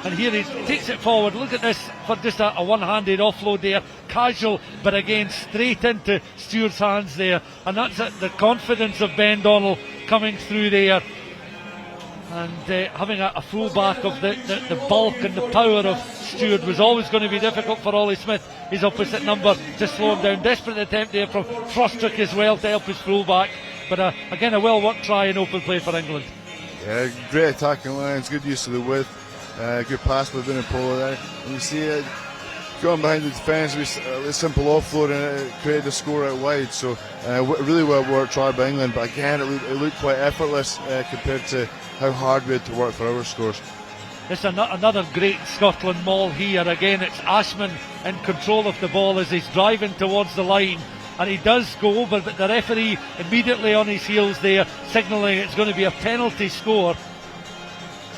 And here he takes it forward. Look at this for just a one-handed offload there. Casual, but again straight into Stewart's hands there. And that's the confidence of Ben Donnell coming through there. And having a fullback of the bulk and the power of Stewart was always going to be difficult for Ollie Smith, his opposite number, to slow him down. Desperate attempt there from Frostrick as well to help his fullback. But again, a well-worked try in open play for England. Yeah, great attacking lines, good use of the width. Good pass within a polo there. And you see it going behind the defence, a simple offload, and it created a score out wide. So really well worked try by England, but again it looked quite effortless compared to how hard we had to work for our scores. It's another great Scotland maul here. Again, it's Ashman in control of the ball as he's driving towards the line, and he does go over, but the referee immediately on his heels there, signalling it's going to be a penalty score.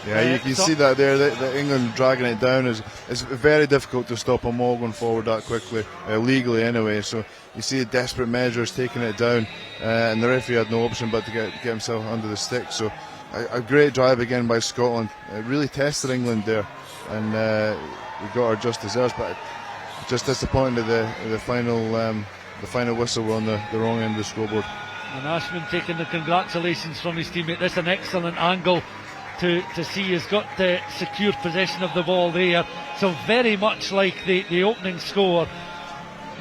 Yeah, you can see that there, that England dragging it down. It's very difficult to stop a maul going forward that quickly, legally anyway. So you see desperate measures taking it down, and the referee had no option but to get himself under the stick. So a great drive again by Scotland. It really tested England there, and we got our just desserts, but just disappointed the final whistle on the wrong end of the scoreboard. And Ashman taking the congratulations from his teammate. That's an excellent angle to see. He's got the secure possession of the ball there, so very much like the opening score.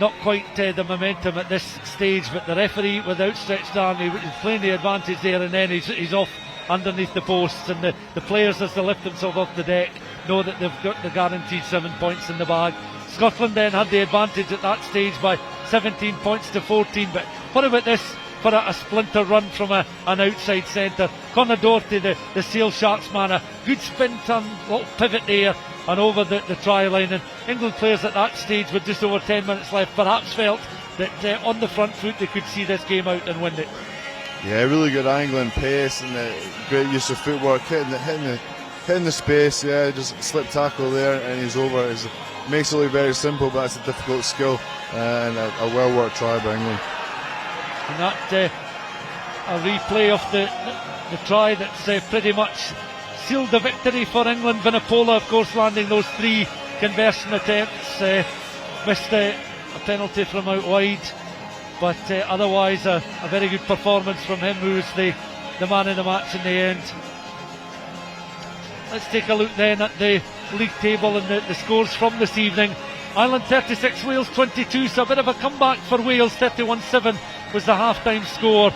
not quite the momentum at this stage, but the referee with outstretched arm, he's playing the advantage there, and then he's off underneath the posts, and the players, as they lift themselves off the deck, know that they've got the guaranteed 7 points in the bag. Scotland then had the advantage at that stage by 17 points to 14, but what about this for a splinter run from an outside centre? Conor Doherty, the Sale Sharks man, a good spin turn, little pivot there and over the try line, and England players at that stage with just over 10 minutes left perhaps felt that on the front foot they could see this game out and win it. Yeah, really good angle and pace, and great use of footwork, hitting the space. Yeah, just slip tackle there, and he's over. It makes it look very simple, but it's a difficult skill, and a well worked try by England. And that a replay of the try that's pretty much sealed the victory for England. Vunipola, of course, landing those 3 conversion attempts, missed a penalty from out wide. But otherwise a very good performance from him, who was the man in the match in the end. Let's take a look then at the league table and the scores from this evening. Ireland 36, Wales 22, so a bit of a comeback for Wales. 31-7 was the half-time score,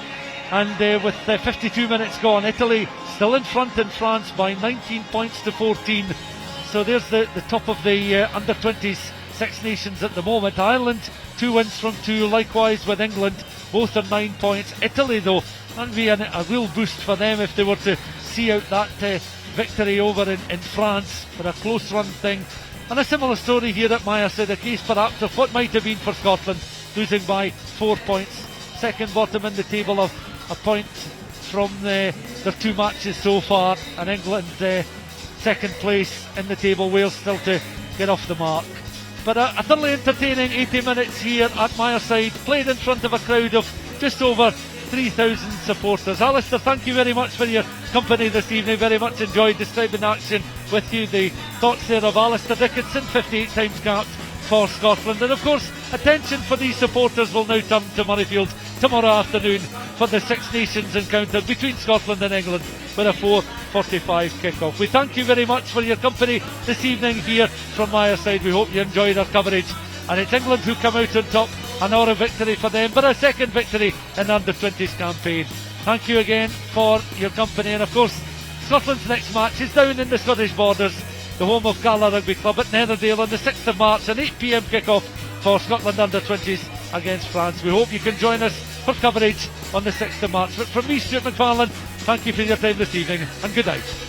and with 52 minutes gone, Italy still in front in France by 19 points to 14. So there's the top of the under-20s Six Nations at the moment. Ireland 2 wins from 2, likewise with England, both on 9 points. Italy, though, that'd be a real boost for them if they were to see out that victory over in France, but a close run thing. And a similar story here at Myreside, a case perhaps of what might have been for Scotland, losing by 4 points. Second bottom in the table, of a point from their 2 matches so far, and England second place in the table. Wales still to get off the mark. But a thoroughly entertaining 80 minutes here at Myreside, played in front of a crowd of just over 3,000 supporters. Alistair, thank you very much for your company this evening. Very much enjoyed describing action with you. The thoughts there of Alistair Dickinson, 58 times capped for Scotland. And of course, attention for these supporters will now turn to Murrayfield tomorrow afternoon for the Six Nations encounter between Scotland and England with a 4:45 kick-off. We thank you very much for your company this evening here from Myreside. We hope you enjoyed our coverage, and it's England who come out on top. Another victory for them, but a second victory in the under-20s campaign. Thank you again for your company, and of course Scotland's next match is down in the Scottish Borders, the home of Gala Rugby Club at Netherdale on the 6th of March, an 8 p.m. kick-off for Scotland under-20s against France. We hope you can join us for coverage on the 6th of March. But from me, Stuart McFarlane, thank you for your time this evening, and good night.